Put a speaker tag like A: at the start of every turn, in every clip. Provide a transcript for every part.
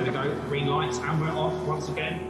A: There we go, green lights, and we're off once again.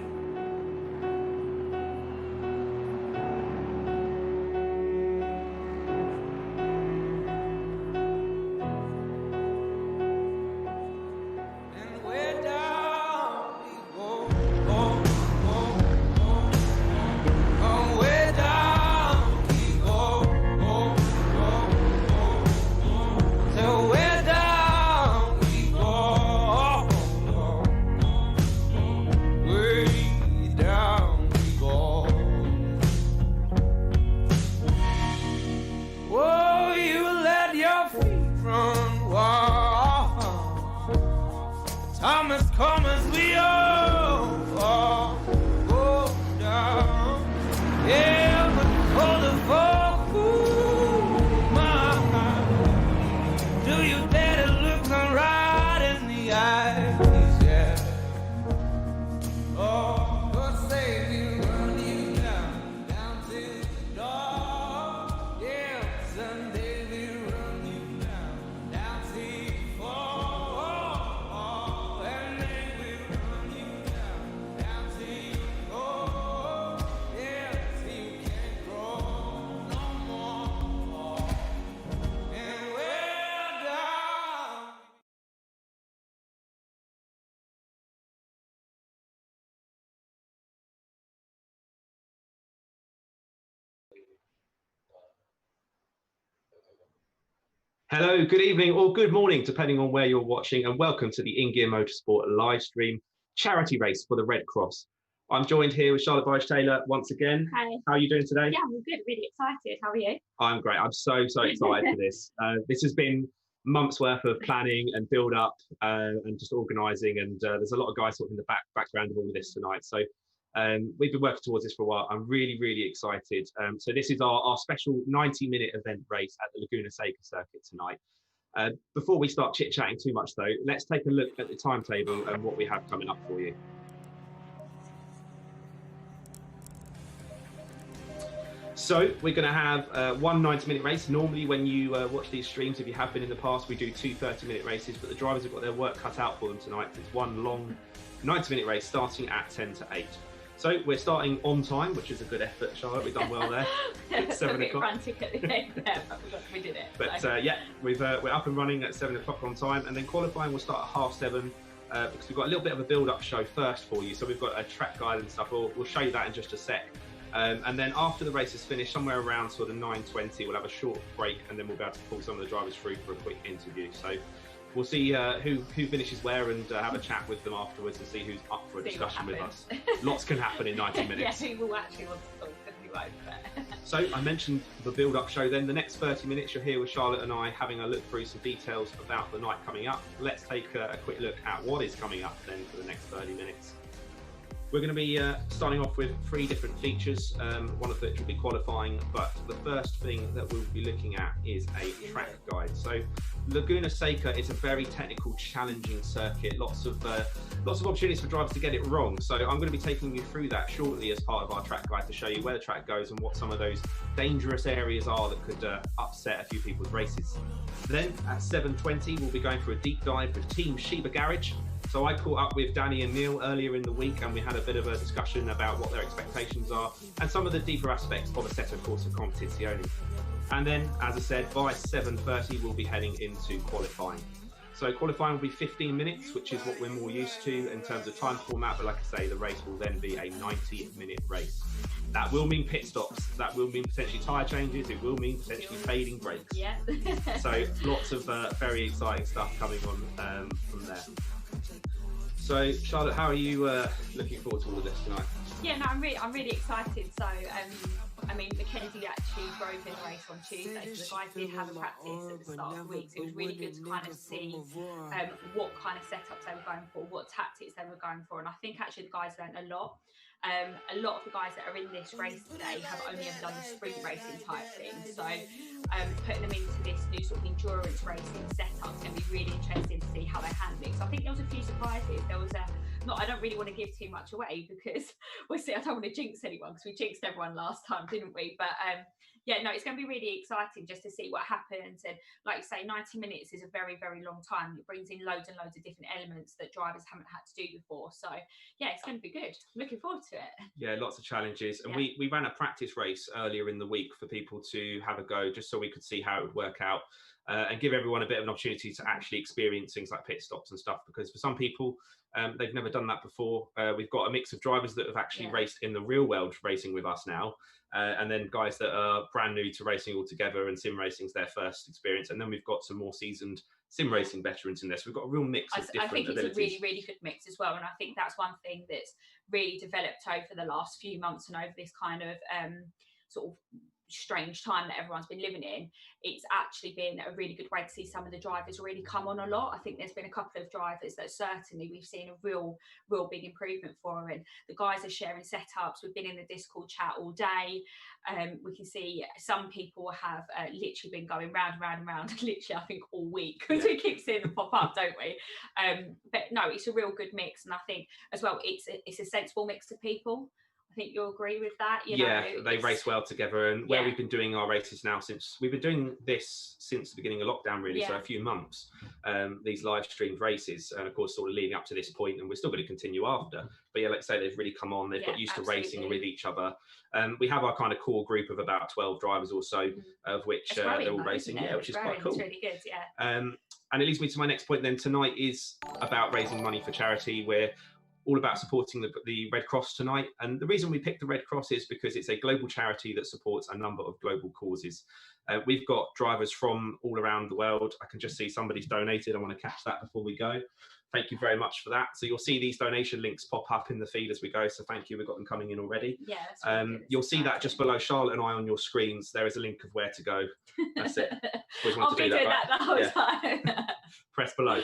A: Hello, good evening or good morning, depending on where you're watching, and welcome to the InGear Motorsport live stream charity race for the Red Cross. I'm joined here with Charlotte Taylor once again.
B: Hi.
A: How are you doing today?
B: Yeah, I'm good, really excited. How are you?
A: I'm great. I'm so excited for this. This has been months worth of planning and build up and just organising, and there's a lot of guys sort of in the background of all of this tonight. So we've been working towards this for a while. I'm really excited. So this is our special 90-minute event race at the Laguna Seca circuit tonight. Before we start chit-chatting too much though, let's take a look at the timetable and what we have coming up for you. So we're going to have one 90-minute race. Normally when you watch these streams, if you have been in the past, we do two 30-minute races, but the drivers have got their work cut out for them tonight. It's one long 90-minute race starting at 10 to 8. So we're starting on time, which is a good effort, Charlotte. We've done well there. It's 7 o'clock.
B: Frantic at the end there, but we did it.
A: But
B: so.
A: Yeah, we're up and running at 7 o'clock on time, and then qualifying will start at 7:30 because we've got a little bit of a build-up show first for you. So we've got a track guide and stuff. We'll show you that in just a sec. And then after the race is finished, somewhere around sort of 9:20, we'll have a short break, and then we'll be able to pull some of the drivers through for a quick interview. So we'll see who finishes where and have a chat with them afterwards and see who's up for a discussion with us. Lots can happen in 90 minutes.
B: Yeah, who will actually want to talk and who won't.
A: So I mentioned the build-up show then. The next 30 minutes you're here with Charlotte and I having a look through some details about the night coming up. Let's take a quick look at what is coming up then for the next 30 minutes. We're going to be starting off with 3 different features, one of which will be qualifying, but the first thing that we'll be looking at is a track guide. So Laguna Seca is a very technical, challenging circuit, lots of opportunities for drivers to get it wrong. So I'm going to be taking you through that shortly as part of our track guide to show you where the track goes and what some of those dangerous areas are that could upset a few people's races. Then at 7:20, we'll be going for a deep dive with Team Sheba Garage. So I caught up with Danny and Neil earlier in the week, and we had a bit of a discussion about what their expectations are and some of the deeper aspects of Assetto Corsa Competizione. And then, as I said, by 7:30 we'll be heading into qualifying. So qualifying will be 15 minutes, which is what we're more used to in terms of time format, but like I say, the race will then be a 90-minute race. That will mean pit stops, that will mean potentially tyre changes, it will mean potentially fading brakes.
B: Yeah.
A: So lots of very exciting stuff coming on from there. So Charlotte, how are you looking forward to all of this tonight?
B: Yeah, no, I'm really excited. So I mean, Mackenzie actually drove in the race on Tuesday, so the guys did have a practice at the start of the week, so it was really good to kind of see what kind of setups they were going for, what tactics they were going for, and I think actually the guys learned a lot. A lot of the guys that are in this race today have only ever done the sprint racing type thing, so putting them into this new sort of endurance racing setup is going to be really interesting to see how they handle it. So I think there was a few surprises. There was I don't really want to give too much away because we'll see. I don't want to jinx anyone because we jinxed everyone last time, didn't we? But yeah, no, it's going to be really exciting just to see what happens. And like you say, 90 minutes is a very, very long time. It brings in loads and loads of different elements that drivers haven't had to do before. So yeah, it's going to be good. I'm looking forward to it.
A: Yeah, lots of challenges. And we ran a practice race earlier in the week for people to have a go, just so we could see how it would work out. And give everyone a bit of an opportunity to actually experience things like pit stops and stuff, because for some people, they've never done that before. We've got a mix of drivers that have actually raced in the real world racing with us now, and then guys that are brand new to racing altogether, and sim racing's their first experience. And then we've got some more seasoned sim racing veterans in there. So we've got a real mix of different abilities. I think it's
B: a really, really good mix as well. And I think that's one thing that's really developed over the last few months and over this kind of sort of strange time that everyone's been living in. It's actually been a really good way to see some of the drivers really come on a lot. I think there's been a couple of drivers that certainly we've seen a real big improvement for, and the guys are sharing setups. We've been in the Discord chat all day. We can see some people have literally been going round and round and round literally I think all week, because we keep seeing them pop up, don't we? But no, it's a real good mix, and I think as well it's a sensible mix of people. I think you'll agree with that. You know,
A: they race well together, and where we've been doing our races now since we've been doing this since the beginning of lockdown, really, so a few months. These live streamed races, and of course, sort of leading up to this point, and we're still going to continue after. But yeah, like I say, they've really come on. They've got used to racing with each other. We have our kind of core group of about 12 drivers or so, of which they're all racing. Yeah, which is quite cool.
B: It's really good. Yeah.
A: And it leads me to my next point. Then tonight is about raising money for charity. We're all about supporting the Red Cross tonight. And the reason we picked the Red Cross is because it's a global charity that supports a number of global causes. We've got drivers from all around the world. I can just see somebody's donated. I want to catch that before we go. Thank you very much for that. So you'll see these donation links pop up in the feed as we go. So thank you. We've got them coming in already.
B: Yeah, that's really good.
A: You'll see that just below Charlotte and I on your screens. There is a link of where to go. That's it.
B: I'll be doing that the whole time.
A: Press below.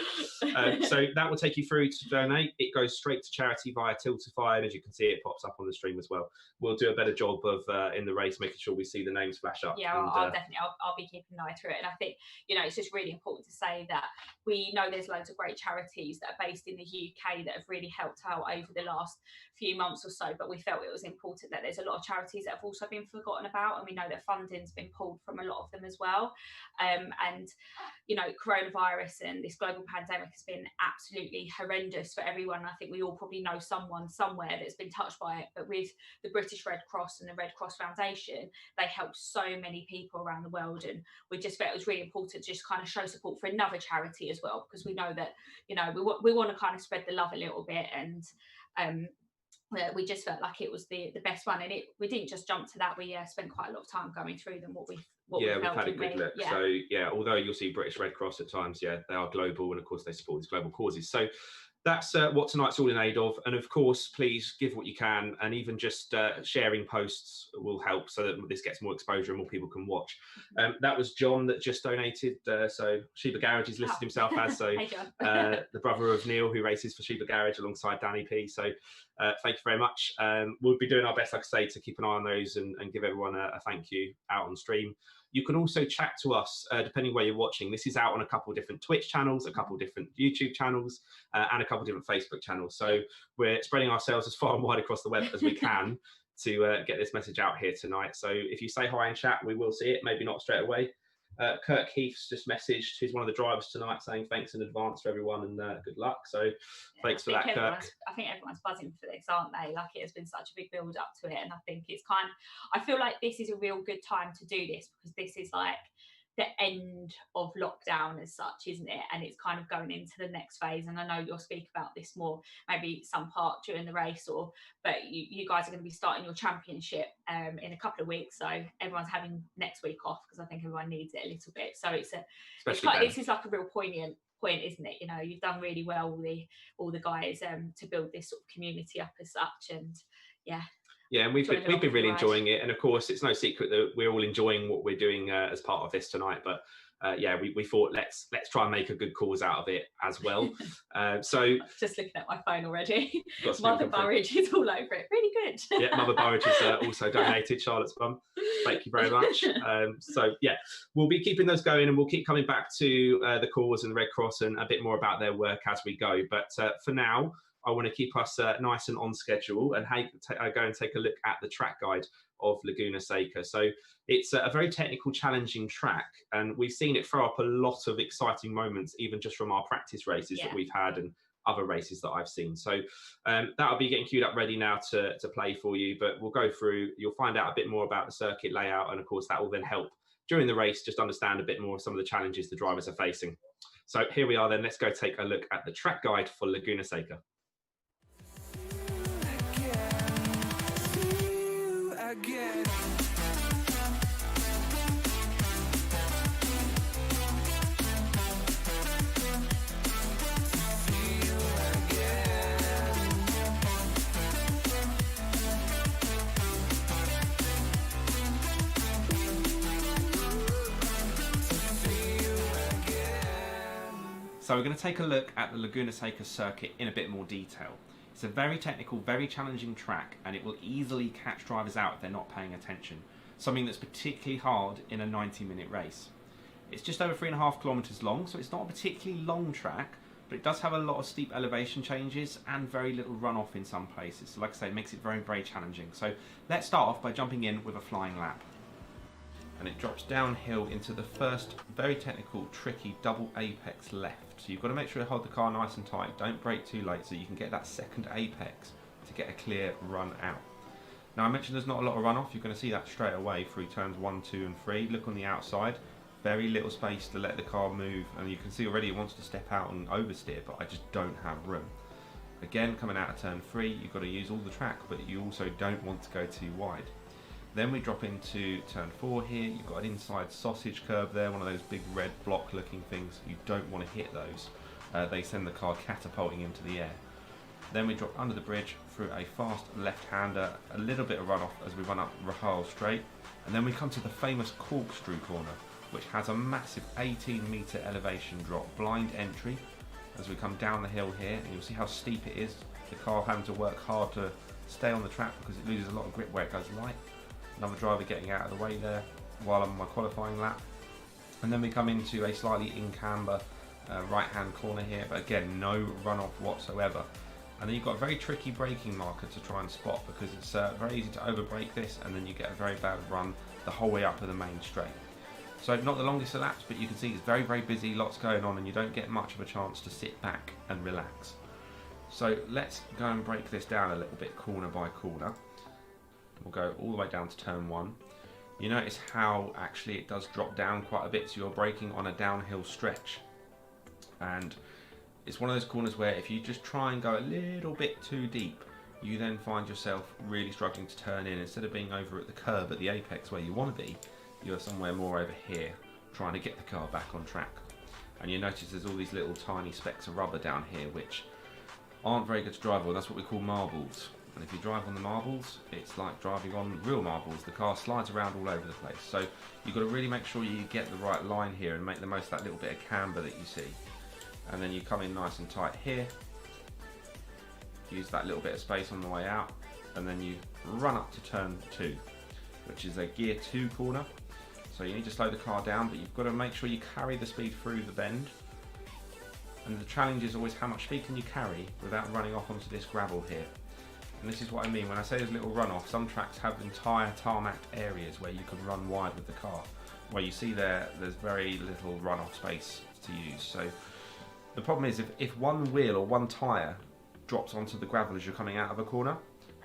A: So that will take you through to donate. It goes straight to charity via Tiltify, and as you can see, it pops up on the stream as well. We'll do a better job of in the race making sure we see the names flash up.
B: Yeah, and, I'll definitely. I'll be keeping an eye through it. And I think, you know, it's just really important to say that we know there's loads of great charities that are based in the UK that have really helped out over the last few months or so, but we felt it was important that there's a lot of charities that have also been forgotten about, and we know that funding's been pulled from a lot of them as well. And you know, coronavirus and this global pandemic has been absolutely horrendous for everyone. I think we all probably know someone somewhere that's been touched by it, but with the British Red Cross and the Red Cross Foundation, they helped so many people around the world, and we just felt it was really important to just kind of show support for another charity as well, because we know that, you know, we want to kind of spread the love a little bit, and we just felt like it was the best one. And we didn't just jump to that. We spent quite a lot of time going through them, we've
A: had a good look. So yeah, although you'll see British Red Cross at times, they are global, and of course they support these global causes. So that's what tonight's all in aid of. And of course, please give what you can, and even just sharing posts will help so that this gets more exposure and more people can watch. That was John that just donated. So Sheba Garage, he's listed himself as, so
B: hey, John.
A: The brother of Neil, who races for Sheba Garage alongside Danny P. So thank you very much. We'll be doing our best, like I say, to keep an eye on those and give everyone a thank you out on stream. You can also chat to us, depending where you're watching. This is out on a couple of different Twitch channels, a couple of different YouTube channels, and a couple of different Facebook channels. So we're spreading ourselves as far and wide across the web as we can to get this message out here tonight. So if you say hi in chat, we will see it, maybe not straight away. Kirk Heath's just messaged, who's one of the drivers tonight, saying thanks in advance for everyone and good luck. So thanks for that, Kirk.
B: I think everyone's buzzing for this, aren't they? Like, it has been such a big build up to it, and I think it's I feel like this is a real good time to do this, because this is like the end of lockdown as such, isn't it? And it's kind of going into the next phase. And I know you'll speak about this more, maybe some part during the race, but you guys are going to be starting your championship in a couple of weeks. So everyone's having next week off, because I think everyone needs it a little bit. So this is like a real poignant point, isn't it? You know, you've done really well, all the guys to build this sort of community up as such, and yeah, and we've been really enjoying it. And of course, it's no secret that we're all enjoying what we're doing as part of this tonight. But we thought let's try and make a good cause out of it as well. So just looking at my phone already, Mother Burridge is all over it. Really good. Yeah, Mother Burridge has also donated, Charlotte's mum. Thank you very much. So yeah, we'll be keeping those going, and we'll keep coming back to the cause and the Red Cross and a bit more about their work as we go. But for now,
A: I want to keep us nice and on schedule and go and take a look at the track guide of Laguna Seca. So it's a very technical, challenging track, and we've seen it throw up a lot of exciting moments, even just from our practice races that we've had and other races that I've seen. So that'll be getting queued up ready now to play for you, but we'll go through, you'll find out a bit more about the circuit layout, and of course that will then help during the race just understand a bit more of some of the challenges the drivers are facing. So here we are then, let's go take a look at the track guide for Laguna Seca. So we're going to take a look at the Laguna Seca circuit in a bit more detail. It's a very technical, very challenging track, and it will easily catch drivers out if they're not paying attention, something that's particularly hard in a 90-minute race. It's just over 3.5 kilometers long, so it's not a particularly long track, but it does have a lot of steep elevation changes and very little runoff in some places. So like I say, it makes it very, very challenging. So let's start off by jumping in with a flying lap. And it drops downhill into the first very technical, tricky double apex left. So you've got to make sure you hold the car nice and tight, don't brake too late so you can get that second apex to get a clear run out. Now I mentioned there's not a lot of runoff, you're going to see that straight away through turns 1, 2 and 3. Look on the outside, very little space to let the car move, and you can see already it wants to step out and oversteer, but I just don't have room. Again, coming out of turn 3, you've got to use all the track, but you also don't want to go too wide. Then we drop into turn 4 here. You've got an inside sausage curb there, one of those big red block looking things. You don't want to hit those. They send the car catapulting into the air. Then we drop under the bridge through a fast left-hander, a little bit of runoff as we run up Rahal Straight. And then we come to the famous corkscrew corner, which has a massive 18-metre elevation drop, blind entry, as we come down the hill here. And you'll see how steep it is. The car having to work hard to stay on the track because it loses a lot of grip where it goes light. Another driver getting out of the way there while I'm on my qualifying lap. And then we come into a slightly in-camber right-hand corner here, but again, no runoff whatsoever. And then you've got a very tricky braking marker to try and spot because it's very easy to over-brake this, and then you get a very bad run the whole way up to the main straight. So not the longest of laps, but you can see it's very, very busy, lots going on, and you don't get much of a chance to sit back and relax. So let's go and break this down a little bit corner by corner. We'll go all the way down to turn 1. You notice how actually it does drop down quite a bit, so you're braking on a downhill stretch. And it's one of those corners where if you just try and go a little bit too deep, you then find yourself really struggling to turn in. Instead of being over at the curb at the apex where you want to be, you're somewhere more over here trying to get the car back on track. And you notice there's all these little tiny specks of rubber down here which aren't very good to drive on. That's what we call marbles. And if you drive on the marbles, it's like driving on real marbles. The car slides around all over the place. So you've got to really make sure you get the right line here and make the most of that little bit of camber that you see. And then you come in nice and tight here. Use that little bit of space on the way out. And then you run up to turn 2, which is a gear 2 corner. So you need to slow the car down, but you've got to make sure you carry the speed through the bend. And the challenge is always how much speed can you carry without running off onto this gravel here. And this is what I mean when I say there's little runoff. Some tracks have entire tarmac areas where you can run wide with the car. Where you see there's very little runoff space to use. So the problem is if one wheel or one tyre drops onto the gravel as you're coming out of a corner,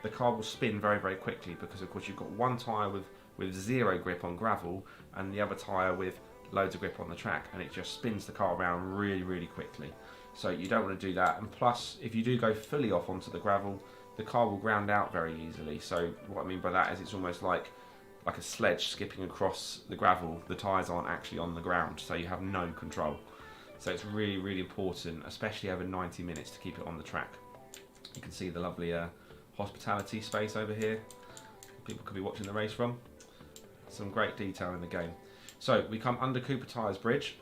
A: the car will spin very, very quickly because of course you've got one tyre with zero grip on gravel and the other tyre with loads of grip on the track, and it just spins the car around really, really quickly. So you don't want to do that. And plus, if you do go fully off onto the gravel, the car will ground out very easily. So what I mean by that is it's almost like a sledge skipping across the gravel. The tyres aren't actually on the ground, so you have no control. So it's really, really important, especially over 90 minutes, to keep it on the track. You can see the lovely hospitality space over here. People could be watching the race from. Some great detail in the game. So we come under Cooper Tyres Bridge,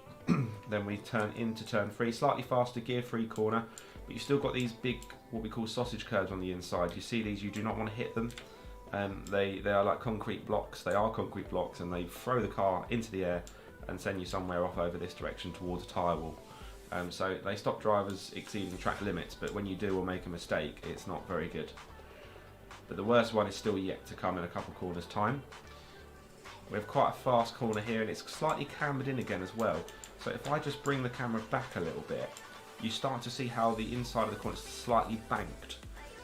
A: then we turn into turn 3, slightly faster gear 3 corner, but you've still got these big, what we call sausage curbs on the inside. You see these, you do not want to hit them. They are like concrete blocks. They are concrete blocks, and they throw the car into the air and send you somewhere off over this direction towards a tyre wall.
C: So they stop drivers exceeding track limits, but when you do or make a mistake, it's not very good. But the worst one is still yet to come in a couple corners time. We have quite a fast corner here, and it's slightly cambered in again as well. So if I just bring the camera back a little bit, you start to see how the inside of the corner is slightly banked.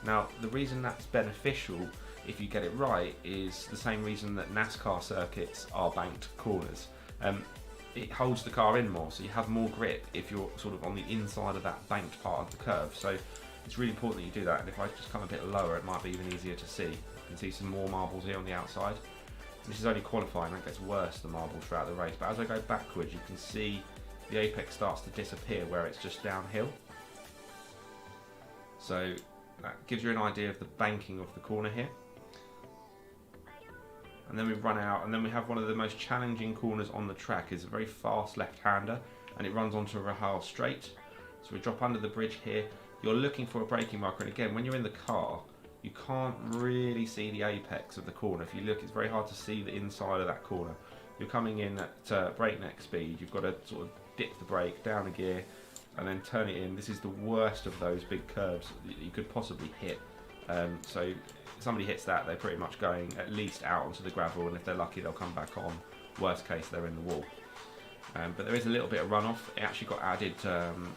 C: Now, the reason that's beneficial, if you get it right, is the same reason that NASCAR circuits are banked corners. It holds the car in more, so you have more grip if you're sort of on the inside of that banked part of the curve. So it's really important that you do that, and if I just come a bit lower, it might be even easier to see. You can see some more marbles here on the outside. This is only qualifying, that gets worse, the marbles throughout the race, but as I go backwards, you can see the apex starts to disappear where it's just downhill. So that gives you an idea of the banking of the corner here. And then we run out, and then we have one of the most challenging corners on the track. It's a very fast left-hander, and it runs onto a Rahal straight. So we drop under the bridge here. You're looking for a braking marker, and again, when you're in the car, you can't really see the apex of the corner. If you look, it's very hard to see the inside of that corner. You're coming in at breakneck speed. You've got to sort of dip the brake, down a gear, and then turn it in. This is the worst of those big curves that you could possibly hit. So if somebody hits that, they're pretty much going at least out onto the gravel, and if they're lucky, they'll come back on. Worst case, they're in the wall. But there is a little bit of runoff. It actually got added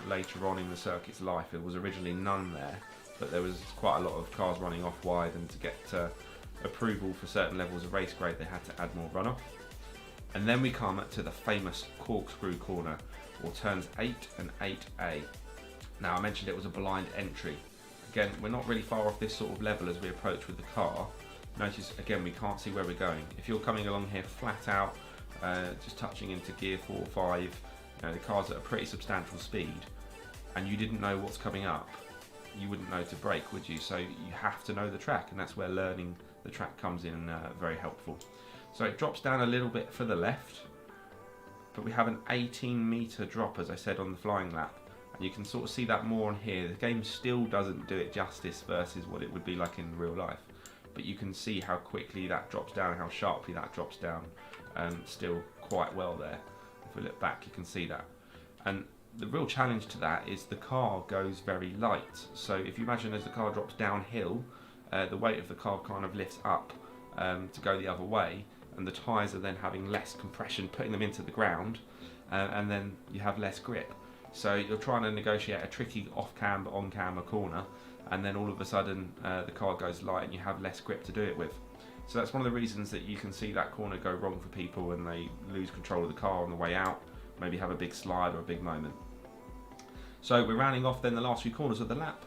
C: later on in the circuit's life. There was originally none there, but there was quite a lot of cars running off wide, and to get approval for certain levels of race grade, they had to add more runoff. And then we come to the famous corkscrew corner, or turns 8 and 8A. Now, I mentioned it was a blind entry. Again, we're not really far off this sort of level as we approach with the car. Notice, again, we can't see where we're going. If you're coming along here flat out, just touching into gear 4 or 5, you know, the car's at a pretty substantial speed, and you didn't know what's coming up, you wouldn't know to brake, would you? So you have to know the track, and that's where learning the track comes in very helpful. So it drops down a little bit for the left, but we have an 18-metre drop, as I said, on the flying lap. And you can sort of see that more on here. The game still doesn't do it justice versus what it would be like in real life. But you can see how quickly that drops down, how sharply that drops down, still quite well there. If we look back, you can see that. And the real challenge to that is the car goes very light. So if you imagine as the car drops downhill, the weight of the car kind of lifts up to go the other way, and the tyres are then having less compression, putting them into the ground, and then you have less grip. So you're trying to negotiate a tricky off-camber, on-camber corner, and then all of a sudden the car goes light and you have less grip to do it with. So that's one of the reasons that you can see that corner go wrong for people when they lose control of the car on the way out, maybe have a big slide or a big moment. So we're rounding off then the last few corners of the lap.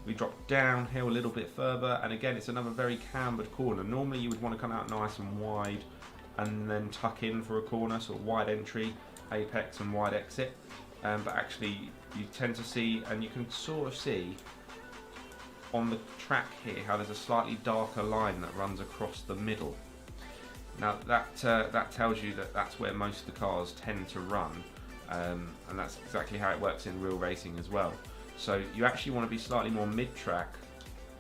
C: We drop downhill a little bit further, and again it's another very cambered corner. Normally you would want to come out nice and wide and then tuck in for a corner, sort of wide entry, apex and wide exit. But actually you tend to see, and you can sort of see on the track here, how there's a slightly darker line that runs across the middle. Now that tells you that that's where most of the cars tend to run, and that's exactly how it works in real racing as well. So you actually want to be slightly more mid-track,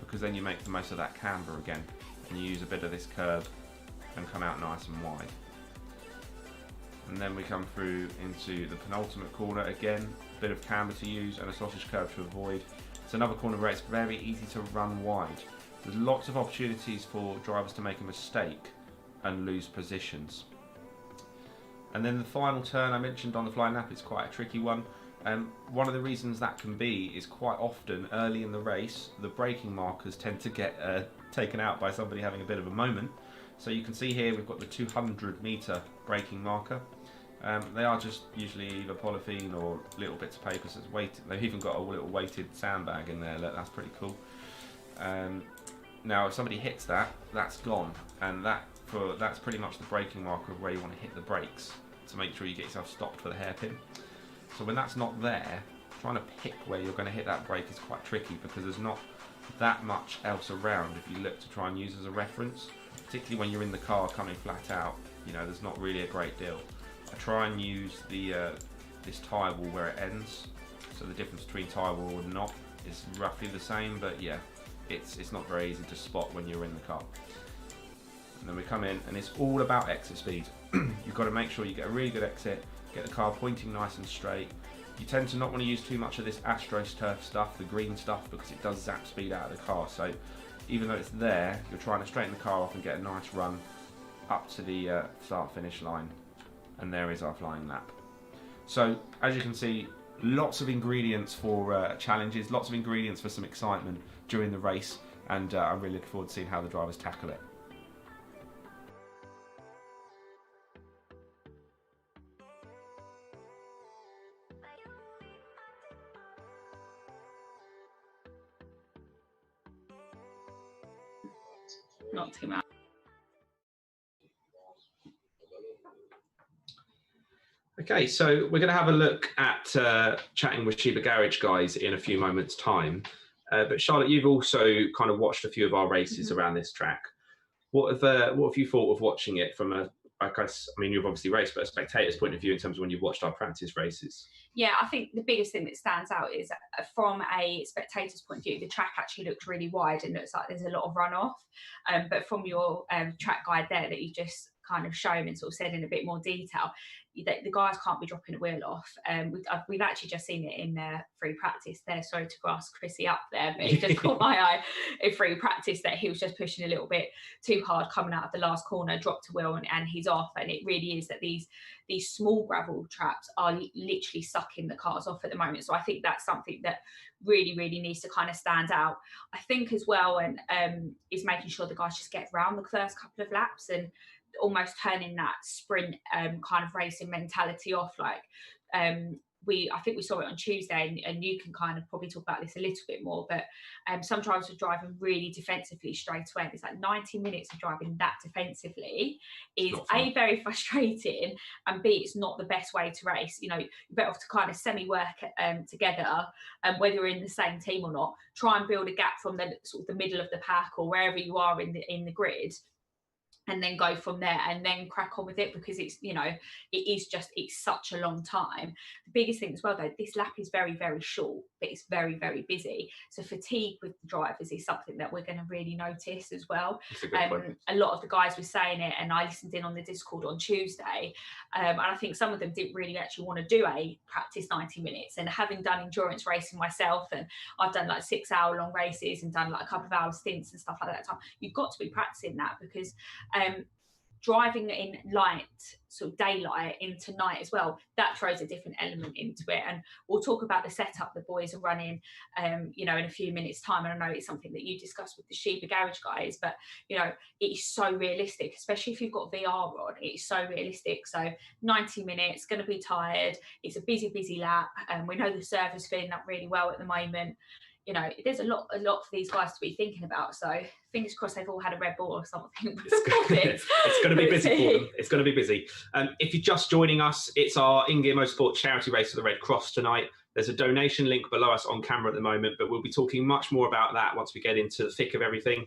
C: because then you make the most of that camber again, and you use a bit of this curve and come out nice and wide. And then we come through into the penultimate corner. Again, a bit of camber to use and a sausage curve to avoid. It's another corner where it's very easy to run wide. There's lots of opportunities for drivers to make a mistake and lose positions. And then the final turn I mentioned on the flying lap is quite a tricky one. One of the reasons that can be is quite often early in the race, the braking markers tend to get taken out by somebody having a bit of a moment. So you can see here we've got the 200-metre braking marker. They are just usually either polythene or little bits of paper, so it's weighted. They've even got a little weighted sandbag in there. Look, that's pretty cool. Now if somebody hits that, that's gone, and that's pretty much the braking marker of where you want to hit the brakes to make sure you get yourself stopped for the hairpin. So when that's not there, trying to pick where you're going to hit that brake is quite tricky, because there's not that much else around if you look to try and use as a reference, particularly when you're in the car coming flat out. You know, there's not really a great deal. I try and use the this tyre wall where it ends, so the difference between tyre wall and not is roughly the same, but yeah, it's not very easy to spot when you're in the car. And then we come in, and it's all about exit speed. You've got to make sure you get a really good exit, get the car pointing nice and straight, You tend to not want to use too much of this AstroTurf stuff, the green stuff, because it does zap speed out of the car. So even though it's there, you're trying to straighten the car off and get a nice run up to the start-finish line. And there is our flying lap. So as you can see, lots of ingredients for challenges, lots of ingredients for some excitement during the race, and I'm really looking forward to seeing how the drivers tackle it.
B: Not too much.
A: Okay, so we're going to have a look at chatting with Sheba Garage guys in a few moments' time. But Charlotte, you've also kind of watched a few of our races around this track. What have you thought of watching it from a, I mean, you've obviously raced, but a spectator's point of view in terms of when you've watched our practice races?
B: Yeah, I think the biggest thing that stands out is from a spectator's point of view, the track actually looks really wide and looks like there's a lot of runoff. But from your track guide there that you just kind of shown and sort of said in a bit more detail, that the guys can't be dropping a wheel off. We've actually just seen it in free practice there. Sorry to grass Chrissy up there, but it just caught my eye in free practice that he was just pushing a little bit too hard coming out of the last corner, dropped a wheel and he's off. And it really is that these small gravel traps are literally sucking the cars off at the moment. So I think that's something that really, really needs to kind of stand out. I think as well, and is making sure the guys just get around the first couple of laps and almost turning that sprint kind of racing mentality off. Like I think we saw it on Tuesday, and you can kind of probably talk about this a little bit more, but some drivers were driving really defensively straight away. It's like 90 minutes of driving that defensively is A, very frustrating, and B, it's not the best way to race. You know, you're better off to kind of semi-work together, whether you're in the same team or not, try and build a gap from the sort of the middle of the pack or wherever you are in the grid, and then go from there and then crack on with it, because it's, you know, it's such a long time. The biggest thing as well though, this lap is very, very short, but it's very, very busy. So fatigue with the drivers is something that we're going to really notice as well. A lot of the guys were saying it, and I listened in on the Discord on Tuesday, and I think some of them didn't really actually want to do a practice 90 minutes. And having done endurance racing myself, and I've done like 6-hour long races and done like a couple of hour stints and stuff like that time, you've got to be practicing that, because driving in light, sort of daylight into night as well, that throws a different element into it. And we'll talk about the setup the boys are running, you know, in a few minutes' time. And I know it's something that you discussed with the Sheba Garage guys, but you know, it's so realistic, especially if you've got VR on. It's so realistic. So 90 minutes, going to be tired. It's a busy lap, and we know the server's feeling up really well at the moment. You know, there's a lot for these guys to be thinking about. So fingers crossed they've all had a Red Bull or something.
A: It's going to be busy for them. It's going to be busy. If you're just joining us, it's our InGear Motorsport charity race for the Red Cross tonight. There's a donation link below us on camera at the moment, but we'll be talking much more about that once we get into the thick of everything.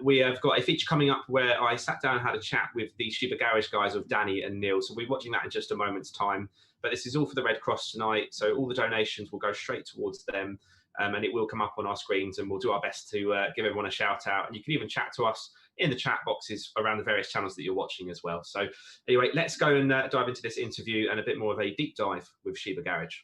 A: We have got a feature coming up where I sat down and had a chat with the Sheba Garage guys of Danny and Neil. So we'll be watching that in just a moment's time. But this is all for the Red Cross tonight. So all the donations will go straight towards them. And it will come up on our screens, and we'll do our best to give everyone a shout out. And you can even chat to us in the chat boxes around the various channels that you're watching as well. So anyway, let's go and dive into this interview and a bit more of a deep dive with Sheba Garage.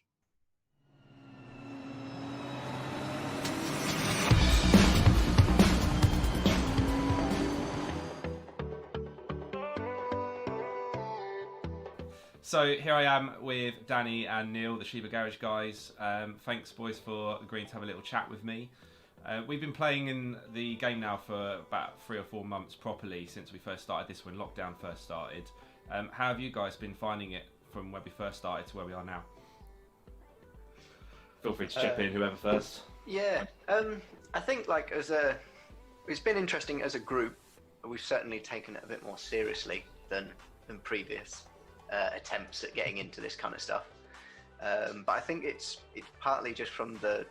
C: So here I am with Danny and Neil, the Sheba Garage guys. Thanks, boys, for agreeing to have a little chat with me. We've been playing in the game now for about 3 or 4 months properly since we first started this, when lockdown first started. How have you guys been finding it from where we first started to where we are now? Feel free to chip in, whoever first.
D: Yeah, I think like it's been interesting as a group. We've certainly taken it a bit more seriously than previous attempts at getting into this kind of stuff, but I think it's partly just from the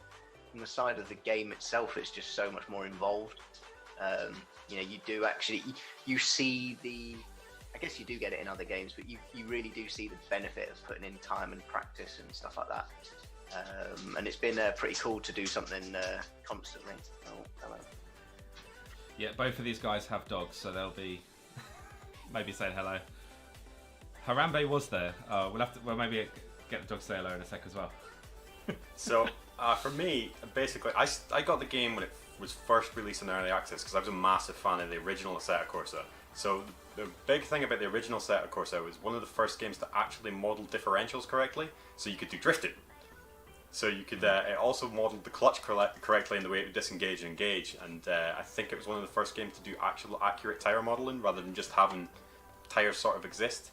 D: side of the game itself. It's just so much more involved. You know, you do actually you see I guess you do get it in other games, but you really do see the benefit of putting in time and practice and stuff like that. And it's been pretty cool to do something constantly. Oh, hello.
C: Yeah, both of these guys have dogs, so they'll be maybe saying hello. Harambe was there. We'll maybe get the dog to say hello in a sec as well.
E: So for me, basically, I got the game when it was first released in early access because I was a massive fan of the original Assetto Corsa. So the big thing about the original Assetto Corsa was one of the first games to actually model differentials correctly, so you could do drifting. So you could it also modeled the clutch correctly in the way it would disengage and engage, and I think it was one of the first games to do actual accurate tire modeling rather than just having tires sort of exist.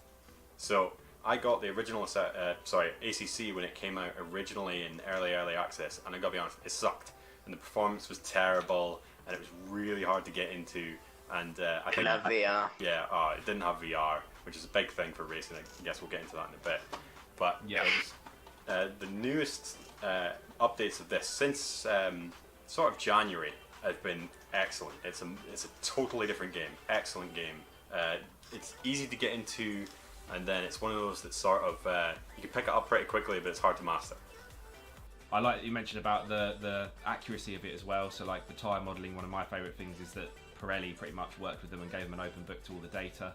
E: So I got the original ACC when it came out originally in early access, and I gotta be honest, it sucked, and the performance was terrible, and it was really hard to get into. And I
D: didn't have VR.
E: Yeah, it didn't have VR, which is a big thing for racing. I guess we'll get into that in a bit. But
C: yeah,
E: the newest updates of this since sort of January have been excellent. It's a totally different game, excellent game. It's easy to get into, and then it's one of those that sort of you can pick it up pretty quickly, but it's hard to master.
C: I like that you mentioned about the accuracy of it as well. So like the tyre modelling, one of my favourite things is that Pirelli pretty much worked with them and gave them an open book to all the data.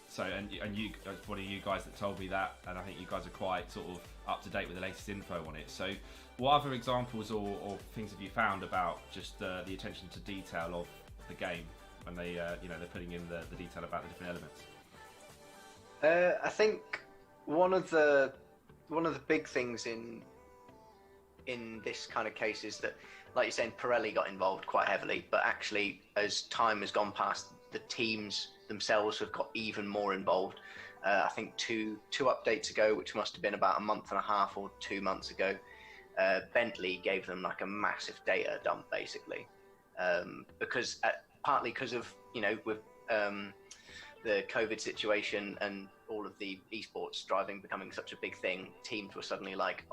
C: So and you, one of you guys that told me that, and I think you guys are quite sort of up to date with the latest info on it. So what other examples or things have you found about just the attention to detail of the game when they they're putting in the detail about the different elements?
D: I think one of the big things in this kind of case is that, like you're saying, Pirelli got involved quite heavily, but actually as time has gone past, the teams themselves have got even more involved. I think two updates ago, which must have been about a month and a half or 2 months ago, Bentley gave them like a massive data dump basically, partly because of with the COVID situation and all of the esports driving becoming such a big thing, teams were suddenly like,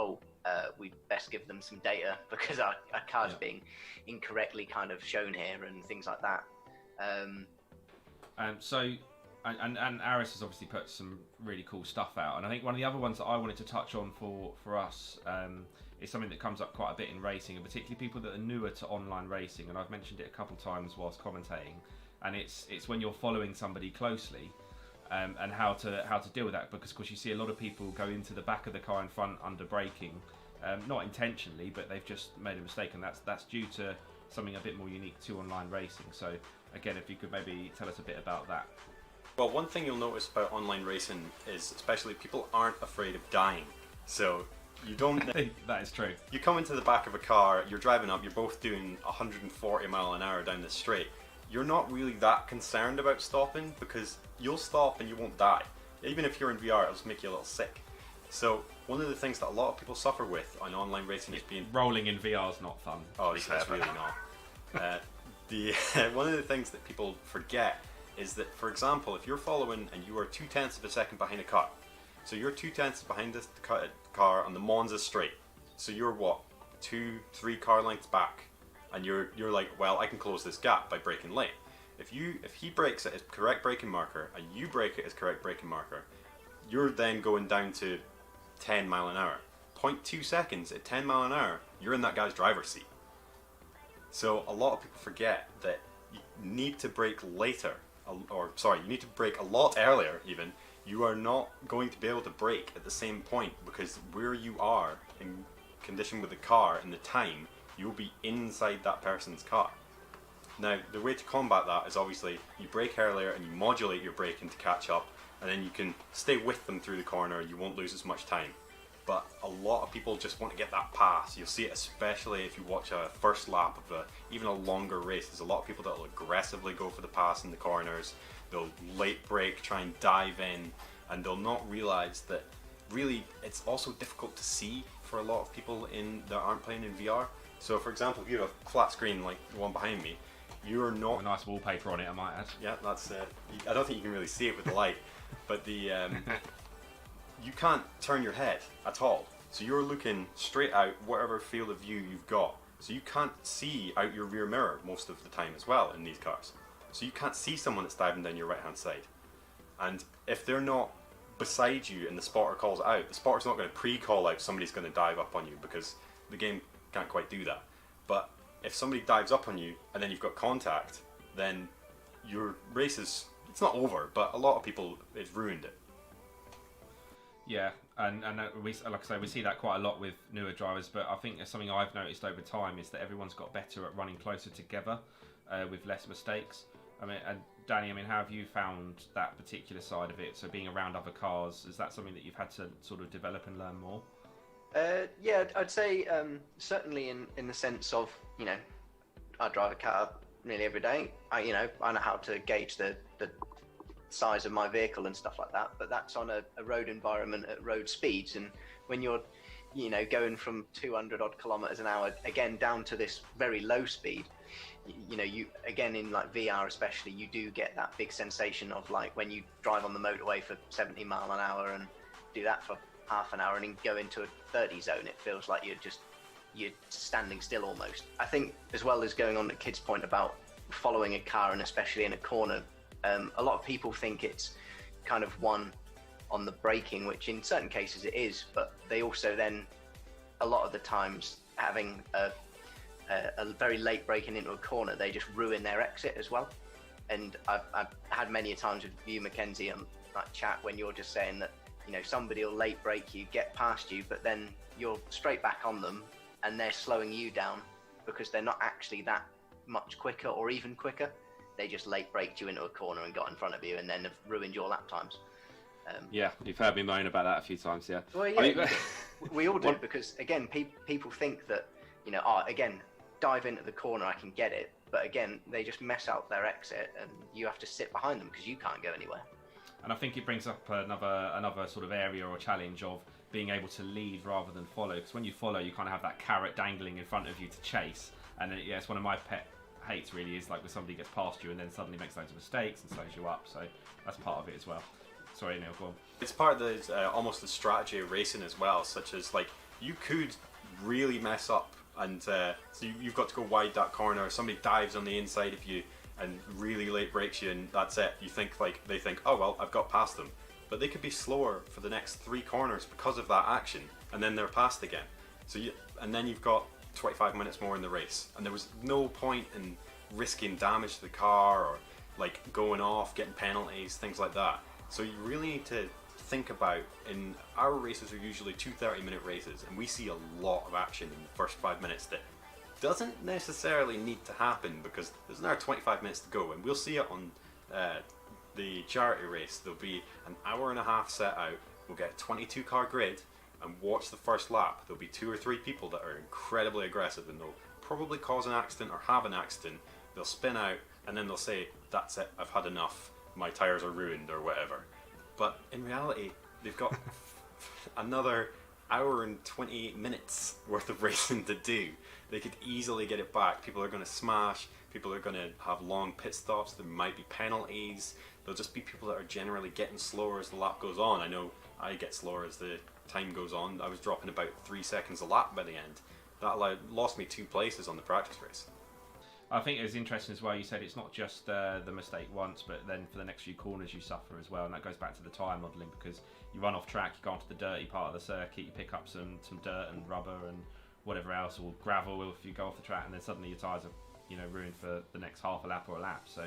D: we best give them some data because our car's being incorrectly kind of shown here and things like that.
C: And Aris has obviously put some really cool stuff out, and I think one of the other ones that I wanted to touch on for us is something that comes up quite a bit in racing, and particularly people that are newer to online racing. And I've mentioned it a couple of times whilst commentating, and it's when you're following somebody closely, and how to deal with that, because of course you see a lot of people go into the back of the car in front under braking, not intentionally, but they've just made a mistake, and that's due to something a bit more unique to online racing. So again, if you could maybe tell us a bit about that.
E: Well, one thing you'll notice about online racing is especially people aren't afraid of dying. So you don't...
C: That is true.
E: You come into the back of a car, you're driving up, you're both doing 140 mile an hour down the straight. You're not really that concerned about stopping because you'll stop and you won't die. Even if you're in VR, it'll just make you a little sick. So one of the things that a lot of people suffer with on online racing is being...
C: Rolling in VR is not fun.
E: Oh, it's really not. One of the things that people forget is that, for example, if you're following and you are 0.2 of a second behind a car, so you're 0.2 behind the car on the Monza straight, so you're what, 2-3 car lengths back, and you're like, well, I can close this gap by braking late. If he brakes at his correct braking marker and you brake at his correct braking marker, you're then going down to 10 mile an hour. 0.2 seconds at 10 mile an hour, you're in that guy's driver's seat. So a lot of people forget that you need to brake later, you need to brake a lot earlier even. You are not going to be able to brake at the same point because where you are in condition with the car and the time, you'll be inside that person's car. Now, the way to combat that is obviously you brake earlier and you modulate your braking to catch up, and then you can stay with them through the corner, you won't lose as much time. But a lot of people just want to get that pass. You'll see it especially if you watch a first lap of even a longer race. There's a lot of people that will aggressively go for the pass in the corners. They'll late brake, try and dive in, and they'll not realise that really it's also difficult to see for a lot of people that aren't playing in VR. So for example, if you have a flat screen like the one behind me, you're not...
C: A nice wallpaper on it, I might add.
E: Yeah, that's I don't think you can really see it with the light, but you can't turn your head at all. So you're looking straight out whatever field of view you've got. So you can't see out your rear mirror most of the time as well in these cars. So you can't see someone that's diving down your right hand side. And if they're not beside you and the spotter calls it out, the spotter's not going to pre-call out somebody's going to dive up on you because the game can't quite do that. But if somebody dives up on you and then you've got contact, then your race it's not over, but a lot of people, it's ruined it.
C: Yeah, And we, like I say, we see that quite a lot with newer drivers. But I think something I've noticed over time is that everyone's got better at running closer together with less mistakes. I mean, and Danny, I mean, how have you found that particular side of it? So being around other cars, is that something that you've had to sort of develop and learn more?
D: Yeah, I'd say certainly in the sense of, you know, I drive a car nearly every day. I know how to gauge the size of my vehicle and stuff like that, but that's on a road environment at road speeds. And when you're, you know, going from 200 odd kilometers an hour again down to this very low speed, you know, you again in like VR especially, you do get that big sensation of like when you drive on the motorway for 70 mile an hour and do that for half an hour and then go into a 30 zone, it feels like you're standing still almost. I think as well as going on to Kid's point about following a car and especially in a corner, a lot of people think it's kind of one on the braking, which in certain cases it is, but they also then a lot of the times having a very late braking into a corner, they just ruin their exit as well. And I've had many a times with you, Mackenzie, on that chat when you're just saying that, you know, somebody will late brake you, get past you, but then you're straight back on them and they're slowing you down because they're not actually that much quicker or even quicker. They just late braked you into a corner and got in front of you and then have ruined your lap times.
C: Yeah, you've heard me moan about that a few times, yeah.
D: Well, yeah, we all do, because again, people think that, you know, again, dive into the corner, I can get it. But again, they just mess out their exit and you have to sit behind them because you can't go anywhere.
C: And I think it brings up another sort of area or challenge of being able to lead rather than follow. Because when you follow, you kind of have that carrot dangling in front of you to chase. And yeah, it's one of my pet hates really, is like when somebody gets past you and then suddenly makes loads of mistakes and slows you up. So that's part of it as well. Sorry, Neil, go on.
E: It's part of the almost the strategy of racing as well, such as like you could really mess up and so you've got to go wide that corner, somebody dives on the inside of you and really late brakes you, and that's it. You think they think, oh well, I've got past them, but they could be slower for the next 3 corners because of that action, and then they're past again. So and then you've got 25 minutes more in the race, and there was no point in risking damage to the car or like going off, getting penalties, things like that. So you really need to think about, in our races are usually 2 30-minute races, and we see a lot of action in the first 5 minutes that doesn't necessarily need to happen because there's another 25 minutes to go, and we'll see it on the charity race. There'll be an hour and a half set out, we'll get a 22 car grid and watch the first lap. There'll be 2 or 3 people that are incredibly aggressive and they'll probably cause an accident or have an accident. They'll spin out and then they'll say, that's it, I've had enough, my tyres are ruined or whatever. But in reality, they've got another hour and 28 minutes worth of racing to do. They could easily get it back. People are going to smash, people are going to have long pit stops, there might be penalties, there'll just be people that are generally getting slower as the lap goes on. I know I get slower as the time goes on. I was dropping about 3 seconds a lap by the end. That lost me 2 places on the practice race.
C: I think it was interesting as well, you said it's not just the mistake once, but then for the next few corners you suffer as well, and that goes back to the tyre modelling, because you run off track, you go onto the dirty part of the circuit, you pick up some dirt and rubber and whatever else, or gravel if you go off the track, and then suddenly your tyres are, you know, ruined for the next half a lap or a lap. So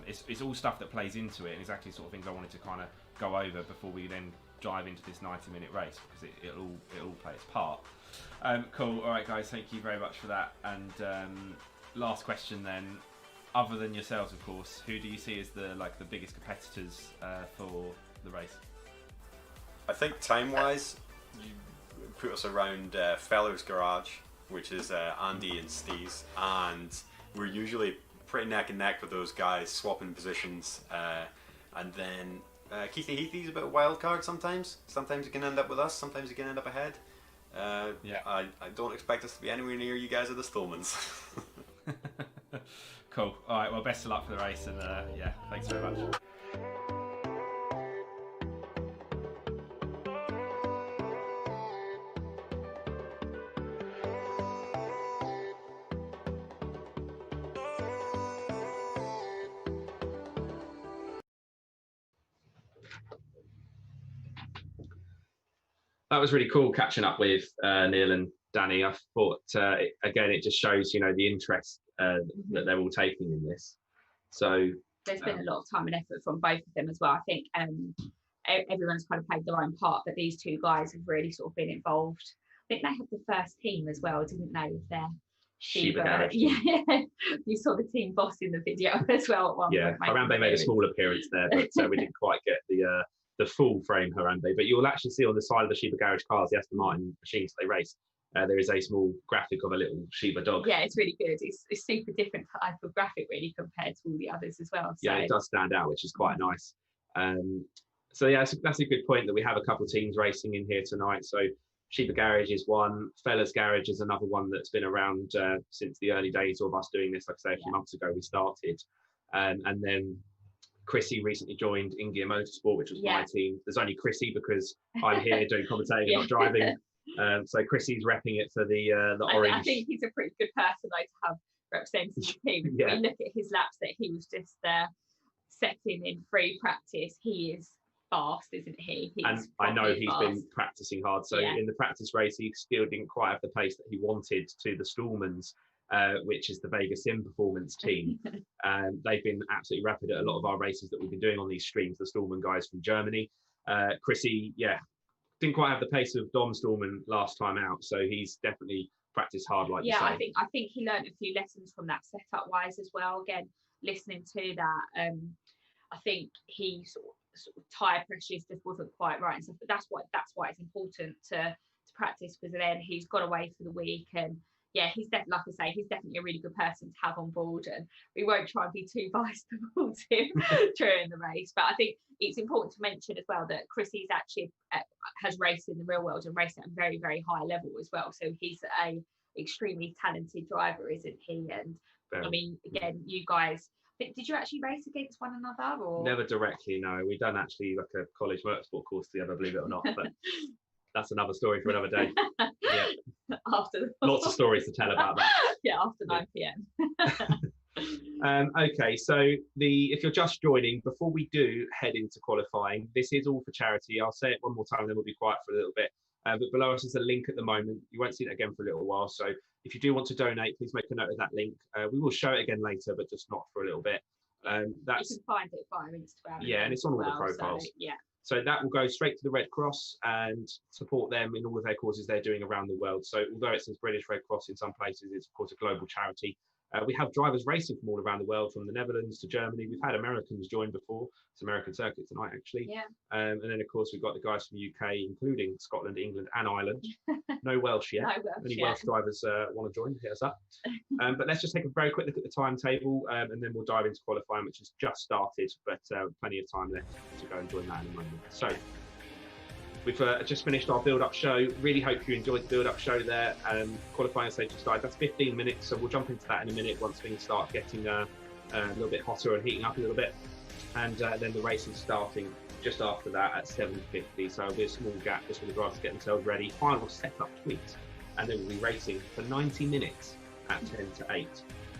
C: it's all stuff that plays into it, and exactly the sort of things I wanted to kind of go over before we then dive into this 90-minute race, because it all play its part. Cool, alright guys, thank you very much for that. And last question then, other than yourselves of course, who do you see as the biggest competitors for the race?
E: I think time-wise, you put us around Fellows Garage, which is Andy and Steez, and we're usually pretty neck and neck with those guys, swapping positions, and then Keithy Heathy's a bit of a wild card sometimes. Sometimes he can end up with us, sometimes he can end up ahead. Yeah. I don't expect us to be anywhere near you guys at the Stolmans.
C: Cool. Alright, well, best of luck for the race, and yeah, thanks very much.
A: That was really cool catching up with Neil and Danny. I thought, again, it just shows, you know, the interest that they're all taking in this. So
B: there's been a lot of time and effort from both of them as well. I think everyone's kind of played their own part, but these two guys have really sort of been involved. I think they had the first team as well, didn't they, with their
A: Sheba Garage.
B: Yeah, you saw the team boss in the video as well at one point.
A: Harambe made a small appearance there, but we didn't quite get the full frame Harambe. But you'll actually see on the side of the Sheba Garage cars, the Aston Martin machines they race, there is a small graphic of a little Sheba dog.
B: Yeah, it's really good. It's super different type of graphic really compared to all the others as well. So.
A: Yeah, it does stand out, which is quite nice. So yeah, that's a good point that we have a couple of teams racing in here tonight. So Sheba Garage is one, Fella's Garage is another one that's been around since the early days of us doing this. Like I say, a few months ago we started, and then Chrissy recently joined InGear Motorsport, which was my team. There's only Chrissy because I'm here doing commentating and not driving. So Chrissy's repping it for the orange.
B: I think he's a pretty good person though to have representing the team. If we look at his laps that he was just setting in free practice, he is fast, isn't he?
A: And I know he's been practicing hard. So in the practice race, he still didn't quite have the pace that he wanted to the Stallmans, which is the Vegas Sim Performance team. They've been absolutely rapid at a lot of our races that we've been doing on these streams, the Stallman guys from Germany. Chrissy, didn't quite have the pace of Dom Stallman last time out, so he's definitely practiced hard, like you say.
B: I think he learned a few lessons from that setup wise as well. Again, listening to that, I think he sort of tyre pressures just wasn't quite right and stuff. But that's why it's important to practice, because then he's got away for the week. And he's definitely, like I say, he's definitely a really good person to have on board, and we won't try and be too biased towards him during the race. But I think it's important to mention as well that Chrissy's actually has raced in the real world and raced at a very, very high level as well. So he's a extremely talented driver, isn't he? And I mean, again, you guys, did you actually race against one another? Or
A: never directly, no. We've done actually like a college motorsport course together, believe it or not. But that's another story for another day. Lots of stories to tell about that.
B: After 9 p.m.
A: Okay, so if you're just joining, before we do head into qualifying, this is all for charity. I'll say it one more time and then we'll be quiet for a little bit. But below us is a link at the moment. You won't see it again for a little while. So if you do want to donate, please make a note of that link. We will show it again later, but just not for a little bit.
B: You can find it via Instagram.
A: Yeah, and it's on all the profiles. So that will go straight to the Red Cross and support them in all of their causes they're doing around the world. So although it says British Red Cross in some places, it's of course a global charity. We have drivers racing from all around the world, from the Netherlands to Germany. We've had Americans join before. It's American circuit tonight, actually. And then, of course, we've got the guys from the UK, including Scotland, England, and Ireland. No Welsh yet. Any Welsh drivers want to join, hit us up. But let's just take a very quick look at the timetable, and then we'll dive into qualifying, which has just started, but plenty of time left to go and join that in a moment. So we've just finished our build-up show. Really hope you enjoyed the build-up show there. Qualifying stage started. That's 15 minutes, so we'll jump into that in a minute once things start getting a little bit hotter and heating up a little bit. And then the race is starting just after that at 7:50. So there'll be a small gap just for the drivers to get themselves ready. Final setup tweaks, and then we'll be racing for 90 minutes at 10 to 8.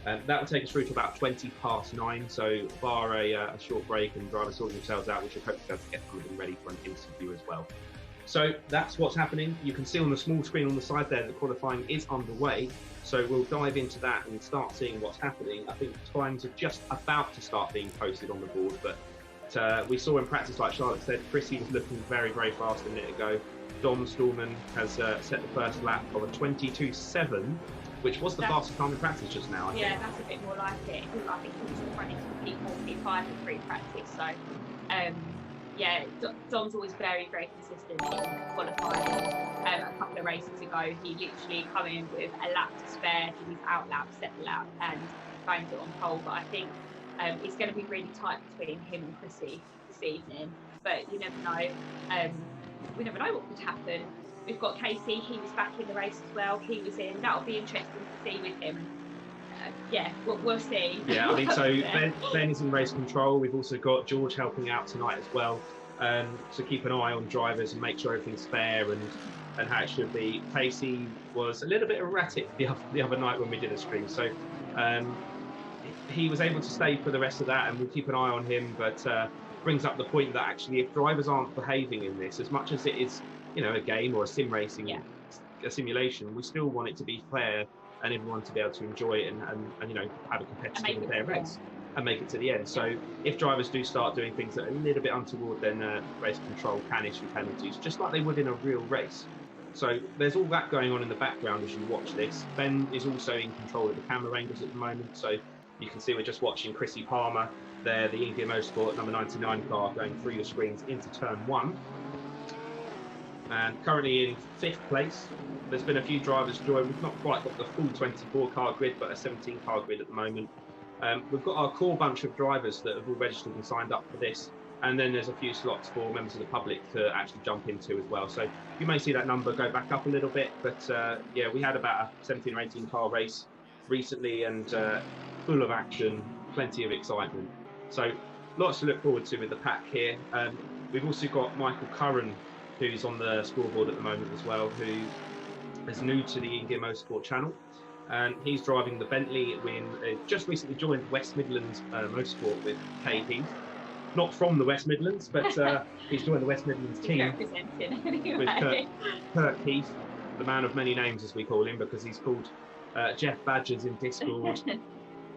A: That will take us through to about 20 past 9. So bar a short break and drivers sorting themselves out, we should hope to be able to get them ready for an interview as well. So that's what's happening. You can see on the small screen on the side there that qualifying is underway. So we'll dive into that and start seeing what's happening. I think times are just about to start being posted on the board, but we saw in practice, like Charlotte said, Chrissy was looking very, very fast a minute ago. Dom Stallman has set the first lap of a 22.7, which was the fastest time in practice just now, I think.
B: Yeah, that's a bit more like it. I think he was running to P4, P5 in free practice. So, Dom's always very, very consistent in qualifying. A couple of races ago, he literally come in with a lap to spare, did his out lap, set the lap, and banged it on pole. But I think it's going to be really tight between him and Chrissy this evening. But you never know. We never know what could happen. We've got Casey, he was back in the race as well. He was in. That'll be interesting to see with him. We'll see. Yeah,
A: I mean, so Ben is in race control. We've also got George helping out tonight as well. So keep an eye on drivers and make sure everything's fair and how it should be. Casey was a little bit erratic the other night when we did a stream. So he was able to stay for the rest of that, and we'll keep an eye on him. But brings up the point that actually if drivers aren't behaving in this, as much as it is, a game or a sim racing, a simulation, we still want it to be fair and everyone to be able to enjoy it and have a competitive and fair race. and make it to the end. So if drivers do start doing things that are a little bit untoward, then race control can issue penalties, just like they would in a real race. So there's all that going on in the background as you watch this. Ben is also in control of the camera angles at the moment, so you can see we're just watching Chrissy Palmer there, the InGear Motorsport number 99 car, going through the screens into turn 1. And currently in 5th place. There's been a few drivers join. We've not quite got the full 24 car grid, but a 17 car grid at the moment. We've got our core bunch of drivers that have all registered and signed up for this. And then there's a few slots for members of the public to actually jump into as well. So you may see that number go back up a little bit, but yeah, we had about a 17 or 18 car race recently, and full of action, plenty of excitement. So lots to look forward to with the pack here. We've also got Michael Curran, who's on the scoreboard at the moment as well, who is new to the InGear Motorsport channel. And he's driving the Bentley when just recently joined West Midlands Motorsport with Kay Heath. Not from the West Midlands, but he's joined the West Midlands team with Kirk Heath, the man of many names, as we call him, because he's called Jeff Badgers in Discord,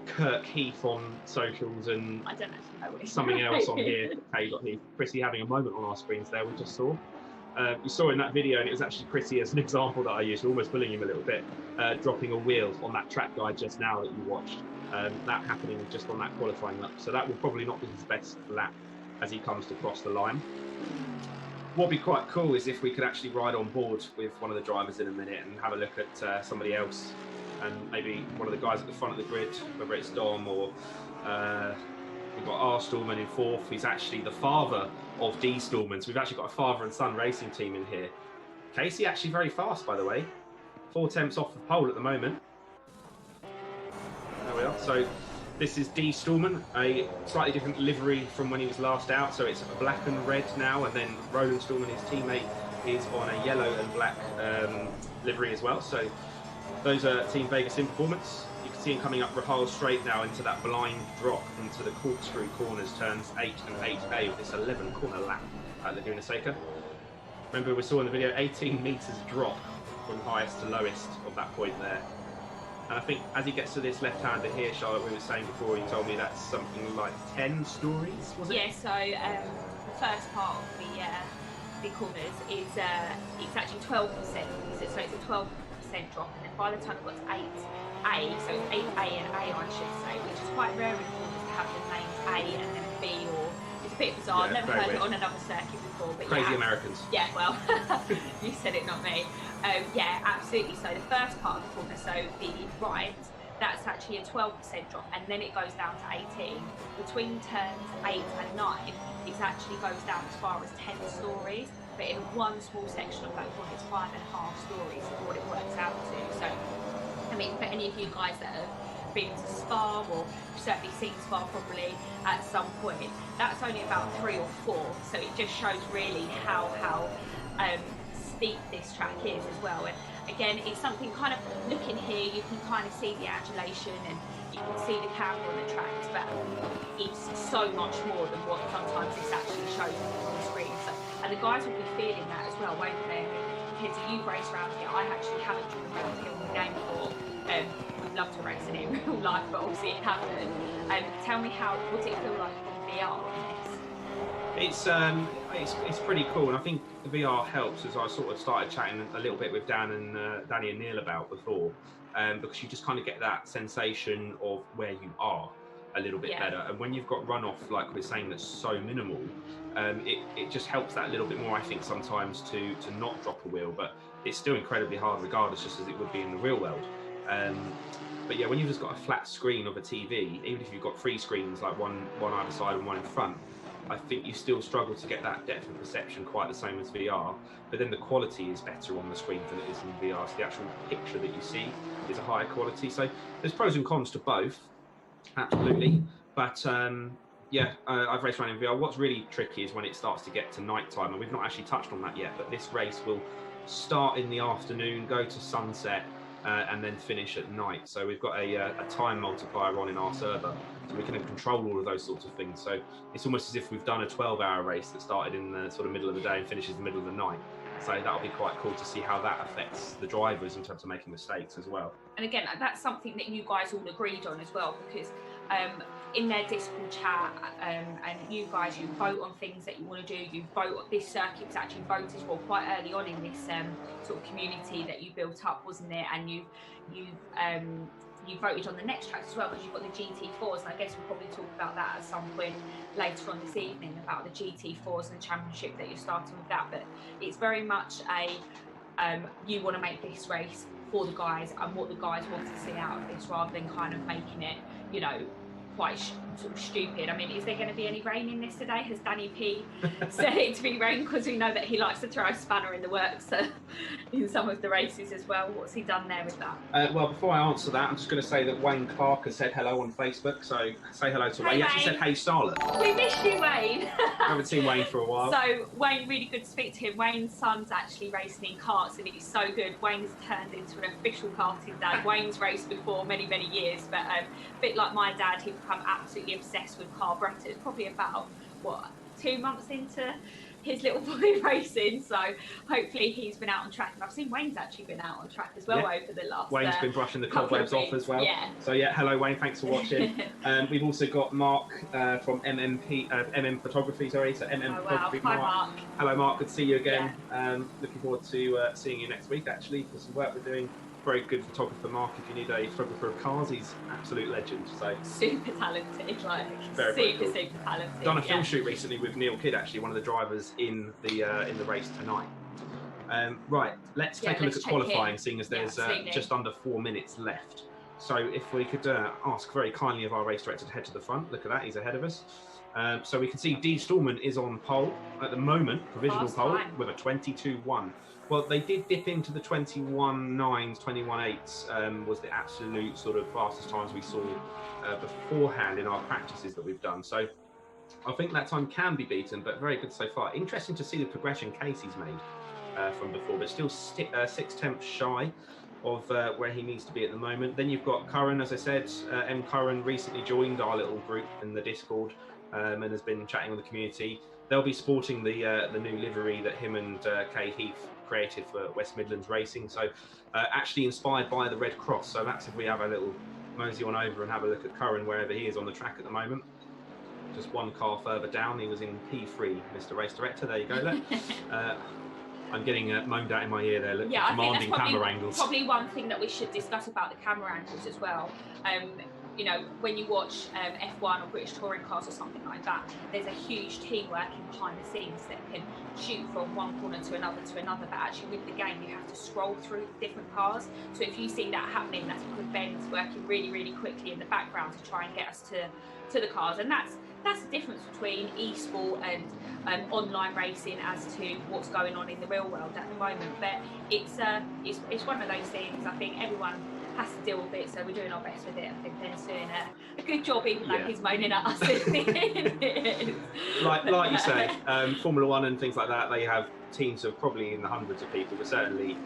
A: Kirk Heath on socials, and
B: I don't actually know
A: something else on here. Kay got Heath. Chrissy having a moment on our screens there, we just saw. You saw in that video, and it was actually Chrissy as an example that I used, almost bullying him a little bit, dropping a wheel on that track guide just now that you watched. That happening just on that qualifying lap. So that will probably not be his best lap as he comes to cross the line. What would be quite cool is if we could actually ride on board with one of the drivers in a minute and have a look at somebody else, and maybe one of the guys at the front of the grid, whether it's Dom or we've got R. Stallman in 4th. He's actually the father of D. Stallman. So we've actually got a father and son racing team in here. Casey actually very fast, by the way. 4 tenths off the pole at the moment. There we are. So this is D. Stallman, a slightly different livery from when he was last out. So it's black and red now, and then Roland Stallman, his teammate, is on a yellow and black livery as well. So those are Team Vegas in performance. You can see him coming up Rahal straight now into that blind drop into the corkscrew corners, turns 8 and 8A of this 11 corner lap at Laguna Seca. Remember, we saw in the video 18 metres drop from highest to lowest of that point there. And I think as he gets to this left-hander here, Charlotte, we were saying before, you told me that's something like 10 stories, was it?
B: Yeah, so the first part of the corners is it's actually 12%, so it's a 12% drop, and then by the time it got to 8A, so it's 8A and A I should say, which is quite rare in corners to have the names A and then B, or it's a bit bizarre.
A: Yeah,
B: I've never heard it on another circuit before. But
A: Crazy
B: yeah,
A: Americans.
B: Yeah, well, you said it, not me. Yeah, absolutely. So the first part of the corner, so the right, that's actually a 12% drop, and then it goes down to 18. Between turns 8 and 9, it actually goes down as far as 10 stories, but in one small section of that corner, it's 5.5 stories is what it works out to. So, I mean, for any of you guys that have been to Spa, or certainly seen Spa probably at some point, that's only about 3 or 4. So it just shows really how steep this track is as well. And again, it's something kind of, looking here, you can kind of see the adulation and you can see the camera on the tracks, but it's so much more than what sometimes this actually shows on the screen. So, and the guys will be feeling that as well, won't they? Kids, you've raced around here. I actually haven't driven around here on the game before. Would love to race in it in real life, but obviously it haven't. Tell me, what does it feel like on VR on this?
A: It's pretty cool, and I think the VR helps, as I sort of started chatting a little bit with Dan and Danny and Neil about before, because you just kind of get that sensation of where you are a little bit better. And when you've got runoff, like we're saying, that's so minimal, it just helps that a little bit more, I think, sometimes to not drop a wheel, but it's still incredibly hard regardless, just as it would be in the real world. But yeah, when you've just got a flat screen of a TV, even if you've got 3 screens, like one either side and one in front, I think you still struggle to get that depth of perception quite the same as VR, but then the quality is better on the screen than it is in VR, so the actual picture that you see is a higher quality. So there's pros and cons to both, absolutely, but yeah, I've raced around in VR. What's really tricky is when it starts to get to night time, and we've not actually touched on that yet, but this race will start in the afternoon, go to sunset, and then finish at night. So we've got a time multiplier on in our server, so we can control all of those sorts of things. So it's almost as if we've done a 12-hour race that started in the sort of middle of the day and finishes in the middle of the night. So that'll be quite cool to see how that affects the drivers in terms of making mistakes as well.
B: And again, that's something that you guys all agreed on as well, because in their Discord chat, and you guys, you vote on things that you want to do. You vote. This circuit was actually voted for quite early on in this sort of community that you built up, wasn't it? And you voted on the next tracks as well, because you've got the GT4s, and I guess we'll probably talk about that at some point later on this evening, about the GT4s and the championship that you're starting with that. But it's very much a you want to make this race for the guys and what the guys want to see out of this, rather than kind of making it, you know, quite sort of stupid. I mean, is there going to be any rain in this today? Has Danny P said it to be rain? Because we know that he likes to throw a spanner in the works in some of the races as well. What's he done there with that?
A: Well, before I answer that, I'm just going to say that Wayne Clark has said hello on Facebook, so say hello to Wayne. He actually said, "Hey, Charlotte."
B: We missed you, Wayne.
A: I haven't seen Wayne for a while.
B: So, Wayne, really good to speak to him. Wayne's son's actually racing in karts, and it is so good. Wayne's turned into an official karting dad. Wayne's raced before many, many years, but a bit like my dad, he'd become absolutely obsessed with carburetors, probably about, 2 months into his little boy racing. So hopefully he's been out on track, and I've seen Wayne's actually been out on track as well over the last
A: Wayne's been brushing the cobwebs off as well.
B: Yeah.
A: So yeah, hello Wayne, thanks for watching. We've also got Mark from MM Photography, sorry, so MM Photography.
B: Hi Mark.
A: Hello Mark, good to see you again. Looking forward to seeing you next week actually for some work we're doing. Very good photographer, Mark. If you need a photographer of cars, he's absolute legend. So
B: super talented, like
A: very
B: super
A: cool.
B: talented.
A: Done a film shoot recently with Neil Kidd, actually, one of the drivers in the race tonight. Right, let's take a look at qualifying, seeing as there's just under 4 minutes left. So if we could ask very kindly of our race director to head to the front. Look at that, he's ahead of us. So we can see D. Stallman is on pole at the moment, provisional pole, with a 22.1. Well, they did dip into the 21.9s, 21.8s, was the absolute sort of fastest times we saw beforehand in our practices that we've done. So I think that time can be beaten, but very good so far. Interesting to see the progression Casey's made from before, but still 6/10 shy of where he needs to be at the moment. Then you've got Curran, as I said. M. Curran recently joined our little group in the Discord and has been chatting with the community. They'll be sporting the new livery that him and Kay Heath created for West Midlands Racing. So actually inspired by the Red Cross. So that's if we have a little mosey on over and have a look at Curran wherever he is on the track at the moment. Just one car further down, he was in P3, Mr. Race Director. There you go, look. I'm getting moaned at in my ear there, look, demanding camera angles.
B: Probably one thing that we should discuss about the camera angles as well. You know, when you watch F1 or British touring cars or something like that, there's a huge team working behind the scenes that can shoot from one corner to another, but actually with the game you have to scroll through different cars. So if you see that happening, that's because Ben's working really, really quickly in the background to try and get us to the cars. And that's the difference between e-sport and online racing as to what's going on in the real world at the moment. But it's one of those things. I think everyone has to deal with it, so we're doing our best with it. I think Ben's doing a good job, even though he's moaning at us.
A: like you say, Formula One and things like that, they have teams of probably in the hundreds of people, but certainly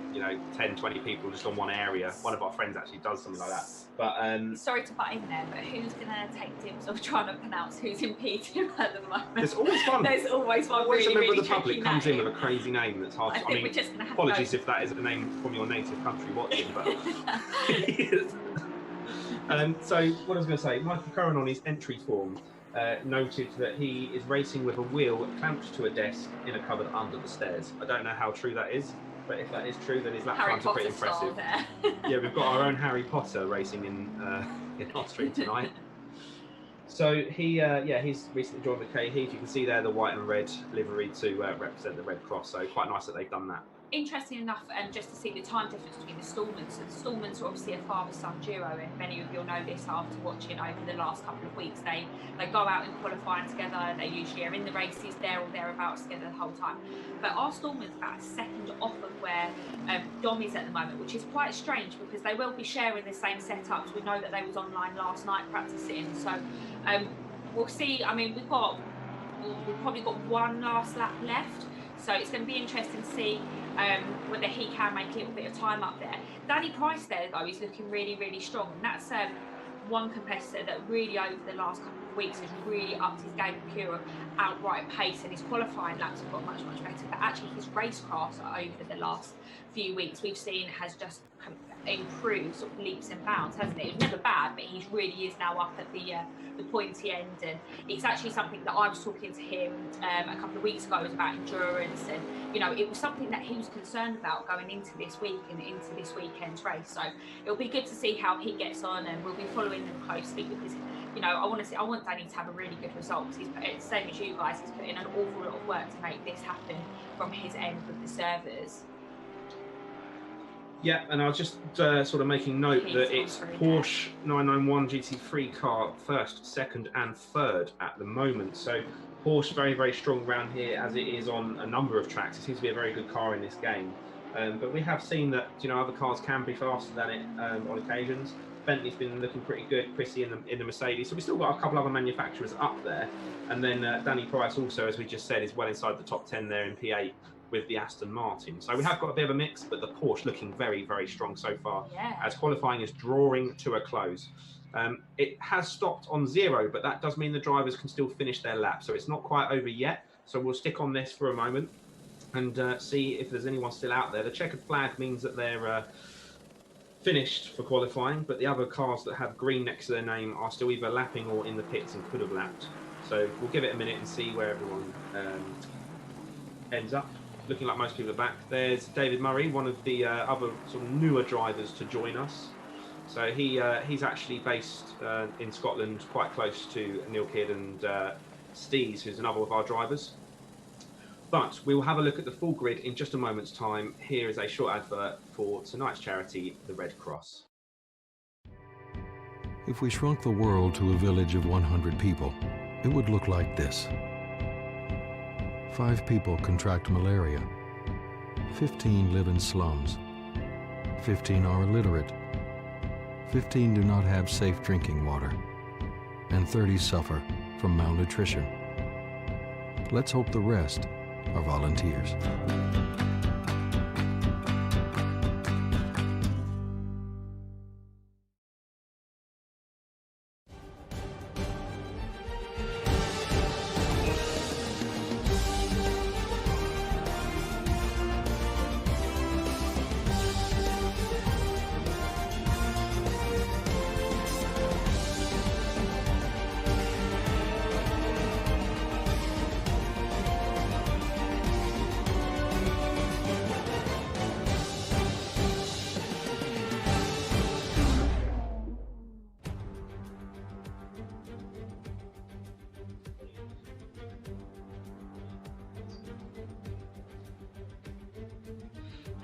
A: 10, 20 people just on one area. One of our friends actually does something like that. But
B: sorry to butt in there, but who's going to take dibs of trying to pronounce who's in P2 at the moment?
A: There's always one.
B: There's always one.
A: Always
B: really,
A: a member
B: really
A: of the public comes in with a crazy name that's hard.
B: I think we're just going to have
A: apologies if that is a name from your native country watching, but. So what I was going to say, Michael Curran on his entry form noted that he is racing with a wheel clamped to a desk in a cupboard under the stairs. I don't know how true that is, but if that is true, then his lap times are pretty impressive. Yeah, we've got our own Harry Potter racing in our street tonight. So he's recently joined with Kay Heath. You can see there the white and red livery to represent the Red Cross. So quite nice that they've done that.
B: Interesting enough, just to see the time difference between the Stallmans. So the Stallmans are obviously a father-son duo, and many of you'll know this after watching over the last couple of weeks. They go out and qualifying together. They usually are in the races there or thereabouts together the whole time. But our Stallman's about a second off of where Dom is at the moment, which is quite strange because they will be sharing the same setups. We know that they was online last night practicing, so we'll see. I mean, we've probably got one last lap left. So it's going to be interesting to see whether he can make a little bit of time up there. Danny Price there, though, is looking really, really strong. And that's one competitor that really, over the last couple of weeks, has really upped his game of pure outright pace. And his qualifying laps have got much, much better. But actually, his racecraft over the last few weeks, we've seen has just improved sort of leaps and bounds, hasn't it? It was never bad, but he really is now up at the pointy end, and it's actually something that I was talking to him a couple of weeks ago was about endurance, and you know, it was something that he was concerned about going into this week and into this weekend's race. So it'll be good to see how he gets on, and we'll be following them closely because, you know, I want Danny to have a really good result. He's same as you guys. He's put in an awful lot of work to make this happen from his end with the servers.
A: Yeah, and I was just sort of making note that it's Porsche 991 GT3 car first, second and third at the moment. So Porsche very, very strong around here, as it is on a number of tracks. It seems to be a very good car in this game. But we have seen that, you know, other cars can be faster than it on occasions. Bentley's been looking pretty good, Chrissy in the Mercedes. So we've still got a couple other manufacturers up there. And then Danny Price also, as we just said, is well inside the top 10 there in P8 with the Aston Martin. So we have got a bit of a mix, but the Porsche looking very, very strong so far, as qualifying is drawing to a close. It has stopped on 0, but that does mean the drivers can still finish their lap. So it's not quite over yet. So we'll stick on this for a moment and see if there's anyone still out there. The checkered flag means that they're finished for qualifying, but the other cars that have green next to their name are still either lapping or in the pits and could have lapped. So we'll give it a minute and see where everyone ends up. Looking like most people are back. There's David Murray, one of the other sort of newer drivers to join us. So he's actually based in Scotland, quite close to Neil Kidd and Steez, who's another of our drivers. But we will have a look at the full grid in just a moment's time. Here is a short advert for tonight's charity, the Red Cross.
F: If we shrunk the world to a village of 100 people, it would look like this. 5 people contract malaria. 15 live in slums. 15 are illiterate. 15 do not have safe drinking water. And 30 suffer from malnutrition. Let's hope the rest are volunteers.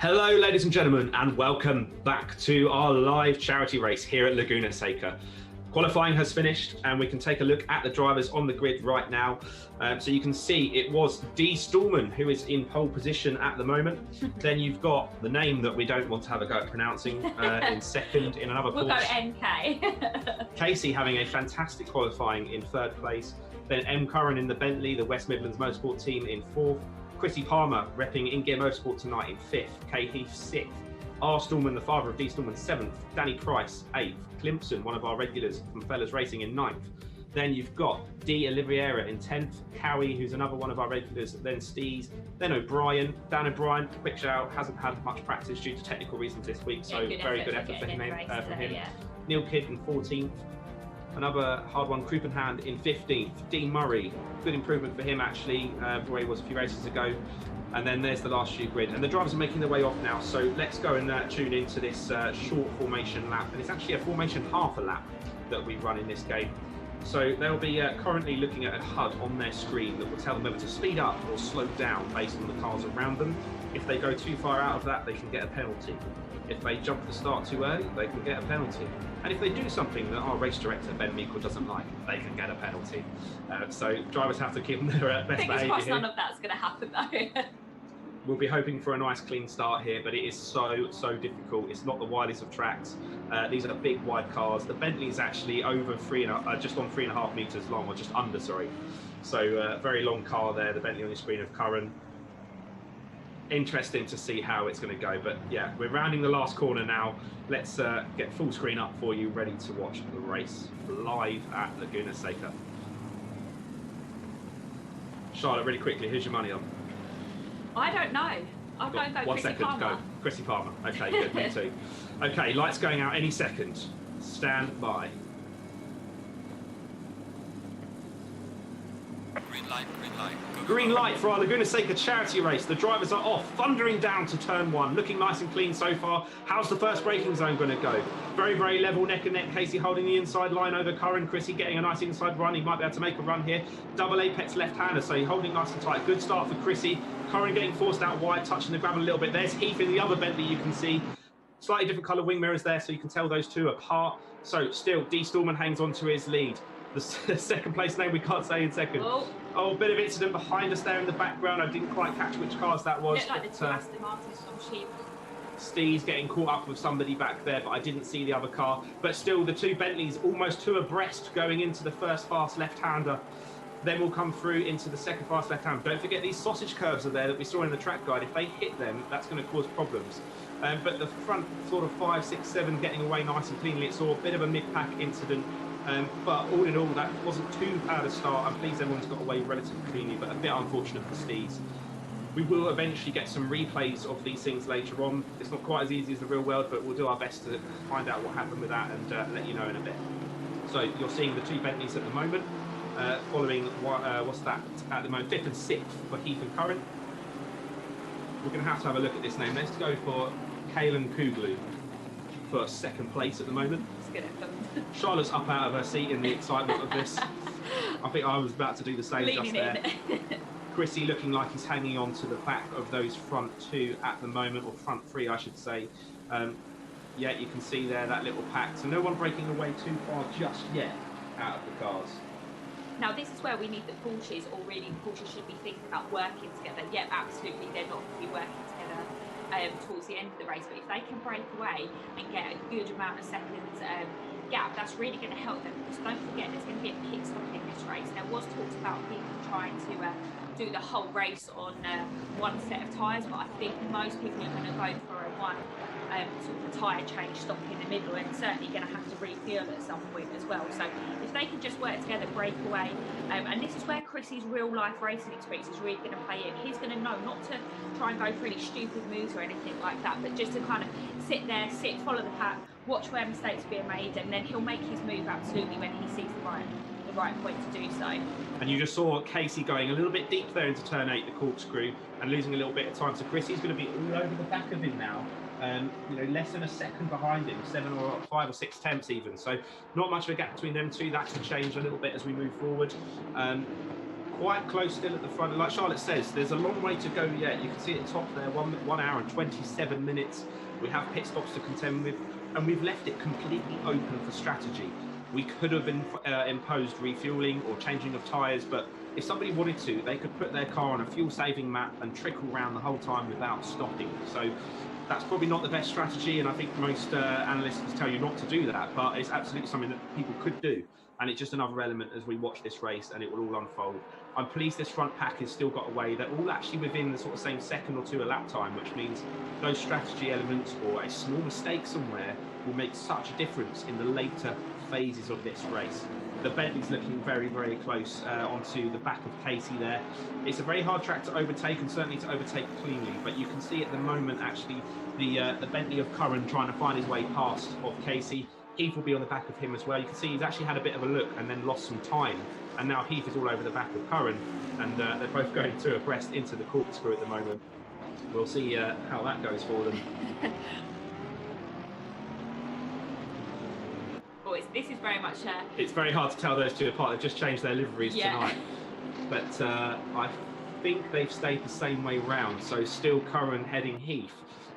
A: Hello, ladies and gentlemen, and welcome back to our live charity race here at Laguna Seca. Qualifying has finished, and we can take a look at the drivers on the grid right now. So you can see it was D. Stallman who is in pole position at the moment. Then you've got the name that we don't want to have a go at pronouncing in second in another
B: We'll
A: Porsche.
B: go NK.
A: Casey having a fantastic qualifying in third place. Then M. Curran in the Bentley, the West Midlands Motorsport team, in fourth. Chrissy Palmer repping InGear Motorsport tonight in fifth. Kay Heath sixth. R. Stallman, the father of D. Stallman, seventh. Danny Price, eighth. Klimpson, one of our regulars from Fellas Racing, in ninth. Then you've got D. Oliveira in 10th. Cowie, who's another one of our regulars. Then Steez. Then O'Brien. Dan O'Brien, quick shout, hasn't had much practice due to technical reasons this week, so very good effort from him.
B: Yeah.
A: Neil Kidd in 14th. Another hard one, Krupenhand in 15th. Dean Murray, good improvement for him actually, from where he was a few races ago. And then there's the last few grid. And the drivers are making their way off now, so let's go and tune into this short formation lap. And it's actually a formation half a lap that we run in this game. So they'll be currently looking at a HUD on their screen that will tell them whether to speed up or slow down based on the cars around them. If they go too far out of that, they can get a penalty. If they jump the start too early, they can get a penalty. And if they do something that our race director, Ben Meikle, doesn't like, they can get a penalty. So drivers have to keep their best behaviour.
B: Fingers crossed none of that's going to happen though.
A: We'll be hoping for a nice clean start here, but it is so difficult. It's not the widest of tracks. These are big wide cars. The Bentley is actually over just on 3.5 meters long, or just under, sorry. So very long car there, the Bentley on your screen of Curran. Interesting to see how it's going to go, but yeah, we're rounding the last corner now. Let's get full screen up for you, ready to watch the race live at Laguna Seca. Charlotte, really quickly, who's your money on?
B: I don't know. I'm going to go
A: One
B: Chrissy
A: second,
B: Palmer.
A: go. Chrissy Palmer. Okay, good, me too. Okay, lights going out any second. Stand by.
E: Green light, green light. Go, go,
A: Green
E: go.
A: light for our Laguna Seca charity race. The drivers are off, thundering down to turn 1, looking nice and clean so far. How's the first braking zone going to go? Very, very level, neck and neck. Casey holding the inside line over Curran. Chrissy getting a nice inside run. He might be able to make a run here. Double apex left-hander, so he's holding nice and tight. Good start for Chrissy. Curran getting forced out wide, touching the gravel a little bit. There's Heath in the other Bentley, you can see. Slightly different colour wing mirrors there, so you can tell those two apart. So still, D. Stallman hangs on to his lead. The second place name we can't say in second. Oh, bit of incident behind us there in the background. I didn't quite catch which cars that was.
B: Looked like the two Aston Martins from Sheep.
A: Steve's getting caught up with somebody back there, but I didn't see the other car. But still, the two Bentleys almost two abreast going into the first fast left-hander. Then we'll come through into the second fast left-hander. Don't forget these sausage curves are there that we saw in the track guide. If they hit them, that's going to cause problems. But the front sort of 5, 6, 7 getting away nice and cleanly. It saw a bit of a mid-pack incident. But all in all, that wasn't too bad a start. I'm pleased everyone's got away relatively cleanly, but a bit unfortunate for Steves. We will eventually get some replays of these things later on. It's not quite as easy as the real world, but we'll do our best to find out what happened with that and let you know in a bit. So you're seeing the two Bentleys at the moment, following, what's that, at the moment, 5th and 6th for Heath and Curran. We're going to have a look at this name. Let's go for Kalen Kuglu for second place at the moment. Charlotte's up out of her seat in the excitement of this. I think I was about to do the same just there. Chrissy looking like he's hanging on to the back of those front 2 at the moment, or front 3 I should say. Yeah, you can see there that little pack. So no one breaking away too far just yet out of the cars.
B: Now this is where we need the Porsches, or really the Porsches should be thinking about working together. Yeah, absolutely, they're not going to be working together towards the end of the race, but if they can break away and get a good amount of seconds gap, that's really going to help them, because don't forget there's going to be a pit stop in this race. There was talks about people trying to do the whole race on one set of tyres, but I think most people are going to go for a one sort of a tyre change stop in the middle, and certainly going to have to refuel at some point as well. So if they can just work together, break away, and this is where Chrissy's real life racing experience is really going to play in. He's going to know not to try and go for any stupid moves or anything like that, but just to kind of sit there, follow the pack, watch where mistakes are being made, and then he'll make his move absolutely when he sees the right point to do so.
A: And you just saw Casey going a little bit deep there into turn 8, the corkscrew, and losing a little bit of time. So Chrissy's going to be all over the back of him now. You know, less than a second behind him, 7 or 5 or 6 tenths even. So not much of a gap between them two. That could change a little bit as we move forward. Quite close still at the front. Like Charlotte says, there's a long way to go yet. You can see at the top there, 1 hour and 27 minutes. We have pit stops to contend with, and we've left it completely open for strategy. We could have imposed refueling or changing of tyres, but if somebody wanted to, they could put their car on a fuel-saving map and trickle around the whole time without stopping. So that's probably not the best strategy, and I think most analysts will tell you not to do that, but it's absolutely something that people could do. And it's just another element as we watch this race, and it will all unfold. I'm pleased this front pack has still got away. They're all actually within the sort of same second or 2 a lap time, which means those strategy elements or a small mistake somewhere will make such a difference in the later phases of this race. The Bentley's looking very, very close onto the back of Casey there. It's a very hard track to overtake, and certainly to overtake cleanly, but you can see at the moment actually the Bentley of Curran trying to find his way past of Casey. Heath will be on the back of him as well. You can see he's actually had a bit of a look and then lost some time, and now Heath is all over the back of Curran, and they're both going 2 abreast into the corkscrew at the moment. We'll see how that goes for them.
B: This is very much
A: it's very hard to tell those two apart. They've just changed their liveries tonight, but I think they've stayed the same way round, so still Curran heading Heath.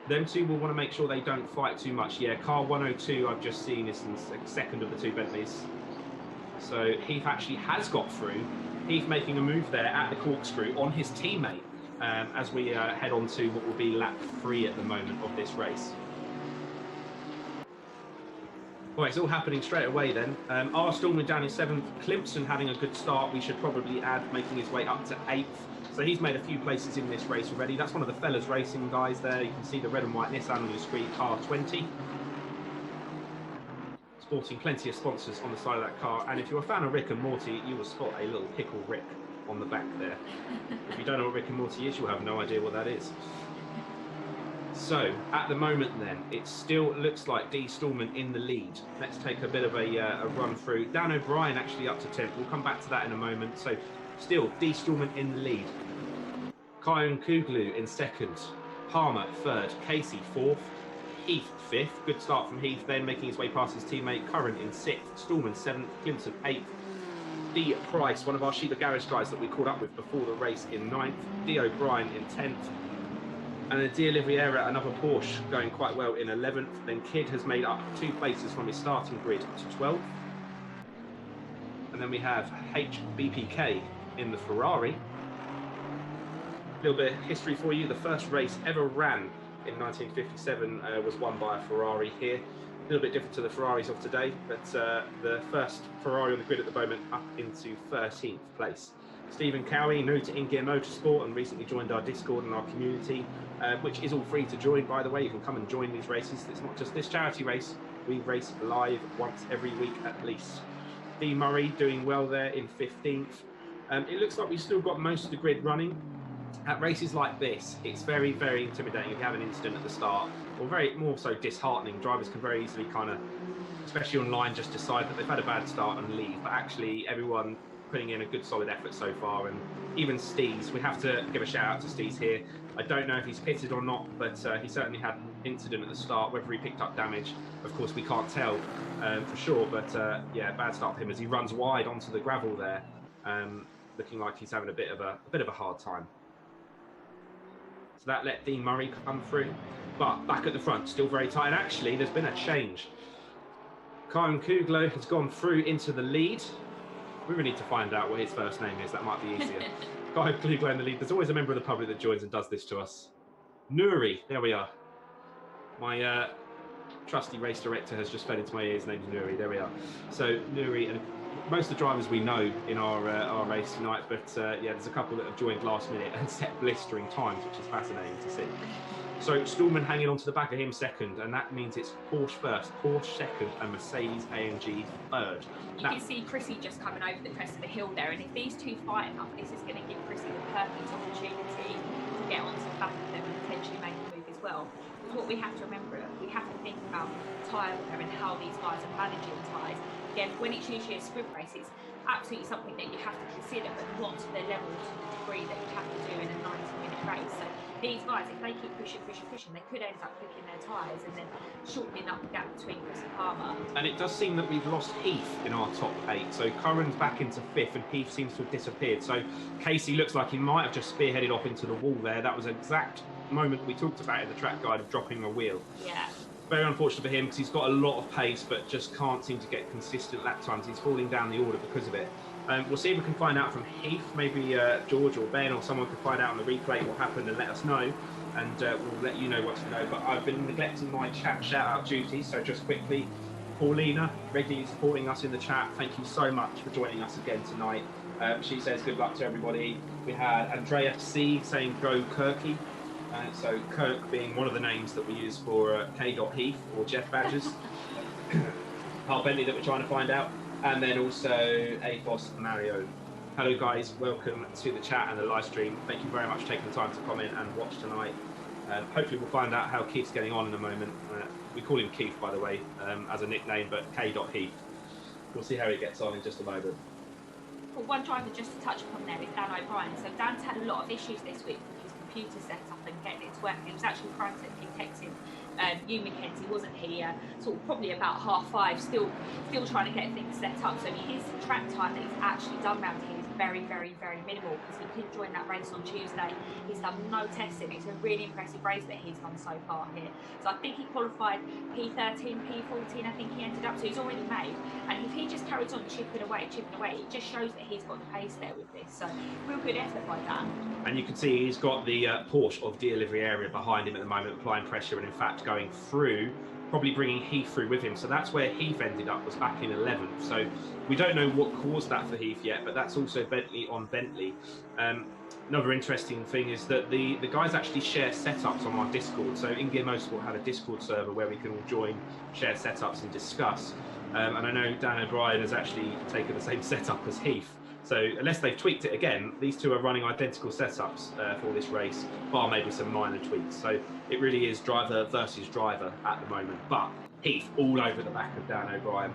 A: Them two will want to make sure they don't fight too much. Yeah, car 102 I've just seen is in second of the 2 Bentleys. So Heath actually has got through. Heath making a move there at the corkscrew on his teammate as we head on to what will be lap 3 at the moment of this race. Well, it's all happening straight away then. R. Stallman down in 7th, Klimpson having a good start, we should probably add, making his way up to 8th. So he's made a few places in this race already. That's one of the Fellas Racing guys there. You can see the red and white Nissan on your screen, car 20. Sporting plenty of sponsors on the side of that car. And if you're a fan of Rick and Morty, you will spot a little pickle Rick on the back there. If you don't know what Rick and Morty is, you'll have no idea what that is. So at the moment then, it still looks like D. Stallman in the lead. Let's take a bit of a run through. Dan O'Brien actually up to 10th. We'll come back to that in a moment. So still D. Stallman in the lead. Kyan Kuglu in 2nd. Palmer 3rd. Casey 4th. Heath 5th. Good start from Heath then, making his way past his teammate. Curran in 6th. Stallman 7th. Clinton 8th. D. Price, one of our Sheila Garage guys that we caught up with before the race, in 9th. D. O'Brien in 10th. And then D. Oliveira, another Porsche, going quite well in 11th. Then Kidd has made up 2 places from his starting grid to 12th. And then we have HBPK in the Ferrari. A little bit of history for you. The first race ever ran in 1957 was won by a Ferrari here. A little bit different to the Ferraris of today, but the first Ferrari on the grid at the moment up into 13th place. Stephen Cowie, new to InGear Motorsport and recently joined our Discord and our community, which is all free to join, by the way. You can come and join these races. It's not just this charity race. We race live once every week at least. D. Murray doing well there in 15th. It looks like we've still got most of the grid running. At races like this, it's very, very intimidating if you have an incident at the start, or more so disheartening. Drivers can very easily kind of, especially online, just decide that they've had a bad start and leave. But actually, everyone putting in a good solid effort so far, and even Steez, we have to give a shout out to Steez here. I don't know if he's pitted or not, but he certainly had an incident at the start. Whether he picked up damage, of course, we can't tell for sure, but yeah, bad start for him as he runs wide onto the gravel there, looking like he's having a bit of a hard time. So that let Dean Murray come through, but back at the front, still very tight. And actually, there's been a change. Kyan Kuglo has gone through into the lead. We really need to find out what his first name is. That might be easier. Kyan Kuglo in the lead. There's always a member of the public that joins and does this to us. Nuri, there we are. My trusty race director has just fed into my ears. His name's Nuri. There we are. So Nuri, and most of the drivers we know in our race tonight, but yeah, there's a couple that have joined last minute and set blistering times, which is fascinating to see. So Stallman hanging on to the back of him 2nd, and that means it's Porsche 1st, Porsche 2nd, and Mercedes AMG 3rd.
B: You can see Chrissy just coming over the crest of the hill there, and if these two fight enough, this is going to give Chrissy the perfect opportunity to get onto the back of them and potentially make a move as well. Because what we have to remember, we have to think about tyre wear and how these guys are managing tyres. Again, when it's usually a sprint race, it's absolutely something that you have to consider, but not to the level, to the degree that you have to do in a 90-minute race. So these guys, if they keep pushing, they could end up clicking their tyres and then shortening up the gap between Chris and Palmer.
A: And it does seem that we've lost Heath in our top 8. So Curran's back into 5th and Heath seems to have disappeared. So Casey looks like he might have just spearheaded off into the wall there. That was an exact moment we talked about in the track guide of dropping a wheel.
B: Yeah.
A: Very unfortunate for him because he's got a lot of pace but just can't seem to get consistent lap times. He's falling down the order because of it. We'll see if we can find out from Heath, maybe George or Ben or someone can find out on the replay what happened and let us know, and we'll let you know what to know. But I've been neglecting my chat shout-out duties, so just quickly, Paulina, regularly supporting us in the chat, thank you so much for joining us again tonight. She says good luck to everybody. We had Andrea C saying go Kirky. So Kirk being one of the names that we use for K. Heath or Jeff Badgers. Carl Bentley that we're trying to find out. And then also Athos Mario. Hello guys, welcome to the chat and the live stream. Thank you very much for taking the time to comment and watch tonight. Hopefully we'll find out how Keith's getting on in a moment. We call him Keith, by the way, as a nickname, but K. Heath. We'll see how he gets on in just a moment.
B: Well, one driver just to touch upon there is Dan O'Brien. So Dan's had a lot of issues this week with his computer setup and getting it to work. It was actually frantically texting you, Mackenzie, wasn't he? Sort of probably about 5:30, still trying to get things set up. So his track time that he's actually done around here is very, very, very minimal because he couldn't join that race on Tuesday. He's done no testing. It's a really impressive race that he's done so far here. So I think he qualified P13, P14, I think he ended up. So he's already made. And if he just carries on chipping away, it just shows that he's got the pace there with this. So real good effort by Dan.
A: And you can see he's got the Porsche of D. Oliveira behind him at the moment, applying pressure and in fact going through, probably bringing Heath through with him. So that's where Heath ended up, was back in 11th. So we don't know what caused that for Heath yet, but that's also Bentley on Bentley. Another interesting thing is that the guys actually share setups on our Discord. So InGear Motorsport have a Discord server where we can all join, share setups and discuss. And I know Dan O'Brien has actually taken the same setup as Heath. So unless they've tweaked it again, these two are running identical setups for this race, bar maybe some minor tweaks. So it really is driver versus driver at the moment. But Heath all over the back of Dan O'Brien.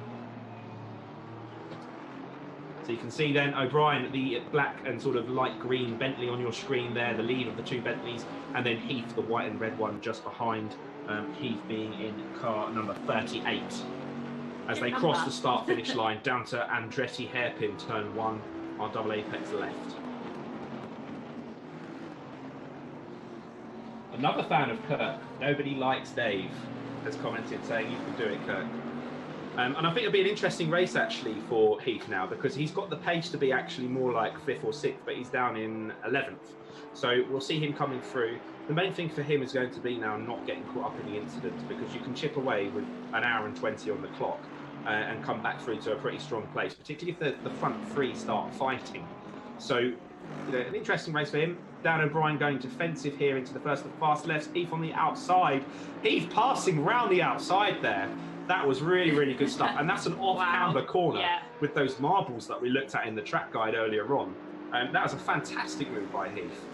A: So you can see then O'Brien, the black and sort of light green Bentley on your screen there, the lead of the two Bentleys, and then Heath, the white and red one, just behind. Heath being in car number 38. As they cross the start-finish line down to Andretti hairpin, turn 1, on double apex left. Another fan of Kirk, nobody likes Dave, has commented saying you can do it, Kirk. And I think it'll be an interesting race actually for Heath now, because he's got the pace to be actually more like 5th or 6th, but he's down in 11th. So we'll see him coming through. The main thing for him is going to be now not getting caught up in the incident, because you can chip away with an hour and 20 on the clock and come back through to a pretty strong place, particularly if the front three start fighting. So, you know, an interesting race for him. Dan O'Brien going defensive here into the first of the fast lefts. Heath on the outside. Heath passing round the outside there. That was really, really good stuff. And that's an off-camber corner with those marbles that we looked at in the track guide earlier on. That was a fantastic move by Heath.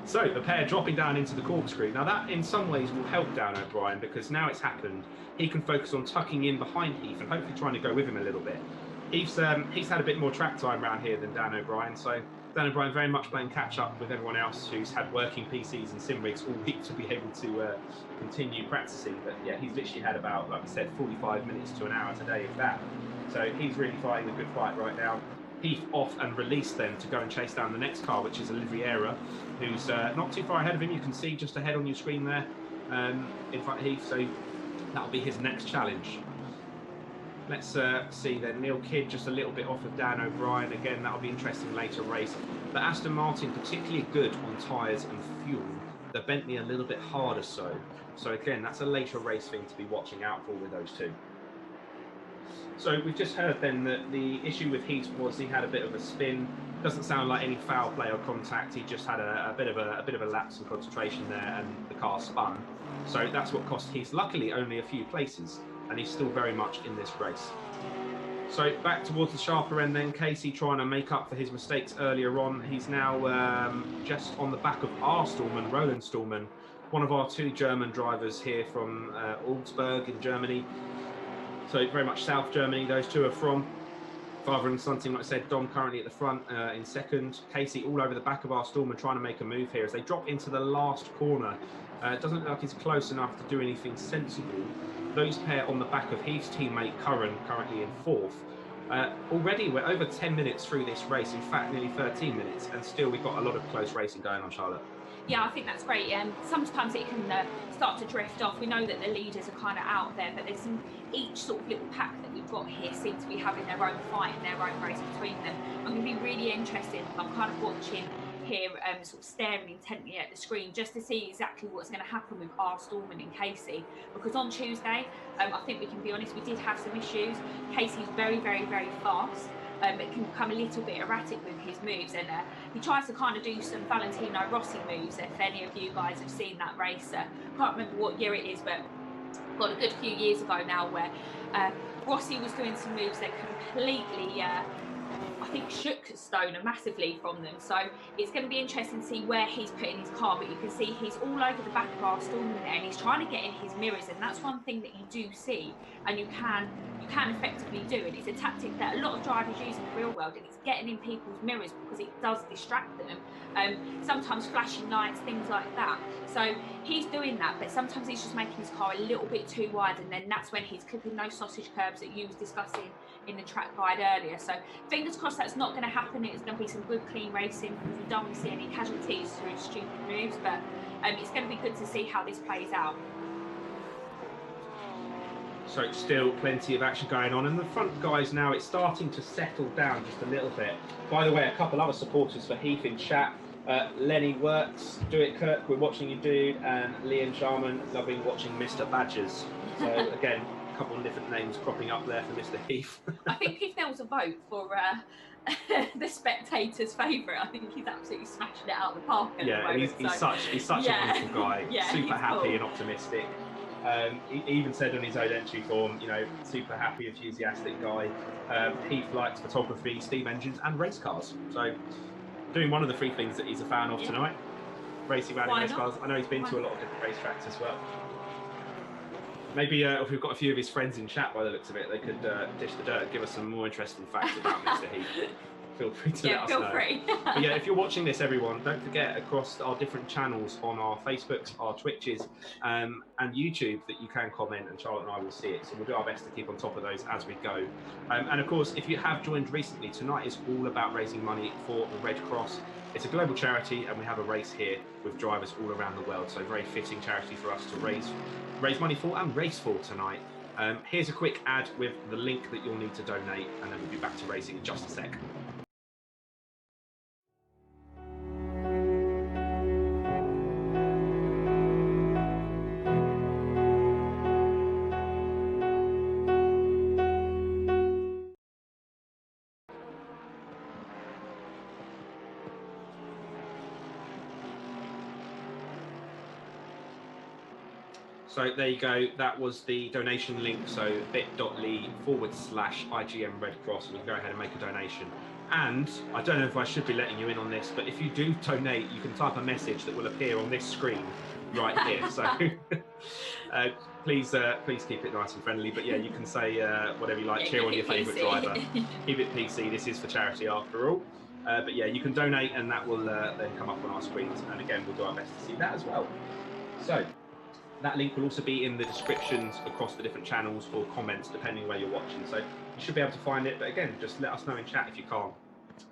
A: So the pair dropping down into the corkscrew. Now that in some ways will help Dan O'Brien, because now it's happened, he can focus on tucking in behind Heath and hopefully trying to go with him a little bit. He's had a bit more track time around here than Dan O'Brien, so Dan O'Brien very much playing catch up with everyone else who's had working PCs and sim rigs all week to be able to continue practicing. But yeah, he's literally had about, like I said, 45 minutes to an hour today of that. So he's really fighting a good fight right now. Heath off and released then to go and chase down the next car, which is a Livriera, who's not too far ahead of him. You can see just ahead on your screen there, in front of Heath, so that'll be his next challenge. Let's see then, Neil Kidd just a little bit off of Dan O'Brien. Again, that'll be interesting later race. But Aston Martin particularly good on tyres and fuel. The Bentley a little bit harder so. So again, that's a later race thing to be watching out for with those two. So we've just heard then that the issue with Heath was he had a bit of a spin. Doesn't sound like any foul play or contact. He just had a bit of a lapse in concentration there, and the car spun. So that's what cost Heath, luckily, only a few places, and he's still very much in this race. So back towards the sharper end then, Casey trying to make up for his mistakes earlier on. He's now just on the back of our Stallman, Roland Stallman, one of our two German drivers here from Augsburg in Germany. So very much South Germany, those two are from. Father and son team, like I said, Dom currently at the front in second. Casey all over the back of our Stallman trying to make a move here as they drop into the last corner. It doesn't look like he's close enough to do anything sensible. Those pair on the back of Heath's teammate Curran, currently in fourth. Already we're over 10 minutes through this race, in fact nearly 13 minutes, and still we've got a lot of close racing going on, Charlotte.
B: Yeah, I think that's great. Sometimes it can start to drift off. We know that the leaders are kind of out there, but there's each sort of little pack that we've got here seems to be having their own fight and their own race between them. I'm going to be really interested. I'm kind of watching here, sort of staring intently at the screen just to see exactly what's going to happen with R. Stallman and Casey. Because on Tuesday, I think we can be honest, we did have some issues. Casey's very, very, very fast. But can become a little bit erratic with his moves, and he tries to kind of do some Valentino Rossi moves. If any of you guys have seen that race, can't remember what year it is, but got a good few years ago now, where Rossi was doing some moves that completely I think shook Stoner massively from them. So it's going to be interesting to see where he's putting his car, but you can see he's all over the back of our Stallman there, and he's trying to get in his mirrors, and that's one thing that you do see and you can effectively do, and it's a tactic that a lot of drivers use in the real world, and it's getting in people's mirrors because it does distract them. Sometimes flashing lights, things like that. So he's doing that, but sometimes he's just making his car a little bit too wide, and then that's when he's clipping those sausage curbs that you was discussing in the track guide earlier. So fingers crossed that's not going to happen. It's going to be some good clean racing because we don't want to see any casualties through stupid moves, but it's going to be good to see how this plays out.
A: So still plenty of action going on, and the front guys now, it's starting to settle down just a little bit. By the way, a couple other supporters for Heath in chat. Lenny Works, Do It Kirk, we're watching you dude, and Liam Sharman, loving watching Mr. Badgers. So again, couple of different names cropping up there for Mr. Heath.
B: I think if there was a vote for the spectators' favourite, I think he's absolutely smashing it out of the park at the
A: Yeah, and
B: moment.
A: he's such a wonderful guy,
B: Yeah,
A: super happy
B: cool.
A: and optimistic. He even said on his own entry form, you know, super happy, enthusiastic guy. Heath likes photography, steam engines, and race cars. So, doing one of the three things that he's a fan of tonight, racing around in race cars. I know he's been to a lot of different racetracks as well. Maybe if we've got a few of his friends in chat by the looks of it, they could dish the dirt and give us some more interesting facts about Mr. Heath. Feel free to let us know.
B: Free.
A: But yeah, if you're watching this, everyone, don't forget across our different channels on our Facebooks, our Twitches, and YouTube that you can comment, and Charlotte and I will see it. So we'll do our best to keep on top of those as we go. And of course, if you have joined recently, tonight is all about raising money for the Red Cross. It's a global charity, and we have a race here with drivers all around the world. So very fitting charity for us to raise money for and race for tonight. Here's a quick ad with the link that you'll need to donate, and then we'll be back to racing in just a sec. So there you go, that was the donation link, so bit.ly/IGM Red Cross, and you can go ahead and make a donation. And I don't know if I should be letting you in on this, but if you do donate, you can type a message that will appear on this screen right here. So please keep it nice and friendly, but yeah, you can say whatever you like, cheer on your favourite driver. Keep it PC, this is for charity after all. But yeah, you can donate, and that will then come up on our screens, and again, we'll do our best to see that as well. So that link will also be in the descriptions across the different channels or comments, depending where you're watching. So you should be able to find it, but again, just let us know in chat if you can't.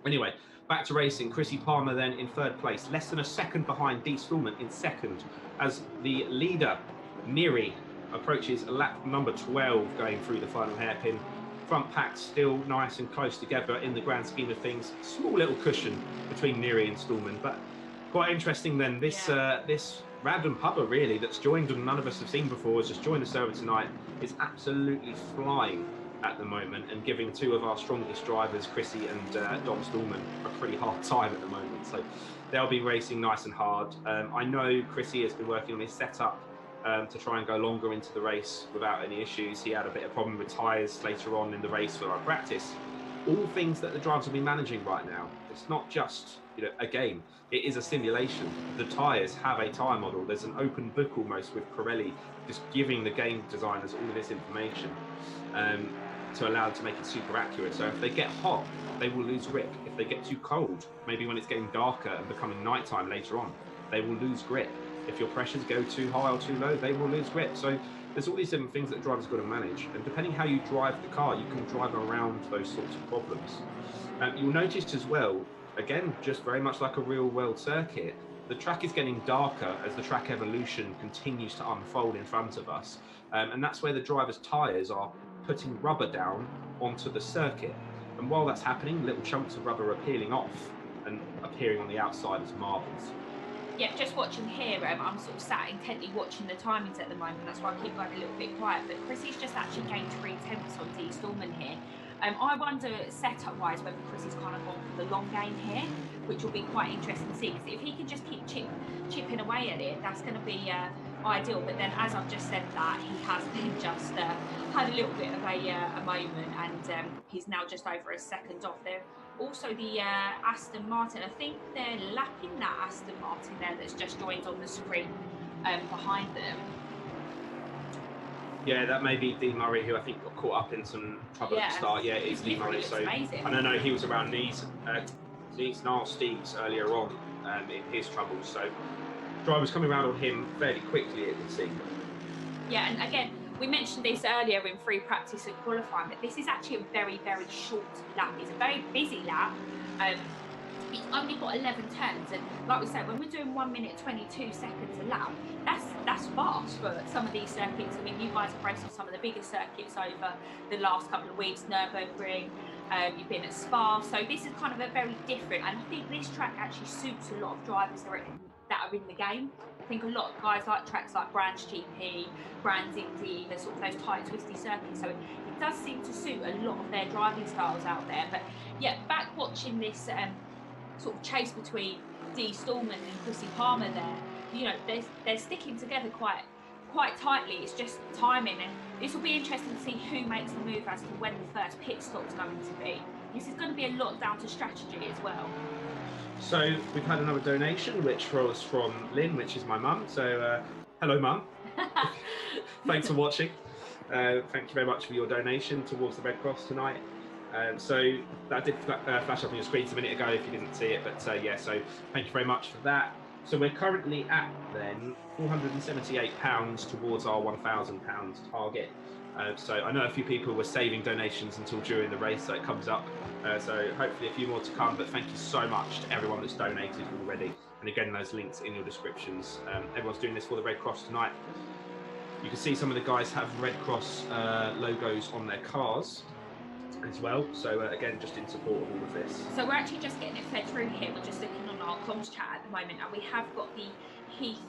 A: Anyway, back to racing. Chrissy Palmer then in third place, less than a second behind Dee Stallman in second, as the leader, Neri, approaches lap number 12 going through the final hairpin. Front pack still nice and close together in the grand scheme of things. Small little cushion between Neri and Stallman, but quite interesting then. This random pubber really that's joined and none of us have seen before, has just joined the server tonight, is absolutely flying at the moment and giving two of our strongest drivers, Chrissy and Dom Stallman, a pretty hard time at the moment. So they'll be racing nice and hard. I know Chrissy has been working on his setup to try and go longer into the race without any issues. He had a bit of problem with tyres later on in the race for our practice. All things that the drivers will be managing right now. It's not just a game. It is a simulation. The tyres have a tyre model. There's an open book almost with Pirelli just giving the game designers all of this information to allow them to make it super accurate. So if they get hot, they will lose grip. If they get too cold, maybe when it's getting darker and becoming nighttime later on, they will lose grip. If your pressures go too high or too low, they will lose grip. So there's all these different things that drivers got to manage. And depending how you drive the car, you can drive around those sorts of problems. You'll notice as well, again, just very much like a real world circuit, the track is getting darker as the track evolution continues to unfold in front of us. And that's where the driver's tyres are putting rubber down onto the circuit. And while that's happening, little chunks of rubber are peeling off and appearing on the outside as marbles.
B: Yeah, just watching here, I'm sort of sat intently watching the timings at the moment. That's why I keep going a little bit quiet. But Chrissy's just actually gained 3 tenths on Dee Stallman here. I wonder, setup-wise, whether Chrissy's kind of gone for the long game here, which will be quite interesting to see. Because if he can just keep chipping away at it, that's going to be ideal. But then, as I've just said that, he has been just had a little bit of a moment, and he's now just over a second off there. Also, the Aston Martin, I think they're lapping that Aston Martin there that's just joined on the screen behind them.
A: Yeah, that may be Dean Murray, who I think got caught up in some trouble at the start. Yeah, it is Dean Murray. So
B: amazing.
A: I don't know, he was around Niels Steves earlier on in his troubles. So drivers coming around on him fairly quickly, it would seem.
B: Yeah, and again, we mentioned this earlier in free practice and qualifying, but this is actually a very, very short lap. It's a very busy lap. He's only got 11 turns, and like we said, when we're doing 1 minute 22 seconds a lap, that's fast for some of these circuits. I mean, you guys have raced on some of the biggest circuits over the last couple of weeks, Nürburgring, you've been at Spa, so this is kind of a very different, and I think this track actually suits a lot of drivers that are in the game. I think a lot of guys like tracks like Brands GP, Brands Indy, the sort of those tight, twisty circuits. So it does seem to suit a lot of their driving styles out there. But yeah, back watching this sort of chase between Dee Stallman and Chrissy Palmer there, you know, they're sticking together quite tightly. It's just timing, and this will be interesting to see who makes the move as to when the first pit stop's going to be. This is going to be a lot down to strategy as well.
A: So we've had another donation, which was from Lynn, which is my mum. So hello, mum. Thanks for watching. Thank you very much for your donation towards the Red Cross tonight. So that did flash up on your screens a minute ago if you didn't see it, but yeah, so thank you very much for that. So we're currently at then £478 towards our £1,000 target. So I know a few people were saving donations until during the race, so it comes up. So hopefully a few more to come, but thank you so much to everyone that's donated already. And again, those links in your descriptions. Everyone's doing this for the Red Cross tonight. You can see some of the guys have Red Cross logos on their cars as well. So again, just in support of all of this.
B: So we're actually just getting it fed through here. We're just looking on our comms chat at the moment, and we have got the Heath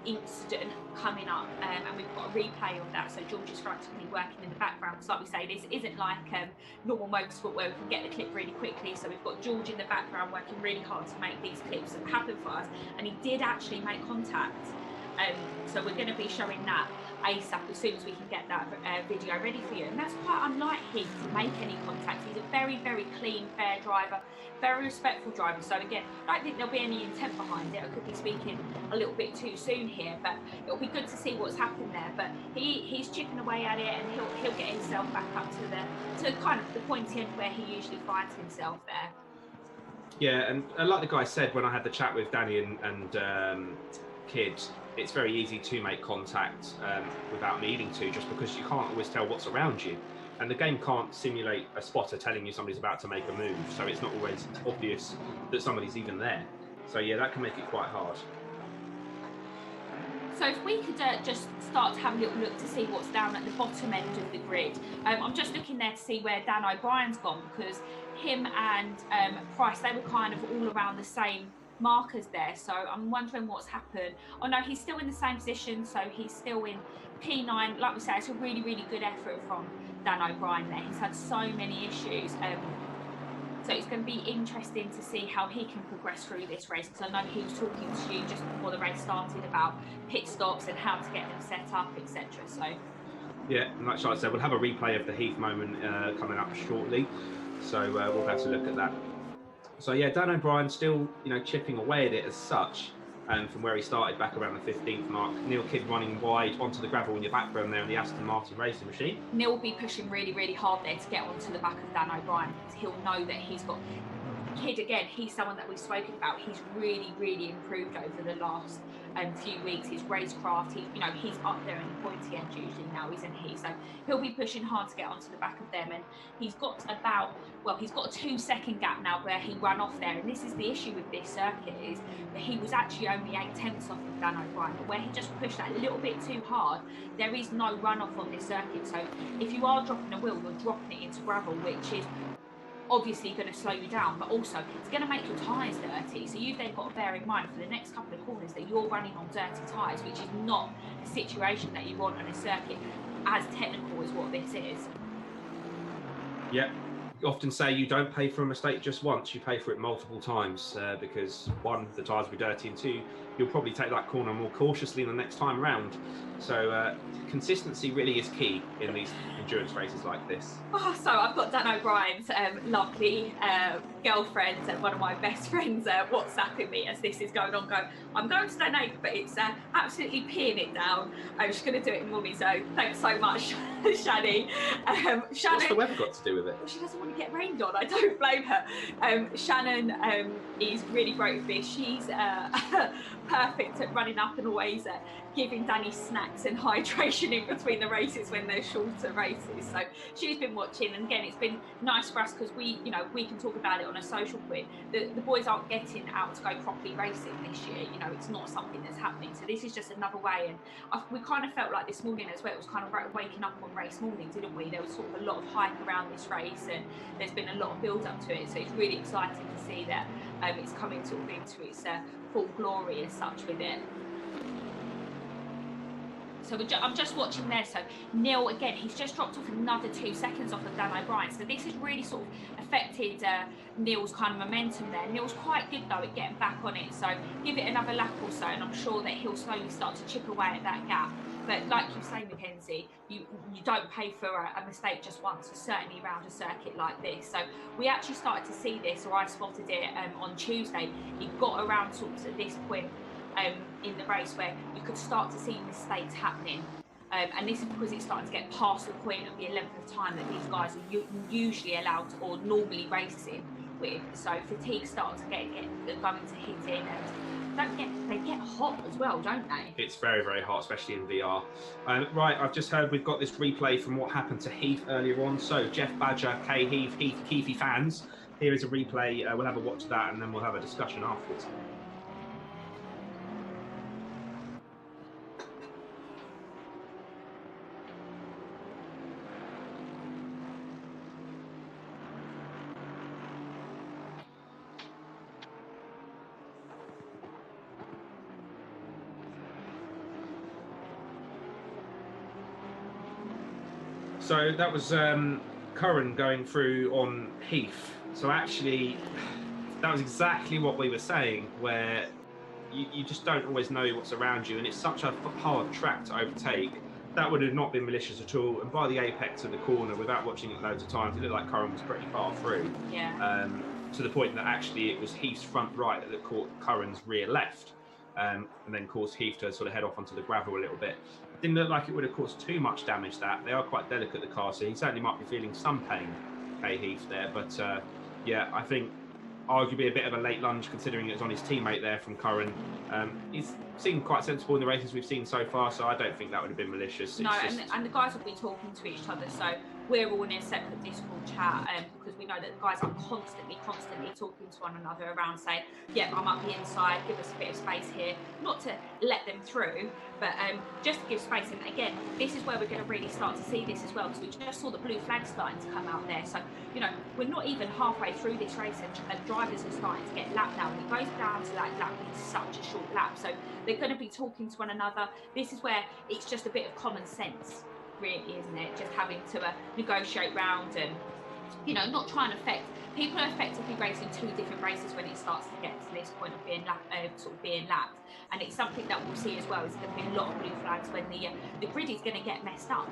B: incident coming up, and we've got a replay of that. So George is frantically working in the background, because like we say, this isn't like normal motorsport where we can get the clip really quickly. So we've got George in the background working really hard to make these clips happen for us, and he did actually make contact. So we're going to be showing that ASAP as soon as we can get that video ready for you. And that's quite unlike him to make any contact. He's a very, very clean, fair driver, very respectful driver. So again, I don't think there'll be any intent behind it. I could be speaking a little bit too soon here, but it'll be good to see what's happened there. But he's chipping away at it, and he'll get himself back up to kind of the pointy end where he usually finds himself there.
A: Yeah, and like the guy said when I had the chat with Danny and Kid, it's very easy to make contact without needing to, just because you can't always tell what's around you. And the game can't simulate a spotter telling you somebody's about to make a move, so it's not always obvious that somebody's even there. So yeah, that can make it quite hard.
B: So if we could just start to have a little look to see what's down at the bottom end of the grid. I'm just looking there to see where Dan O'Brien's gone, because him and Price, they were kind of all around the same markers there, so I'm wondering what's happened. Oh no, he's still in the same position, so he's still in P9. Like we say, it's a really, really good effort from Dan O'Brien there. He's had so many issues, so it's going to be interesting to see how he can progress through this race, because I know he was talking to you just before the race started about pit stops and how to get them set up, etc. So
A: yeah, and like Charlotte said, we'll have a replay of the Heath moment coming up shortly, so we'll have to look at that. So yeah, Dan O'Brien still, chipping away at it as such, from where he started back around the 15th mark. Neil Kidd running wide onto the gravel in your background there on the Aston Martin racing machine.
B: Neil will be pushing really, really hard there to get onto the back of Dan O'Brien, because he'll know that he's got Kidd again. He's someone that we've spoken about. He's really, really improved over the last few weeks. His racecraft, he's up there in the pointy end usually now, isn't he? So he'll be pushing hard to get onto the back of them, and he's got he's got a 2-second gap now where he ran off there. And this is the issue with this circuit, is that he was actually only 8/10 off of Dan O'Brien, but where he just pushed that a little bit too hard, there is no runoff on this circuit. So if you are dropping a wheel, you're dropping it into gravel, which is obviously going to slow you down, but also it's going to make your tyres dirty. So you've then got to bear in mind for the next couple of corners that you're running on dirty tyres, which is not a situation that you want on a circuit as technical as what this is.
A: Yeah, you often say you don't pay for a mistake just once, you pay for it multiple times, because one, the tyres will be dirty, and two, you'll probably take that corner more cautiously the next time round. So consistency really is key in these endurance races like this.
B: Oh, so I've got Dan O'Brien's lovely girlfriend and one of my best friends WhatsApping me as this is going on, going, I'm going to donate, but it's absolutely peeing it down. I'm just going to do it in the morning, so thanks so much, Shani.
A: What's the weather got to do with it?
B: Well, she doesn't want to get rained on, I don't blame her. Shannon is really great with this. She's perfect at running up and always giving Danny snacks and hydration in between the races when they're shorter races. So she's been watching, and again, it's been nice for us because we can talk about it on a social quid. The boys aren't getting out to go properly racing this year. It's not something that's happening. So this is just another way, and we kind of felt like this morning as well. It was kind of waking up on race morning, didn't we? There was sort of a lot of hype around this race, and there's been a lot of build up to it. So it's really exciting to see that it's coming sort of into its full glory as such with it. So I'm just watching there. So Neil, again, he's just dropped off another 2 seconds off of Dan O'Brien. So this has really sort of affected Neil's kind of momentum there. Neil's quite good though at getting back on it. So give it another lap or so, and I'm sure that he'll slowly start to chip away at that gap. But like you say, Mackenzie, you don't pay for a mistake just once, certainly around a circuit like this. So we actually started to see this, or I spotted it on Tuesday. It got around sort of at this point in the race where you could start to see mistakes happening. And this is because it's starting to get past the point of the 11th time that these guys are usually allowed to, or normally racing with. So fatigue starts to going to hit in, and they get hot as well, don't they?
A: It's very, very hot, especially in VR. Right, I've just heard we've got this replay from what happened to Heath earlier on. So Jeff Badger, Kay Heath, Keefy fans, here is a replay. We'll have a watch of that, and then we'll have a discussion afterwards. So that was Curran going through on Heath. So actually, that was exactly what we were saying, where you just don't always know what's around you, and it's such a hard track to overtake. That would have not been malicious at all. And by the apex of the corner, without watching it loads of times, it looked like Curran was pretty far through.
B: Yeah.
A: To the point that actually it was Heath's front right that caught Curran's rear left, and then caused Heath to sort of head off onto the gravel a little bit. Didn't look like it would have caused too much damage. That they are quite delicate, the car, so he certainly might be feeling some pain, Kay Heath there. But yeah, I think arguably a bit of a late lunge considering it was on his teammate there from Curran. He's seemed quite sensible in the races we've seen so far, so I don't think that would have been malicious.
B: No, and the guys will be talking to each other, so we're all in a separate Discord chat because we know that the guys are constantly talking to one another around saying, yeah, I'm up the inside, give us a bit of space here, not to let them through, but just to give space. And again, this is where we're going to really start to see this as well, because we just saw the blue flag starting to come out there. So, you know, we're not even halfway through this race, and drivers are starting to get lapped now, and it goes down to that lap in such a short lap. So they're going to be talking to one another. This is where it's just a bit of common sense, really, isn't it? Just having to negotiate round and, you know, not trying to affect. People are effectively racing two different races when it starts to get to this point of being lapped, and it's something that we'll see as well. Is going to be a lot of blue flags when the grid is going to get messed up.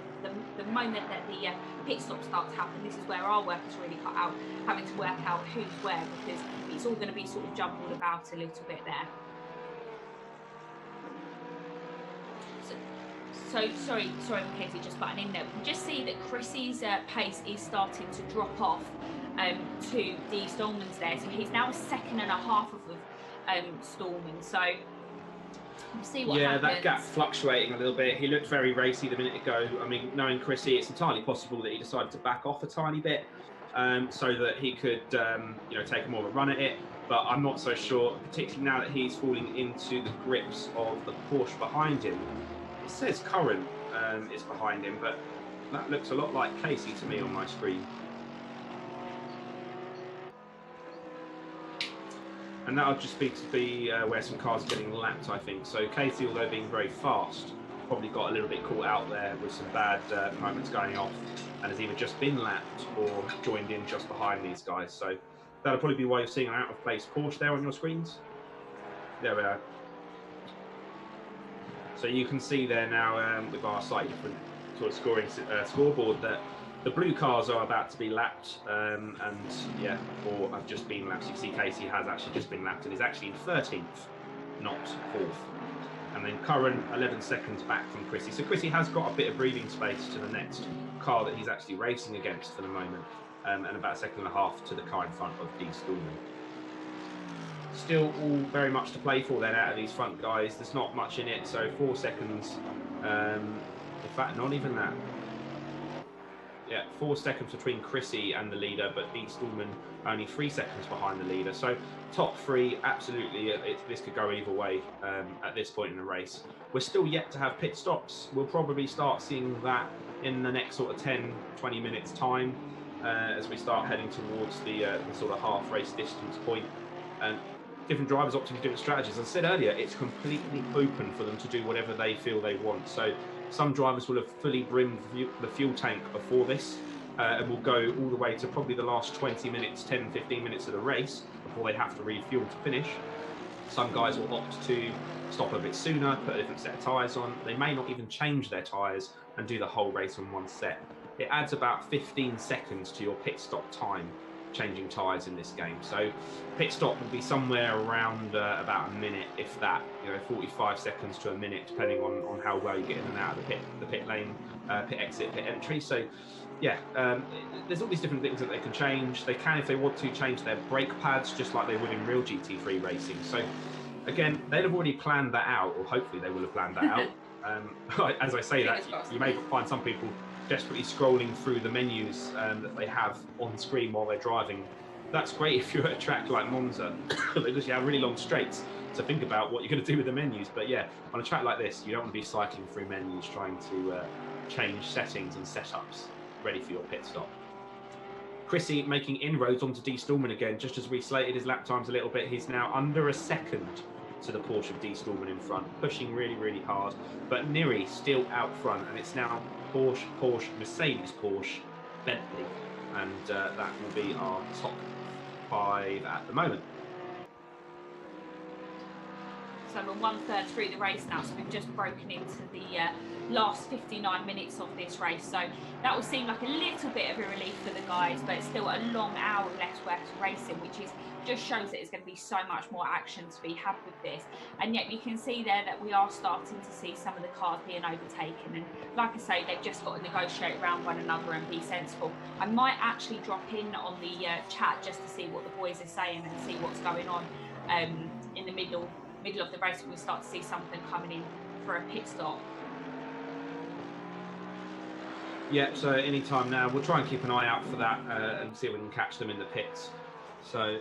B: The moment that the pit stop starts to happen, this is where our work is really cut out, having to work out who's where, because it's all going to be sort of jumbled about a little bit there. So sorry, Mackenzie, just butting in there. We can just see that Chrissy's pace is starting to drop off to the Stallman's there. So he's now a second and a half of Stallman. So we'll see what happens.
A: Yeah, that gap fluctuating a little bit. He looked very racy the minute ago. I mean, knowing Chrissy, it's entirely possible that he decided to back off a tiny bit so that he could, you know, take more of a run at it. But I'm not so sure, particularly now that he's falling into the grips of the Porsche behind him. It says Curran is behind him, but that looks a lot like Casey to me on my screen. And that'll just be where some cars are getting lapped, I think. So Casey, although being very fast, probably got a little bit caught out there with some bad moments going off, and has either just been lapped or joined in just behind these guys. So that'll probably be why you're seeing an out-of-place Porsche there on your screens. There we are. So you can see there now with our slightly different sort of scoring scoreboard that the blue cars are about to be lapped, and yeah, or have just been lapped. So you see Casey has actually just been lapped and is actually in 13th, not 4th. And then Curran 11 seconds back from Chrissy. So Chrissy has got a bit of breathing space to the next car that he's actually racing against for the moment, and about a second and a half to the car in front of D. Stallman. Still all very much to play for then out of these front guys. There's not much in it, so 4 seconds. In fact, not even that. Yeah, 4 seconds between Chrissy and the leader, but Pete Stallman only 3 seconds behind the leader. So top three, absolutely, this could go either way at this point in the race. We're still yet to have pit stops. We'll probably start seeing that in the next sort of 10, 20 minutes time as we start heading towards the sort of half race distance point. different drivers opting for different strategies. As I said earlier, it's completely open for them to do whatever they feel they want. So some drivers will have fully brimmed the fuel tank before this, and will go all the way to probably the last 20 minutes, 10, 15 minutes of the race before they have to refuel to finish. Some guys will opt to stop a bit sooner, put a different set of tyres on. They may not even change their tyres and do the whole race on one set. It adds about 15 seconds to your pit stop time changing tyres in this game. So pit stop will be somewhere around about a minute, if that, 45 seconds to a minute, depending on how well you get in and out of the pit lane, pit exit, pit entry. So yeah, there's all these different things that they can change. They can, if they want to, change their brake pads just like they would in real GT3 racing. So again, they'd have already planned that out, or hopefully they will have planned that out. As I say that, you may find some people desperately scrolling through the menus that they have on screen while they're driving. That's great if you're at a track like Monza, because you have really long straights to think about what you're going to do with the menus. But yeah, on a track like this, you don't want to be cycling through menus trying to change settings and setups ready for your pit stop. Chrissy making inroads onto D. Stallman again, just as we slated his lap times a little bit. He's now under a second to the Porsche of D. Stallman in front, pushing really, really hard. But Neri still out front, and it's now Porsche, Mercedes, Porsche, Bentley, and that will be our top 5 at the moment.
B: So we're 1/3 through the race now, so we've just broken into the last 59 minutes of this race. So that will seem like a little bit of a relief for the guys, but it's still a long hour less worth of racing, which is just shows that it's going to be so much more action to be had with this. And yet you can see there that we are starting to see some of the cars being overtaken. And like I say, they've just got to negotiate around one another and be sensible. I might actually drop in on the chat just to see what the boys are saying and see what's going on in the middle of the race when we start to see something coming in for a pit stop.
A: Yeah, so anytime now, we'll try and keep an eye out for that and see if we can catch them in the pits. So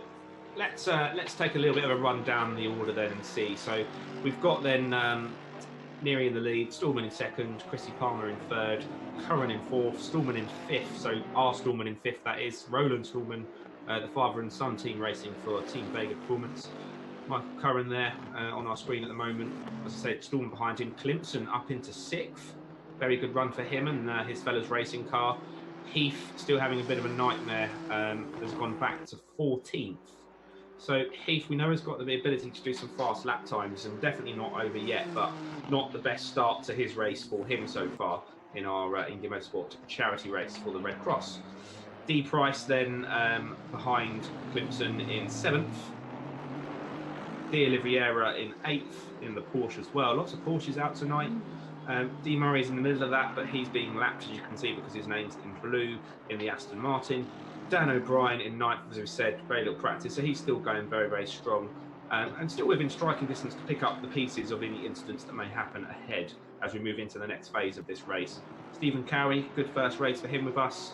A: let's take a little bit of a run down the order then and see. So we've got then Neri in the lead, Stallman in second, Chrissy Palmer in third, Curran in fourth, Stallman in fifth. So our Stallman in fifth, that is Roland Stallman, the father and son team racing for Team Vega Performance. Michael Curran there on our screen at the moment. As I said, Stallman behind him, Clemson up into sixth. Very good run for him and his fella's racing car. Heath still having a bit of a nightmare, has gone back to 14th. So Heath, we know, has got the ability to do some fast lap times, and definitely not over yet, but not the best start to his race for him so far in our InGear Motorsport charity race for the Red Cross. D Price then behind Clemson in 7th. De Oliveira in 8th in the Porsche as well. Lots of Porsches out tonight. D Murray's in the middle of that, but he's being lapped, as you can see, because his name's in blue in the Aston Martin. Dan O'Brien in 9th, as we said, very little practice, so he's still going very, very strong. And still within striking distance to pick up the pieces of any incidents that may happen ahead as we move into the next phase of this race. Stephen Cowie, good first race for him with us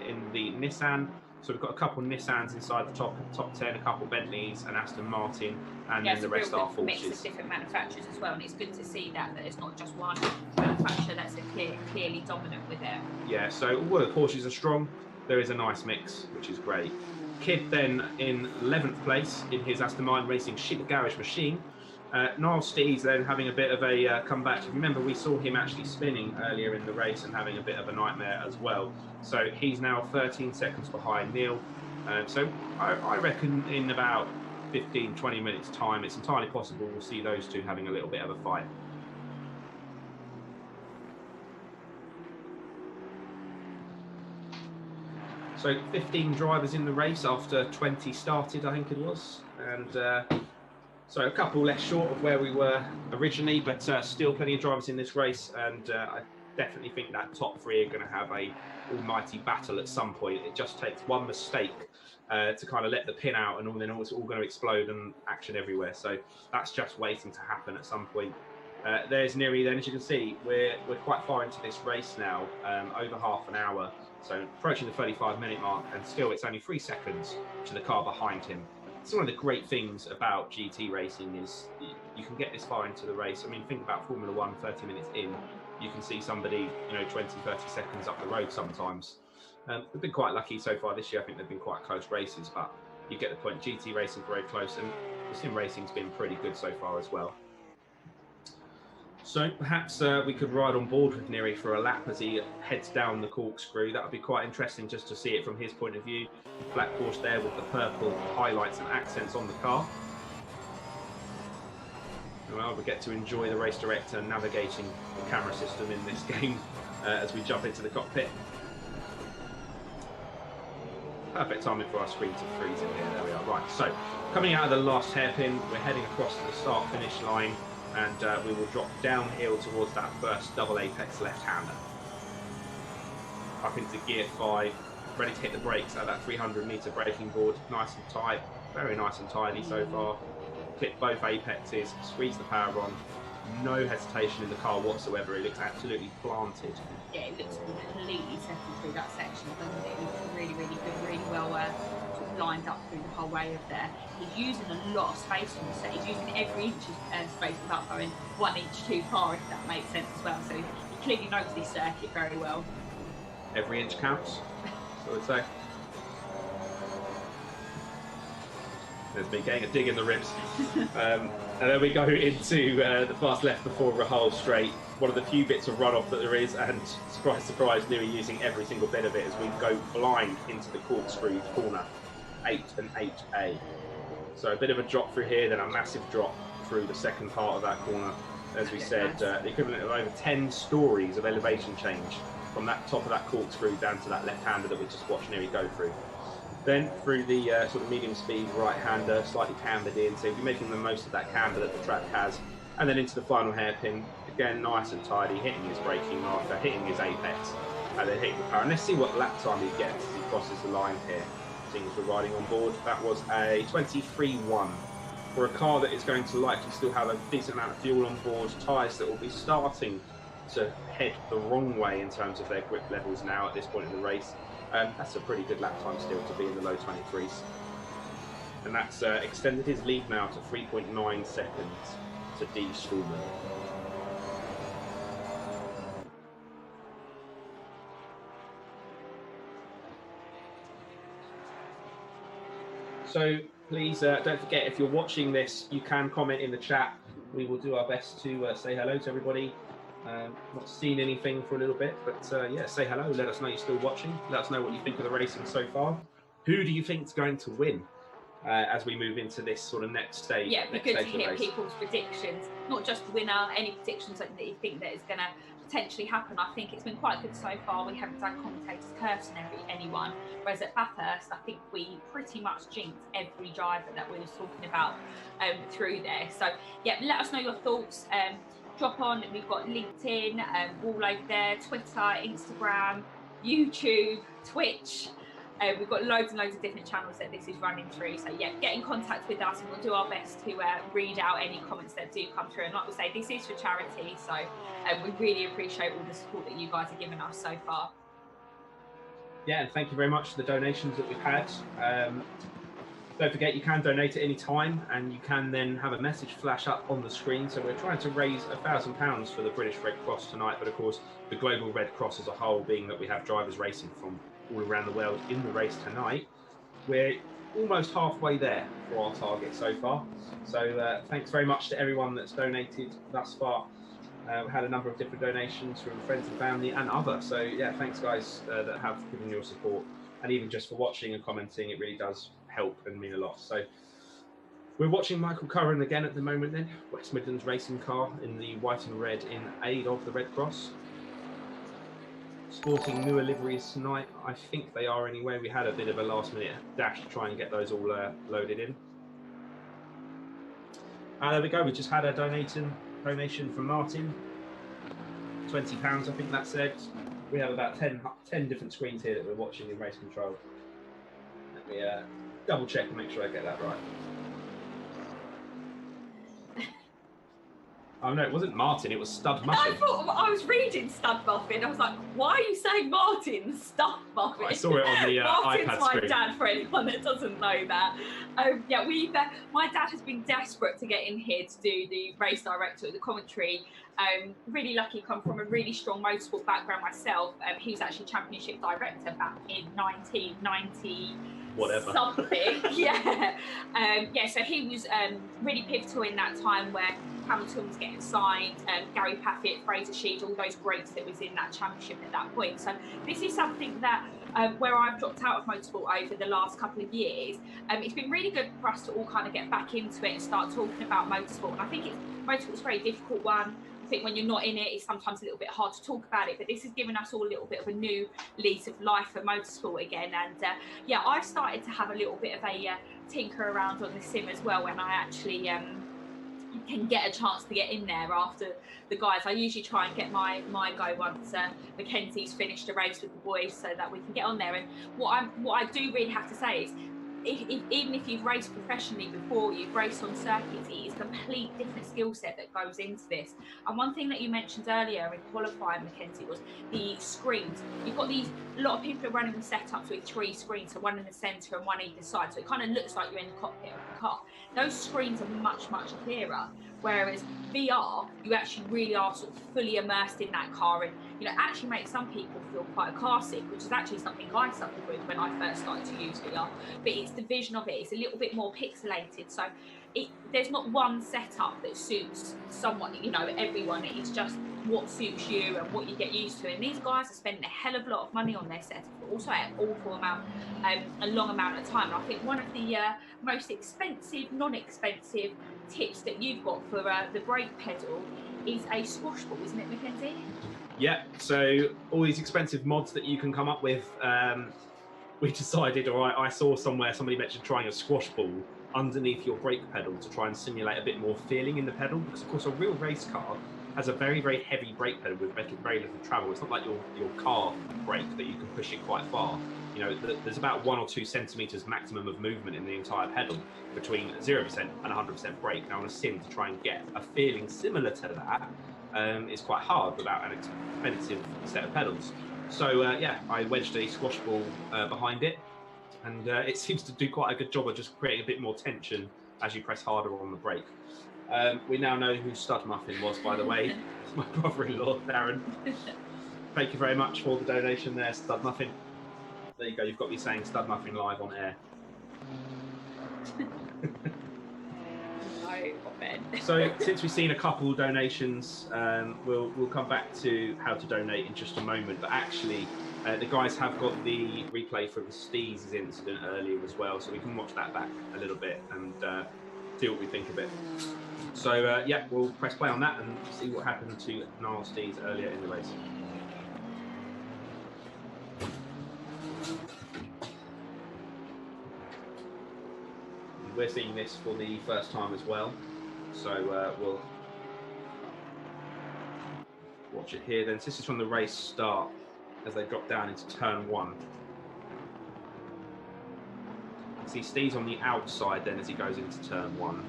A: in the Nissan. So we've got a couple of Nissans inside the top 10, a couple of Bentleys, an Aston Martin, and then the rest are Porsches.
B: Mix of different manufacturers as well, and it's good to see that it's not just one manufacturer that's clearly dominant with it.
A: Yeah, so all the Porsches are strong. There is a nice mix, which is great. Kidd then in 11th place in his Aston Martin Racing Sheep Garage machine. Niall Stees then having a bit of a comeback. Remember, we saw him actually spinning earlier in the race and having a bit of a nightmare as well. So he's now 13 seconds behind Neil. So I reckon in about 15, 20 minutes time, it's entirely possible we'll see those two having a little bit of a fight. So 15 drivers in the race after 20 started, I think it was. And so a couple less short of where we were originally, but still plenty of drivers in this race. And I definitely think that top 3 are going to have a almighty battle at some point. It just takes one mistake to kind of let the pin out, and then it's all going to explode and action everywhere. So that's just waiting to happen at some point. There's Neri then. As you can see, we're quite far into this race now, over half an hour. So approaching the 35-minute mark, and still it's only 3 seconds to the car behind him. It's one of the great things about GT racing is you can get this far into the race. I mean, think about Formula 1, 30 minutes in, you can see somebody, 20, 30 seconds up the road sometimes. We've been quite lucky so far this year. I think they've been quite close races, but you get the point. GT racing very close, and the sim racing's been pretty good so far as well. So perhaps we could ride on board with Neri for a lap as he heads down the corkscrew. That would be quite interesting just to see it from his point of view. Black Porsche there with the purple highlights and accents on the car. Well, we get to enjoy the race director navigating the camera system in this game as we jump into the cockpit. Perfect timing for our screen to freeze in here. There we are. Right, so coming out of the last hairpin, we're heading across to the start-finish line, and we will drop downhill towards that first double apex left-hander. Up into gear 5, ready to hit the brakes at that 300-metre braking board. Nice and tight, very nice and tidy so far. Clip both apexes, squeeze the power on. No hesitation in the car whatsoever. It looks absolutely planted.
B: Yeah, it looks completely settled through that section, doesn't it? It looks really, really good, really well sort of lined up through the whole way of there. He's using a lot of space on the set. He's using every inch of space without going 1 inch too far, if that makes sense as well. So he clearly knows this circuit very well.
A: Every inch counts, I would say. There's me getting a dig in the ribs. And then we go into the fast left before Rahal straight. One of the few bits of runoff that there is, and surprise, surprise, Newey using every single bit of it as we go blind into the corkscrew corner, 8 and 8A. So a bit of a drop through here, then a massive drop through the second part of that corner. As we said, the equivalent of over 10 stories of elevation change from that top of that corkscrew down to that left-hander that we just watched Newey go through. Then through the sort of medium speed right-hander, slightly cambered in, so you're making the most of that camber that the track has. And then into the final hairpin, again nice and tidy, hitting his braking marker, hitting his apex, and then hitting the power. And let's see what lap time he gets as he crosses the line here. Seeing as we're riding on board, that was a 23.1. For a car that is going to likely still have a decent amount of fuel on board, tyres that will be starting to head the wrong way in terms of their grip levels now at this point in the race. That's a pretty good lap time still to be in the low 23s. And that's extended his lead now to 3.9 seconds to D. Schulman. So please don't forget, if you're watching this, you can comment in the chat. We will do our best to say hello to everybody. Not seen anything for a little bit, but yeah, say hello. Let us know you're still watching. Let us know what you think of the racing so far. Who do you think is going to win as we move into this sort of next stage?
B: Yeah, it'd be good to hear people's predictions, not just the winner, any predictions that you think that is going to potentially happen. I think it's been quite good so far. We haven't done commentators cursing anyone, whereas at Bathurst, I think we pretty much jinxed every driver that we were talking about through there. So yeah, let us know your thoughts. Drop on, we've got LinkedIn, all over there, Twitter, Instagram, YouTube, Twitch. We've got loads and loads of different channels that this is running through. So yeah, get in contact with us and we'll do our best to read out any comments that do come through. And like we say, this is for charity, so we really appreciate all the support that you guys are giving us so far.
A: Yeah, and thank you very much for the donations that we've had. Don't forget, you can donate at any time, and you can then have a message flash up on the screen. So we're trying to raise £1,000 for the British Red Cross tonight, but of course the global Red Cross as a whole, being that we have drivers racing from all around the world in the race tonight, we're almost halfway there for our target so far. So thanks very much to everyone that's donated thus far. We had a number of different donations from friends and family and others. So yeah, thanks guys that have given your support, and even just for watching and commenting, it really does help and mean a lot. So we're watching Michael Curran again at the moment then, West Midlands racing car in the white and red in aid of the Red Cross. Sporting newer liveries tonight, I think they are anyway. We had a bit of a last minute dash to try and get those all loaded in. There we go, we just had a donation from Martin, £20 I think that said. We have about 10 different screens here that we're watching in race control. Let me double check and make sure I get that right. Oh no, it wasn't Martin, it was Stud Muffin.
B: I thought, I was reading Stud Muffin. I was like, why are you saying Martin Stud Muffin?
A: I saw it on the
B: Martin's
A: iPad
B: my
A: screen.
B: dad, for anyone that doesn't know that. Yeah, my dad has been desperate to get in here to do the race director, the commentary. Really lucky, come from a really strong motorsport background myself. He was actually championship director back in 1990.
A: whatever.
B: Something, yeah. Yeah, so he was really pivotal in that time where Hamilton was getting signed, Gary Paffett, Fraser Sheed, all those greats that was in that championship at that point. So this is something that where I've dropped out of motorsport over the last couple of years. It's been really good for us to all kind of get back into it and start talking about motorsport. And I think motorsport's a very difficult one. I think when you're not in it, it's sometimes a little bit hard to talk about it, but this has given us all a little bit of a new lease of life for motorsport again. And yeah, I've started to have a little bit of a tinker around on the sim as well when I actually can get a chance to get in there after the guys. I usually try and get my go once Mackenzie's finished a race with the boys so that we can get on there. And what I do really have to say is, even if you've raced professionally before, you've raced on circuits, it is a complete different skill set that goes into this. And one thing that you mentioned earlier in qualifying, Mackenzie, was the screens. You've got a lot of people are running the setups with 3 screens, so one in the centre and one either side, so it kind of looks like you're in the cockpit of the car. Those screens are much, much clearer, whereas VR, you actually really are sort of fully immersed in that car, and actually makes some people feel quite car sick, which is actually something I suffered with when I first started to use VR. But it's the vision of it, it's a little bit more pixelated, so there's not one setup that suits someone, everyone. It's just what suits you and what you get used to. And these guys are spending a hell of a lot of money on their setup, but also an awful amount, a long amount of time. And I think one of the most expensive, non-expensive tips that you've got for the brake pedal is a squash ball, isn't it, Mackenzie?
A: Yeah, so all these expensive mods that you can come up with, we decided, or I saw somewhere somebody mentioned trying a squash ball underneath your brake pedal to try and simulate a bit more feeling in the pedal, because of course a real race car has a very, very heavy brake pedal with very little travel. It's not like your car brake that you can push it quite far. There's about 1 or 2 centimeters maximum of movement in the entire pedal between 0% and 100% brake. Now on a sim, to try and get a feeling similar to that is quite hard without an expensive set of pedals. So yeah, I wedged a squash ball behind it, and it seems to do quite a good job of just creating a bit more tension as you press harder on the brake. We now know who Stud Muffin was, by the way. It's my brother-in-law, Darren. Thank you very much for the donation there, Stud Muffin. There you go, you've got me saying Stud Muffin live on air. So since we've seen a couple donations, we'll come back to how to donate in just a moment. But actually, the guys have got the replay for the Steez incident earlier as well, so we can watch that back a little bit and see what we think of it. So yeah, we'll press play on that and see what happened to Niall Steez earlier in the race. We're seeing this for the first time as well, so we'll watch it here then. So this is from the race start as they drop down into turn 1. See Steve's on the outside then as he goes into turn 1.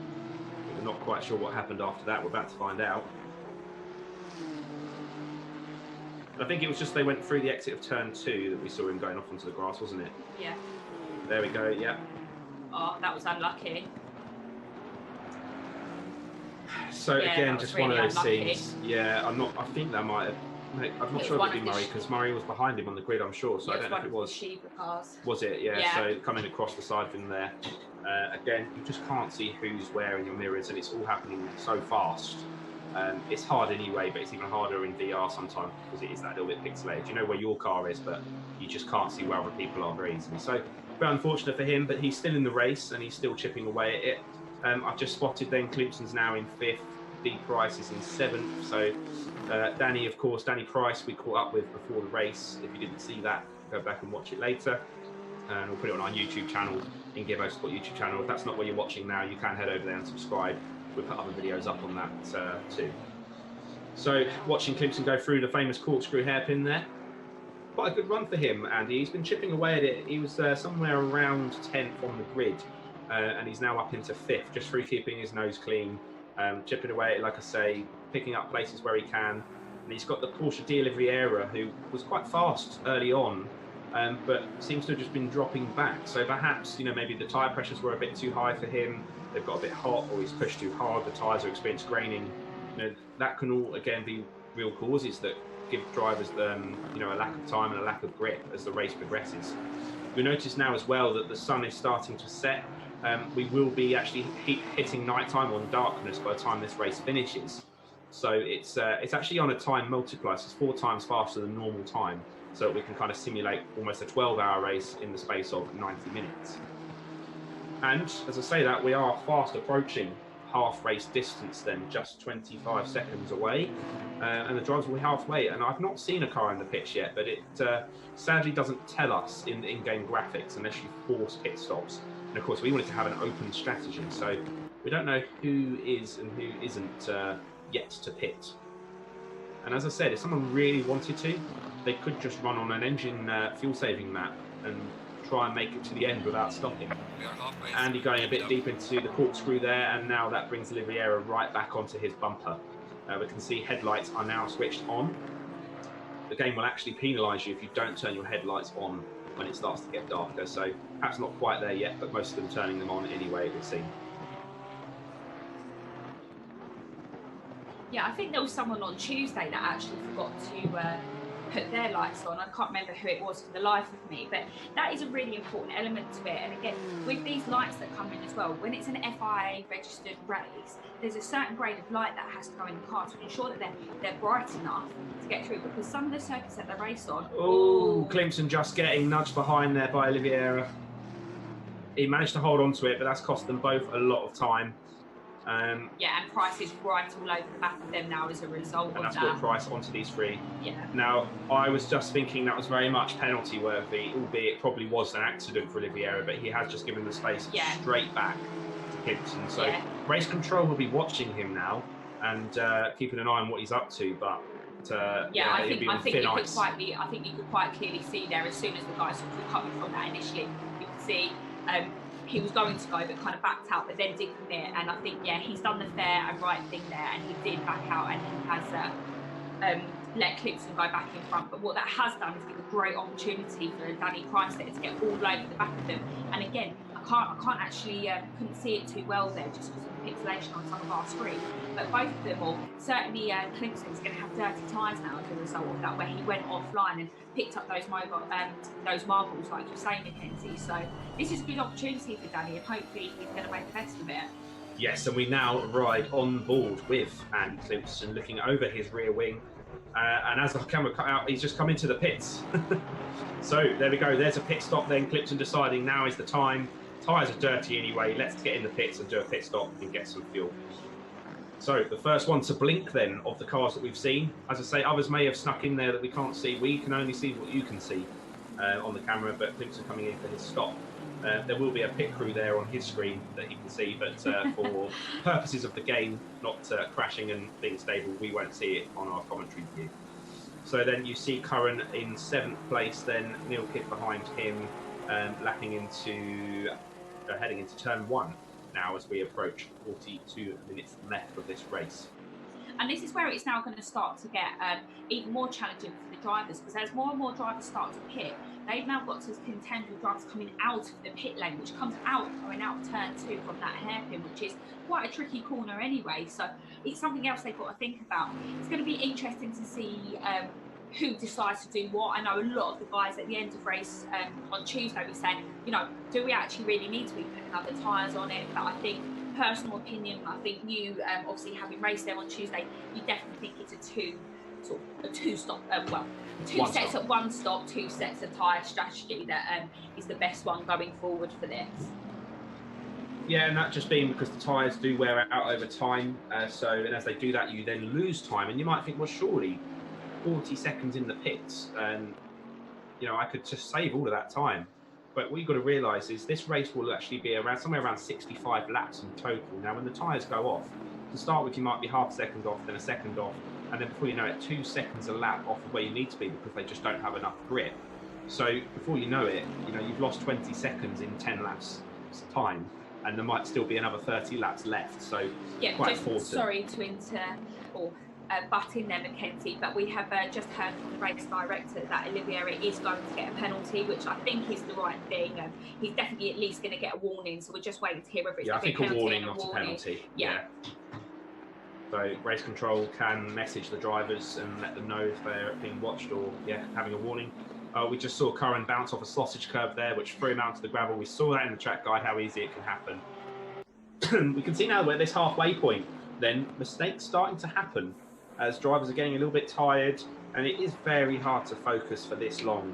A: We're not quite sure what happened after that. We're about to find out. I think it was just they went through the exit of turn 2 that we saw him going off onto the grass, wasn't it?
B: Yeah.
A: There we go, yeah.
B: Oh, that was unlucky.
A: So
B: yeah,
A: again, just
B: really
A: one of those
B: unlucky.
A: scenes. Yeah, I think that might have. I'm not sure if it'd be Murray because Murray was behind him on the grid. I'm sure, so I don't know if it was.
B: Cars.
A: Was it? Yeah,
B: yeah.
A: So coming across the side from there. Again, you just can't see who's where in your mirrors, and it's all happening so fast. It's hard anyway, but it's even harder in VR sometimes because it is that little bit pixelated. You know where your car is, but you just can't see where other people are very easily. So very unfortunate for him, but he's still in the race and he's still chipping away at it. I've just spotted then Kloopson's now in 5th, D Price is in 7th. So Danny, of course, Danny Price we caught up with before the race. If you didn't see that, go back and watch it later. And we'll put it on our YouTube channel, InGear Motorsport YouTube channel. If that's not where you're watching now, you can head over there and subscribe. We'll put other videos up on that too. So watching Kloopson go through the famous corkscrew hairpin there. Quite a good run for him, Andy. He's been chipping away at it. He was somewhere around 10th on the grid, and he's now up into 5th, just through keeping his nose clean, chipping away at it, like I say, picking up places where he can. And he's got the Porsche d'Oliveira, who was quite fast early on, but seems to have just been dropping back. So perhaps, maybe the tyre pressures were a bit too high for him. They've got a bit hot, or he's pushed too hard. The tyres are experienced graining. That can all again be real causes that give drivers a lack of time and a lack of grip as the race progresses. You'll notice now as well that the sun is starting to set. We will be actually hitting nighttime on darkness by the time this race finishes. So it's actually on a time multiplier, so it's 4 times faster than normal time. So we can kind of simulate almost a 12-hour race in the space of 90 minutes. And as I say that, we are fast approaching half race distance then, just 25 seconds away. And the drivers will be halfway. And I've not seen a car in the pits yet, but it sadly doesn't tell us in the in-game graphics unless you force pit stops. And of course, we wanted to have an open strategy. So we don't know who is and who isn't yet to pit. And as I said, if someone really wanted to, they could just run on an engine fuel-saving map and try and make it to the end without stopping. Andy going a bit deep into the corkscrew there, and now that brings Oliveira right back onto his bumper. We can see headlights are now switched on. The game will actually penalise you if you don't turn your headlights on when it starts to get darker, so perhaps not quite there yet, but most of them turning them on anyway, it would seem.
B: Yeah, I think there was someone on Tuesday that actually forgot to put their lights on. I can't remember who it was for the life of me, but that is a really important element to it. And again, with these lights that come in as well, when it's an FIA registered race, there's a certain grade of light that has to go in the car to ensure that they're bright enough to get through, because some of the circuits that they race on...
A: Oh, Clemson just getting nudged behind there by Oliveira. He managed to hold on to it, but that's cost them both a lot of time.
B: Yeah, and Price is right all over the back of them now as a result of that.
A: And that's brought Price onto these 3.
B: Yeah.
A: Now, I was just thinking that was very much penalty worthy, albeit it probably was an accident for Oliveira, but he has just given the space straight back to Gibson. So race control will be watching him now and keeping an eye on what he's up to, but
B: I think you could quite clearly see there, as soon as the guys were recovering from that initially, you could see he was going to go but kind of backed out, but then did commit. And I think he's done the fair and right thing there, and he did back out, and he has let Clipson go back in front. But what that has done is give a great opportunity for Danny Price there to get all over the back of them. And again, I can't actually couldn't see it too well there just because of the pixelation on some of our screen. But both of them, or certainly Clemson's going to have dirty tyres now as a result of that, where he went offline and picked up those marbles, like you're saying, Mackenzie. So this is a good opportunity for Danny, and hopefully he's going to make the best of it.
A: Yes, and we now ride on board with Andy Clemson, looking over his rear wing. And as the camera cut out, he's just come into the pits. So there we go. There's a pit stop then. Clemson deciding now is the time. Tyres are dirty anyway. Let's get in the pits and do a pit stop and get some fuel. So the first one to blink then of the cars that we've seen. As I say, others may have snuck in there that we can't see. We can only see what you can see on the camera, but Clemson coming in for his stop. There will be a pit crew there on his screen that he can see, but for purposes of the game, not crashing and being stable, we won't see it on our commentary view. So then you see Curran in 7th place, then Neil Kidd behind him, heading into turn 1 now as we approach 42 minutes left of this race.
B: And this is where it's now going to start to get even more challenging for the drivers, because as more and more drivers start to pit, they've now got to contend with drivers coming out of the pit lane, which comes out going out turn 2 from that hairpin, which is quite a tricky corner anyway. So it's something else they've got to think about. It's going to be interesting to see who decides to do what. I know a lot of the guys at the end of race on Tuesday were saying, do we actually really need to be putting other tyres on it? But I think, personal opinion, I think you, obviously having raced there on Tuesday, you definitely think it's one stop, 2 sets of tyre strategy that is the best one going forward for this.
A: Yeah, and that just being because the tyres do wear out over time. And as they do that, you then lose time, and you might think, well, surely 40 seconds in the pits, and I could just save all of that time. But what you've got to realise is this race will actually be somewhere around 65 laps in total. Now, when the tyres go off, to start with, you might be half a second off, then a second off, and then before you know it, 2 seconds a lap off of where you need to be because they just don't have enough grip. So before you know it, you've lost 20 seconds in 10 laps time, and there might still be another 30 laps left. So quite important.
B: Sorry to butt in there, Mackenzie, but we have just heard from the race director that Oliveira is going to get a penalty, which I think is the right thing. He's definitely at least going to get a warning, so we're just waiting to hear whether it's
A: a
B: penalty.
A: Warning, not a penalty. Yeah. So race control can message the drivers and let them know if they're being watched or having a warning. We just saw Curran bounce off a sausage curb there, which threw him out to the gravel. We saw that in the track guide, how easy it can happen. We can see now we're at this halfway point, then mistakes starting to happen as drivers are getting a little bit tired, and it is very hard to focus for this long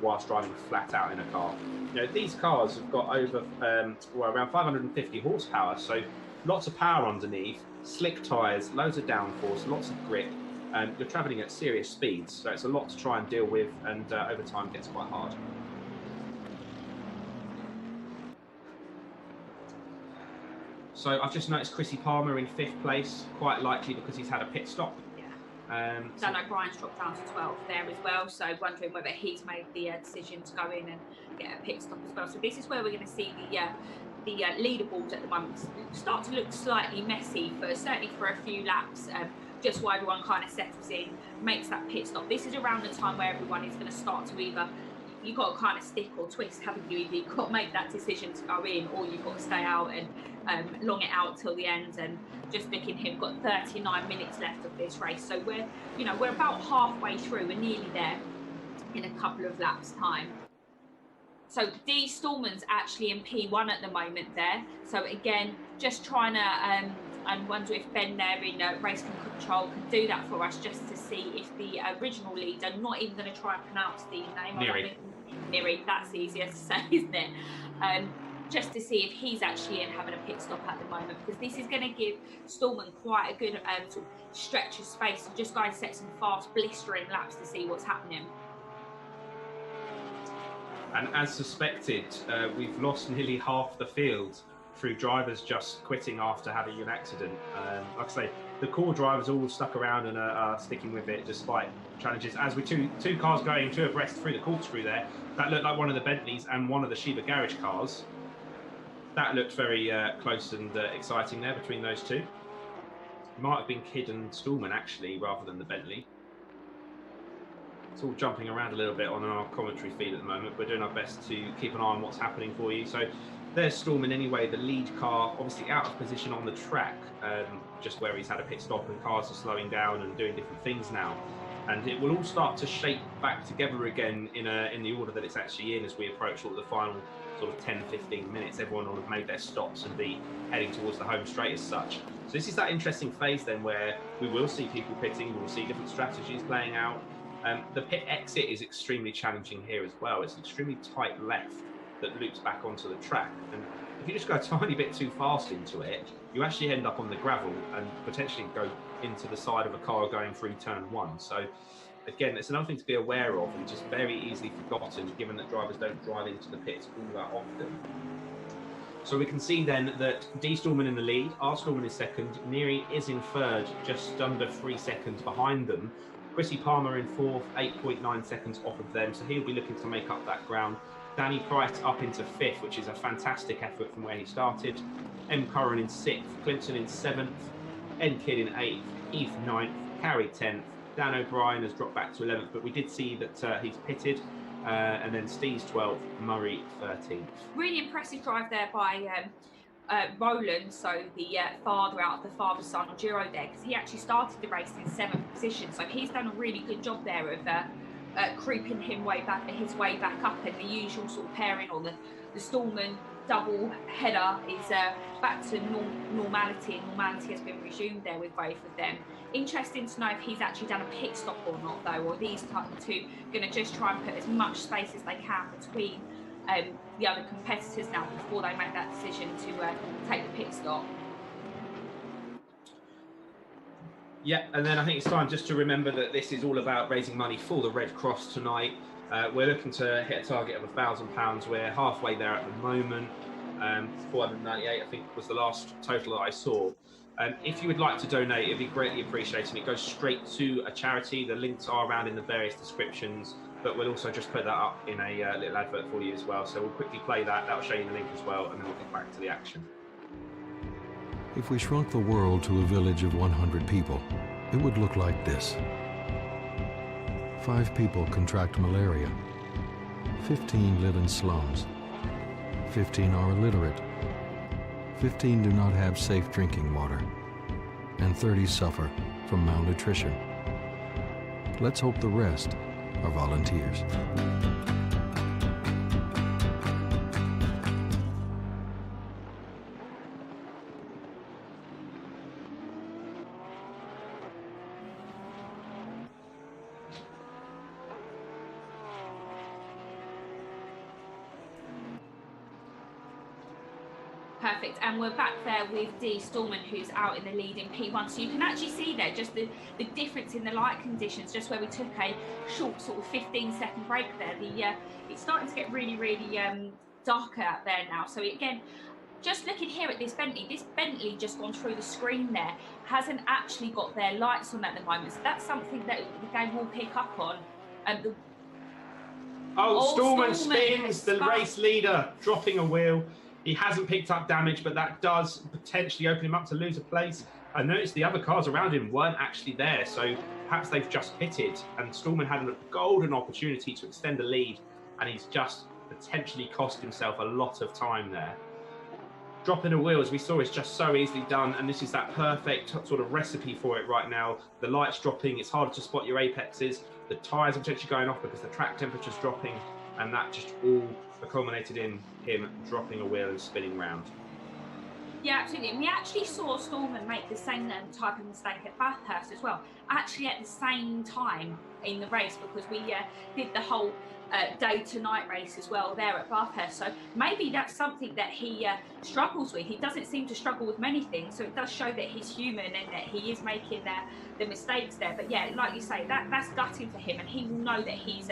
A: whilst driving flat out in a car. You know, these cars have got over around 550 horsepower, so lots of power underneath, slick tyres, loads of downforce, lots of grip. You're travelling at serious speeds, so it's a lot to try and deal with, and over time it gets quite hard. So I've just noticed Chrissy Palmer in 5th place, quite likely because he's had a pit stop.
B: Dan O'Brien's dropped down to 12th there as well, so wondering whether he's made the decision to go in and get a pit stop as well. So this is where we're going to see the leaderboard at the moment start to look slightly messy, certainly for a few laps, just while everyone kind of settles in, makes that pit stop. This is around the time where everyone is going to start to either, you've got to kind of stick or twist, haven't you? Either you've got to make that decision to go in, or you've got to stay out and long it out till the end. And just looking here, we've got 39 minutes left of this race, so we're about halfway through. We're nearly there in a couple of laps time. So Dee Stallman's actually in P1 at the moment there. So again, just trying to and wonder if Ben there in race control can do that for us, just to see if the original leader, not even going to try and pronounce the name. Neri, that's easier to say, isn't it? Just to see if he's actually in having a pit stop at the moment, because this is going to give Stallman quite a good sort of stretch of space to just go and set some fast, blistering laps to see what's happening.
A: And as suspected, we've lost nearly half the field through drivers just quitting after having an accident. Like I say, the core drivers all stuck around and are sticking with it despite challenges. As with two cars going 2 abreast through the corkscrew there, that looked like one of the Bentleys and one of the Shiba garage cars. That looked very close and exciting there between those two. It might have been Kidd and Stallman actually, rather than the Bentley. It's all jumping around a little bit on our commentary feed at the moment. We're doing our best to keep an eye on what's happening for you. So there's Stallman anyway, the lead car, obviously out of position on the track, just where he's had a pit stop and cars are slowing down and doing different things now. And it will all start to shape back together again in the order that it's actually in as we approach all the final sort of 10-15 minutes. Everyone will have made their stops and be heading towards the home straight as such. So this is that interesting phase then where we will see people pitting, we'll see different strategies playing out. The pit exit is extremely challenging here as well. It's an extremely tight left that loops back onto the track, and if you just go a tiny bit too fast into it, you actually end up on the gravel and potentially go into the side of a car going through turn 1. So again, it's another thing to be aware of and just very easily forgotten, given that drivers don't drive into the pits all that often. So we can see then that Dee Stallman in the lead, R. Stallman is second, Neri is in third, just under 3 seconds behind them. Chrissy Palmer in fourth, 8.9 seconds off of them, so he'll be looking to make up that ground. Danny Price up into 5th, which is a fantastic effort from where he started. M. Curran in 6th, Clinton in 7th, N. Kidd in 8th, Heath 9th, Carey 10th. Dan O'Brien has dropped back to 11th, but we did see that he's pitted. And then Steve's 12th, Murray 13th.
B: Really impressive drive there by Roland, so the father out of the father-son Giro there, because he actually started the race in 7th position. So he's done a really good job there of creeping his way back up, and the usual sort of pairing, or the Stallman double header is back to normality, and normality has been resumed there with both of them. Interesting to know if he's actually done a pit stop or not though, or these two going to just try and put as much space as they can between the other competitors now before they make that decision to take the pit stop.
A: Yeah, and then I think it's time just to remember that this is all about raising money for the Red Cross tonight. We're looking to hit a target of £1,000. We're halfway there at the moment. 498, I think, was the last total that I saw. If you would like to donate, it'd be greatly appreciated. It goes straight to a charity. The links are around in the various descriptions, but we'll also just put that up in a little advert for you as well. So we'll quickly play that. That'll show you the link as well, and then we'll get back to the action.
F: If we shrunk the world to a village of 100 people, it would look like this. 5 people contract malaria. 15 live in slums. 15 are illiterate. 15 do not have safe drinking water. And 30 suffer from malnutrition. Let's hope the rest are volunteers.
B: Perfect, and we're back there with Dee Stallman, who's out in the lead in P1. So you can actually see there just the difference in the light conditions, just where we took a short sort of 15-second break there. It's starting to get really, really darker out there now. So again, just looking here at this Bentley just gone through the screen there, hasn't actually got their lights on at the moment. So that's something that the game will pick up on.
A: Stallman spins, the
B: spun.
A: race leader, dropping a wheel. He hasn't picked up damage, but that does potentially open him up to lose a place. I noticed the other cars around him weren't actually there, so perhaps they've just pitted, and Stallman had a golden opportunity to extend the lead, and he's just potentially cost himself a lot of time there. Dropping a wheel, as we saw, is just so easily done, and this is that perfect sort of recipe for it right now. The light's dropping, it's harder to spot your apexes, the tyres are potentially going off because the track temperature's dropping, and that just all culminated in him dropping a wheel and spinning round.
B: Yeah, absolutely. And we actually saw Stallman make the same type of mistake at Bathurst as well, actually at the same time in the race, because we did the whole day to night race as well there at Bathurst. So maybe that's something that he struggles with. He doesn't seem to struggle with many things, so it does show that he's human and that he is making the mistakes there. But yeah, like you say, that's gutting for him, and he will know that he's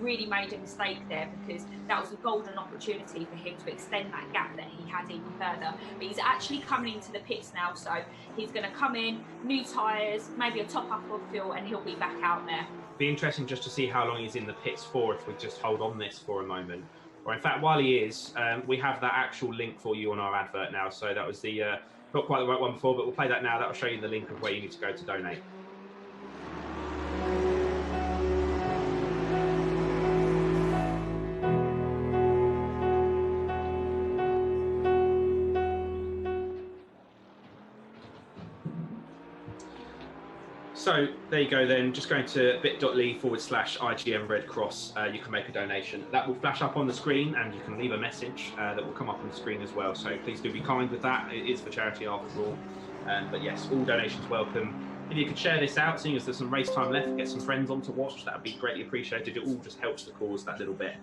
B: really made a mistake there, because that was a golden opportunity for him to extend that gap that he had even further. But he's actually coming into the pits now, so he's going to come in, new tyres, maybe a top up of fuel, and he'll be back out there.
A: Be interesting just to see how long he's in the pits for, if we just hold on this for a moment. Or in fact, while he is, we have that actual link for you on our advert now. So that was the, not quite the right one before, but we'll play that now. That'll show you the link of where you need to go to donate. So there you go then, just going to bit.ly/IGM Red Cross, you can make a donation. That will flash up on the screen, and you can leave a message that will come up on the screen as well. So please do be kind with that, it is for charity after all. But yes, all donations welcome. If you could share this out, seeing as there's some race time left, get some friends on to watch, that would be greatly appreciated. It all just helps the cause that little bit.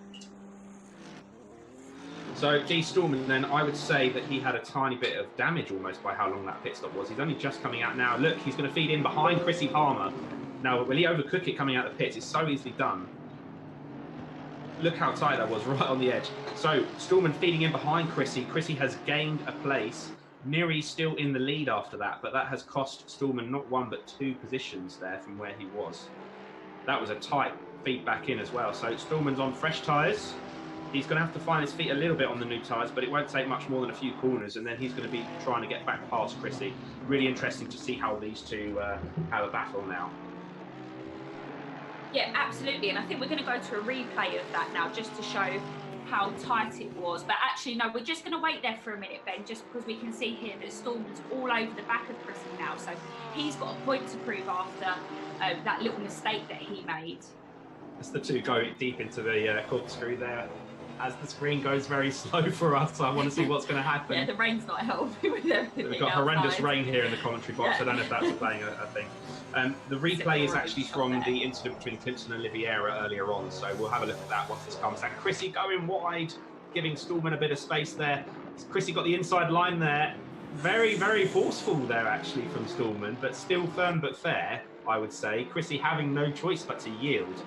A: So Dee Stallman then, I would say that he had a tiny bit of damage almost by how long that pit stop was. He's only just coming out now. Look, he's going to feed in behind Chrissy Palmer. Now, will he overcook it coming out of the pits? It's so easily done. Look how tight that was, right on the edge. So Stallman feeding in behind Chrissy. Chrissy has gained a place. Niri's still in the lead after that, but that has cost Stallman not one but two positions there from where he was. That was a tight feed back in as well. So Stallman's on fresh tyres. He's going to have to find his feet a little bit on the new tyres, but it won't take much more than a few corners, and then he's going to be trying to get back past Chrissy. Really interesting to see how these two have a battle now.
B: Yeah, absolutely, and I think we're going to go to a replay of that now, just to show how tight it was. But actually, no, we're just going to wait there for a minute, Ben, just because we can see here that Stallman's all over the back of Chrissy now, so he's got a point to prove after that little mistake that he made.
A: As the two go deep into the corkscrew there. As the screen goes very slow for us, I want to see what's going to happen.
B: Yeah, the rain's not helping with everything.
A: We've got horrendous rain here in the commentary box. Yeah. I don't know if that's playing a thing. The replay is actually from the incident between Clinton and Oliveira earlier on, so we'll have a look at that once this comes. And Chrissy going wide, giving Stallman a bit of space there. Chrissy got the inside line there. Very, very forceful there actually from Stallman, but still firm but fair, I would say. Chrissy having no choice but to yield.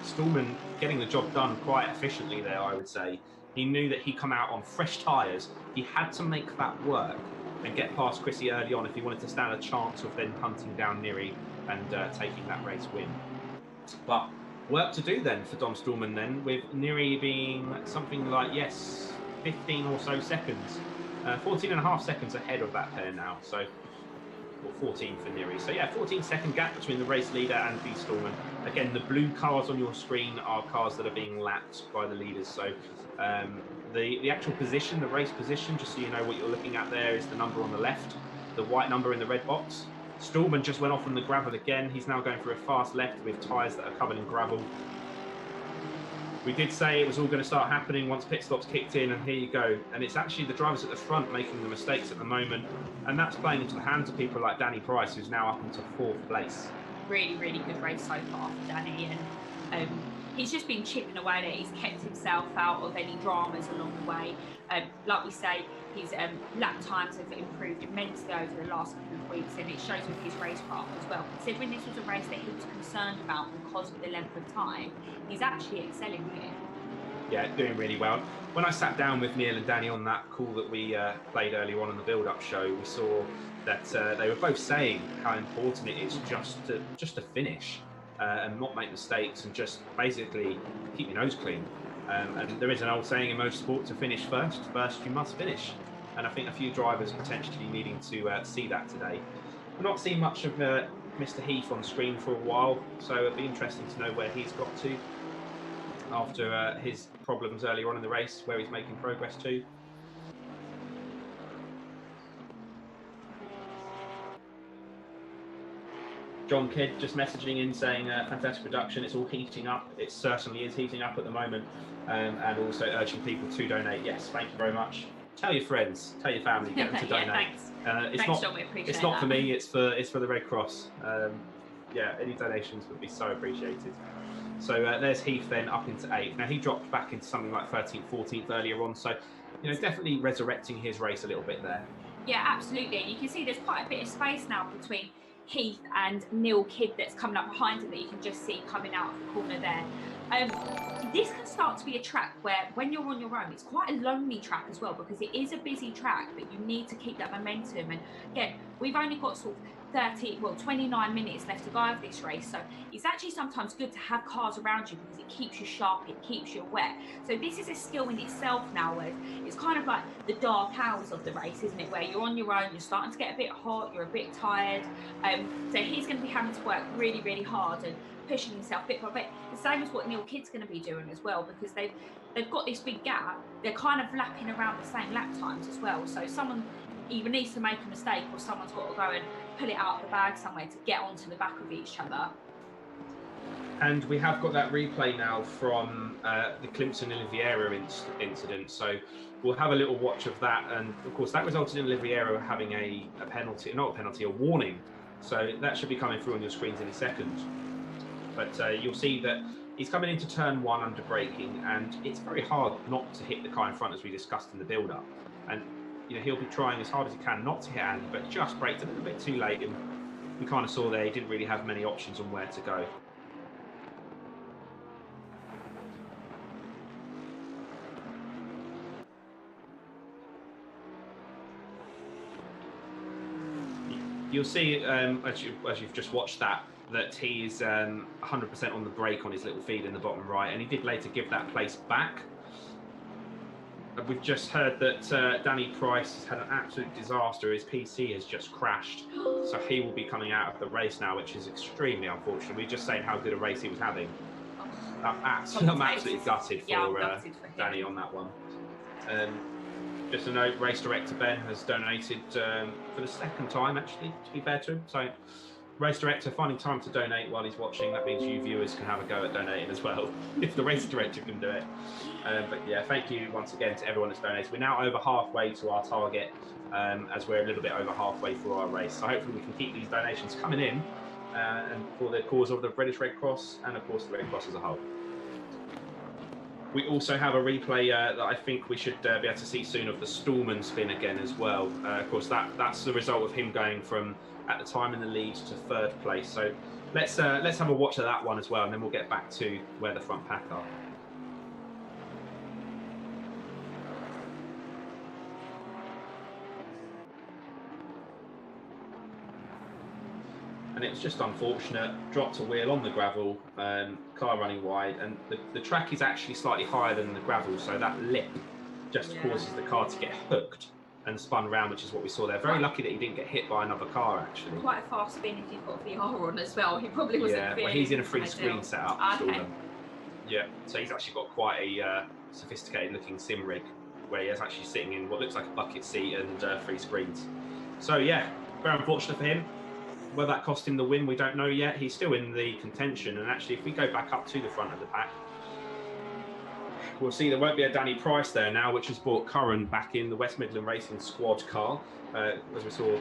A: Stallman getting the job done quite efficiently there, I would say. He knew that he'd come out on fresh tyres. He had to make that work and get past Chrissy early on if he wanted to stand a chance of then hunting down Niri and taking that race win. But work to do then for Dom Stallman then, with Niri being something like, 15 or so seconds. 14 and a half seconds ahead of that pair now. So 14 for Niri. So yeah, 14-second gap between the race leader and Dee Stallman. Again, the blue cars on your screen are cars that are being lapped by the leaders. So the actual position, the race position, just so you know what you're looking at there, is the number on the left. The white number in the red box Stallman just went off on the gravel again. He's now going for a fast left with tyres that are covered in gravel. We did say it was all going to start happening once pit stops kicked in, and here you go. And it's actually the drivers at the front making the mistakes at the moment, and that's playing into the hands of people like Danny Price, who's now up into 4th place.
B: Really, really good race so far for Danny, and he's just been chipping away at it. He's kept himself out of any dramas along the way. Like we say, his lap times have improved immensely over the last couple of weeks, and it shows with his racecraft as well. Considering this was a race that he was concerned about because of the length of time, he's actually excelling here.
A: Yeah, doing really well. When I sat down with Neil and Danny on that call that we played earlier on in the build-up show, we saw that they were both saying how important it is just to finish and not make mistakes and just basically keep your nose clean. And there is an old saying in motorsport, to finish first you must finish. And I think a few drivers potentially needing to see that today. We're not seeing much of Mr. Heath on screen for a while, so it'll be interesting to know where he's got to after his problems earlier on in the race, where he's making progress to. John Kidd just messaging in saying fantastic production, it's all heating up. It certainly is heating up at the moment, and also urging people to donate. Yes, thank you very much. Tell your friends, tell your family, get them to donate.
B: Thanks.
A: Thanks,
B: John, we appreciate
A: it's not
B: that.
A: for me, it's for the Red Cross. Yeah, any donations would be so appreciated. So there's Heath then up into 8th. Now he dropped back into something like 13th, 14th earlier on, so definitely resurrecting his race a little bit there.
B: Yeah, absolutely. You can see there's quite a bit of space now between Heath and Neil Kidd that's coming up behind him that you can just see coming out of the corner there. This can start to be a track where when you're on your own, it's quite a lonely track as well, because it is a busy track, but you need to keep that momentum. And again, we've only got sort of 29 minutes left to go of this race, so it's actually sometimes good to have cars around you because it keeps you sharp, it keeps you aware. So this is a skill in itself now, where it's kind of like the dark hours of the race, isn't it, where you're on your own, you're starting to get a bit hot, you're a bit tired, so he's going to be having to work really, really hard and pushing himself bit by bit, the same as what Neil Kidd's going to be doing as well, because they've got this big gap. They're kind of lapping around the same lap times as well, so someone either needs to make a mistake or someone's got to go and pull it out of the bag somewhere to get onto the back of each other.
A: And we have got that replay now from the Clemson Oliveira incident, so we'll have a little watch of that. And of course that resulted in Oliveira having a penalty, not a penalty, a warning, so that should be coming through on your screens in a second. But you'll see that he's coming into turn 1 under braking, and it's very hard not to hit the car in front, as we discussed in the build-up. And he'll be trying as hard as he can not to hit Andy, but just braked a little bit too late, and we kind of saw there he didn't really have many options on where to go. You'll see, as you've just watched that he is 100% on the brake on his little feed in the bottom right, and he did later give that place back. We've just heard that Danny Price has had an absolute disaster. His PC has just crashed, so he will be coming out of the race now, which is extremely unfortunate. We were just saying how good a race he was having. I'm absolutely gutted for Danny on that one. Just a note, race director Ben has donated for the second time, actually, to be fair to him. So race director finding time to donate while he's watching, that means you viewers can have a go at donating as well, if the race director can do it. But yeah, thank you once again to everyone that's donated. We're now over halfway to our target, as we're a little bit over halfway through our race. So hopefully we can keep these donations coming in, and for the cause of the British Red Cross and of course the Red Cross as a whole. We also have a replay that I think we should be able to see soon of the Stallman spin again as well. Of course, that's the result of him going from, at the time in the lead, to 3rd place. So let's have a watch of that one as well, and then we'll get back to where the front pack are. And it was just unfortunate, dropped a wheel on the gravel, car running wide, and the track is actually slightly higher than the gravel, so that lip just causes the car to get hooked and spun round, which is what we saw there. Very lucky that he didn't get hit by another car, actually.
B: Quite a fast spin if you've got VR on as well. He probably wasn't.
A: Yeah, well, he's in a free screen setup. Okay. Yeah, so he's actually got quite a sophisticated looking sim rig where he is actually sitting in what looks like a bucket seat and 3 screens. So yeah, very unfortunate for him. Whether that cost him the win, we don't know yet. He's still in the contention, and actually, if we go back up to the front of the pack, we'll see there won't be a Danny Price there now, which has brought Curran back in the West Midland Racing squad car. As we saw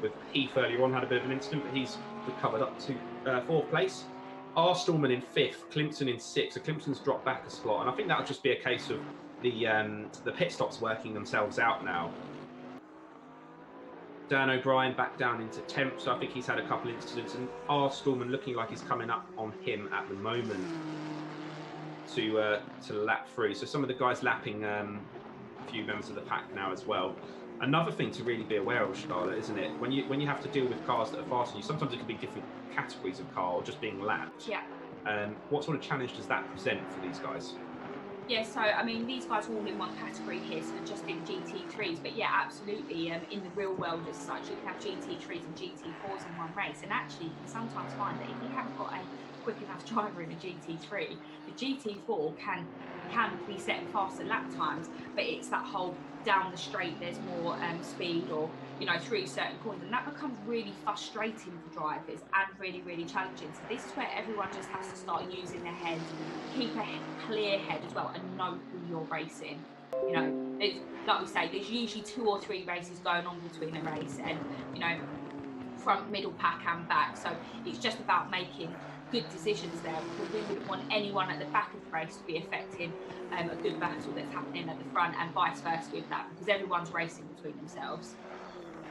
A: with Heath earlier on, had a bit of an incident, but he's recovered up to 4th place. R. Stallman in 5th, Clemson in 6th. So Clemson's dropped back a slot, and I think that'll just be a case of the pit stops working themselves out now. Dan O'Brien back down into 10th, so I think he's had a couple incidents, and R. Stallman looking like he's coming up on him at the moment to lap through. So some of the guys lapping a few members of the pack now as well. Another thing to really be aware of, Charlotte, isn't it? When you have to deal with cars that are faster than you, sometimes it can be different categories of car or just being lapped.
B: Yeah.
A: What sort of challenge does that present for these guys?
B: Yeah, so I mean, these guys are all in one category here, so just in GT3s. But yeah, absolutely. In the real world as such, you can have GT3s and GT4s in one race, and actually you can sometimes find that if you haven't got a quick enough driver in a GT3, the GT4 can be setting faster lap times, but it's that whole down the straight there's more speed, or through certain corners, and that becomes really frustrating for drivers and really, really challenging. So this is where everyone just has to start using their heads, keep a clear head as well, and know who you're racing. There's, like we say, there's usually 2 or 3 races going on between a race, and front, middle, pack and back, so it's just about making good decisions there, because we wouldn't want anyone at the back of the race to be affecting a good battle that's happening at the front, and vice versa with that, because everyone's racing between themselves.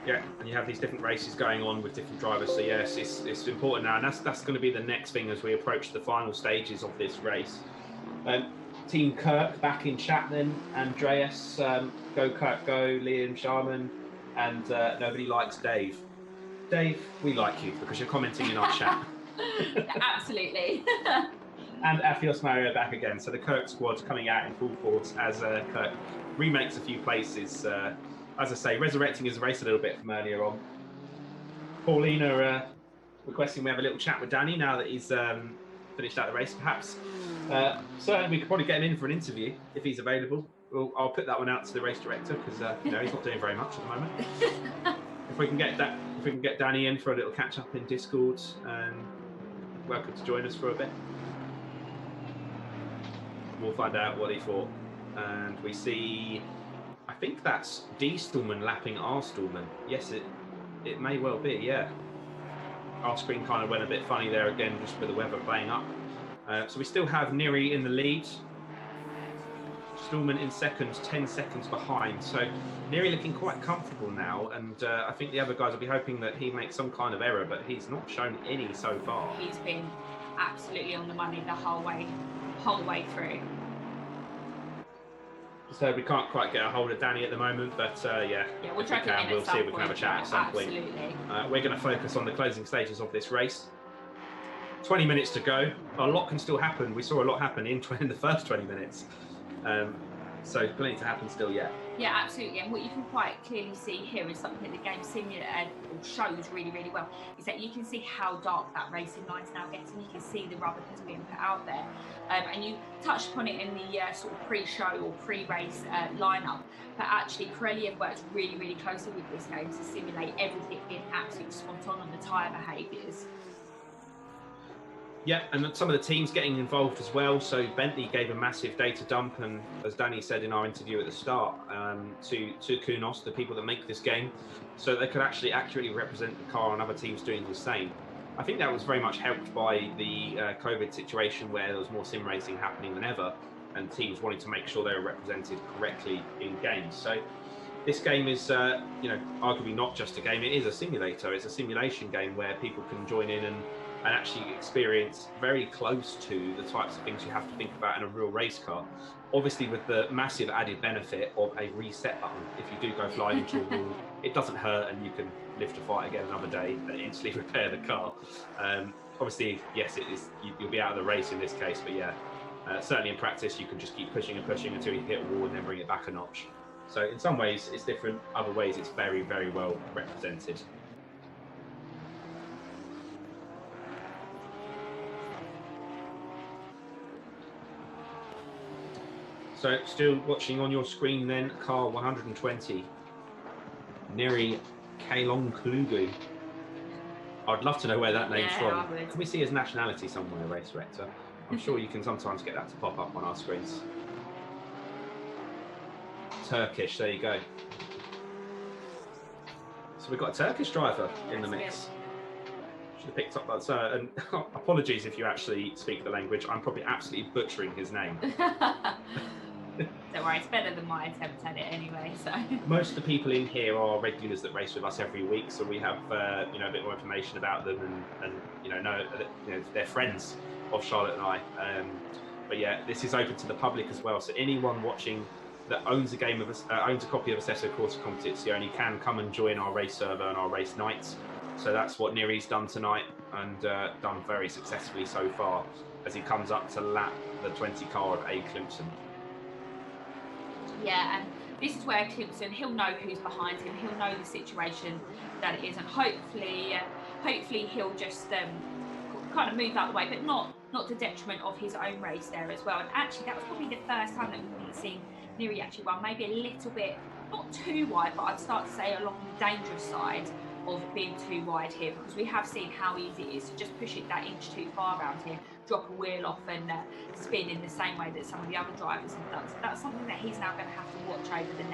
A: Yeah, and you have these different races going on with different drivers, so yes, it's important now, and that's going to be the next thing as we approach the final stages of this race. Team Kirk back in chat then, Andreas, go Kirk, go, Liam Sharman, and nobody likes Dave. Dave, we like you because you're commenting in our chat.
B: Absolutely.
A: And Afios Mario back again. So the Kirk squad's coming out in full force as Kirk remakes a few places. As I say, resurrecting his race a little bit from earlier on. Paulina requesting we have a little chat with Danny now that he's finished out the race. Perhaps, certainly we could probably get him in for an interview if he's available. I'll put that one out to the race director because he's not doing very much at the moment. If we can get Danny in for a little catch up in Discord, welcome to join us for a bit. We'll find out what he thought. And we see, I think that's D Stallman lapping R Stallman. Yes, it may well be, yeah. Our screen kind of went a bit funny there again, just with the weather playing up. So we still have Neri in the lead. Stallman in second, 10 seconds behind. So Neri looking quite comfortable now, and I think the other guys will be hoping that he makes some kind of error, but he's not shown any so far.
B: He's been absolutely on the money the whole way through.
A: So we can't quite get a hold of Danny at the moment, but
B: we'll try to
A: we'll see if we can have a chat at some
B: absolutely.
A: point. We're going to focus on the closing stages of this race. 20 minutes to go. A lot can still happen. We saw a lot happen in the first 20 minutes. So plenty to happen still yet.
B: Yeah, absolutely. And what you can quite clearly see here is something that the game shows really, really well, is that you can see how dark that racing line's now getting. You can see the rubber that's being put out there. And you touched upon it in the sort of pre-show or pre-race lineup, but actually Pirelli have worked really, really closely with this game to simulate everything being absolutely spot on the tyre behaviours.
A: Yeah, and some of the teams getting involved as well. So Bentley gave a massive data dump, and as Danny said in our interview at the start, to Kunos, the people that make this game, so they could actually accurately represent the car, and other teams doing the same. I think that was very much helped by the COVID situation, where there was more sim racing happening than ever, and teams wanting to make sure they were represented correctly in games. So this game is, arguably not just a game; it is a simulator. It's a simulation game where people can join in and actually experience very close to the types of things you have to think about in a real race car. Obviously with the massive added benefit of a reset button. If you do go flying into a wall, it doesn't hurt, and you can live to fight again another day and instantly repair the car. Obviously, yes, it is. You'll be out of the race in this case, but yeah, certainly in practice you can just keep pushing and pushing until you hit a wall and then bring it back a notch. So in some ways it's different, other ways it's very, very well represented. So still watching on your screen then, car 120, Neri Kalong Klugu. I'd love to know where that name's
B: Yeah,
A: from.
B: I would.
A: Can we see his nationality somewhere, Race Director? I'm sure you can sometimes get that to pop up on our screens. Turkish, there you go. So we've got a Turkish driver in the mix. Should have picked up that. So, and apologies if you actually speak the language. I'm probably absolutely butchering his name.
B: Don't worry, it's better than my attempt at it anyway. So
A: most of the people in here are regulars that race with us every week, so we have you know, a bit more information about them, and you know they're friends of Charlotte and I. But yeah, this is open to the public as well. So anyone watching that owns a game of owns a copy of Assetto Corsa Competizione can come and join our race server and our race nights. So that's what Neri's done tonight, and done very successfully so far, as he comes up to lap the 20 car of A. Klimpson.
B: yeah, and this is where Klimpson, he'll know who's behind him, he'll know the situation that it is, and hopefully he'll just kind of move out of the way, but not to detriment of his own race there as well. And actually, that was probably the first time that we've seen Neri actually run maybe a little bit, not too wide, but I'd start to say along the dangerous side of being too wide here, because we have seen how easy it is to just push it that inch too far around here, drop a wheel off and spin in the same way that some of the other drivers have done. So that's something that he's now going to have to watch over the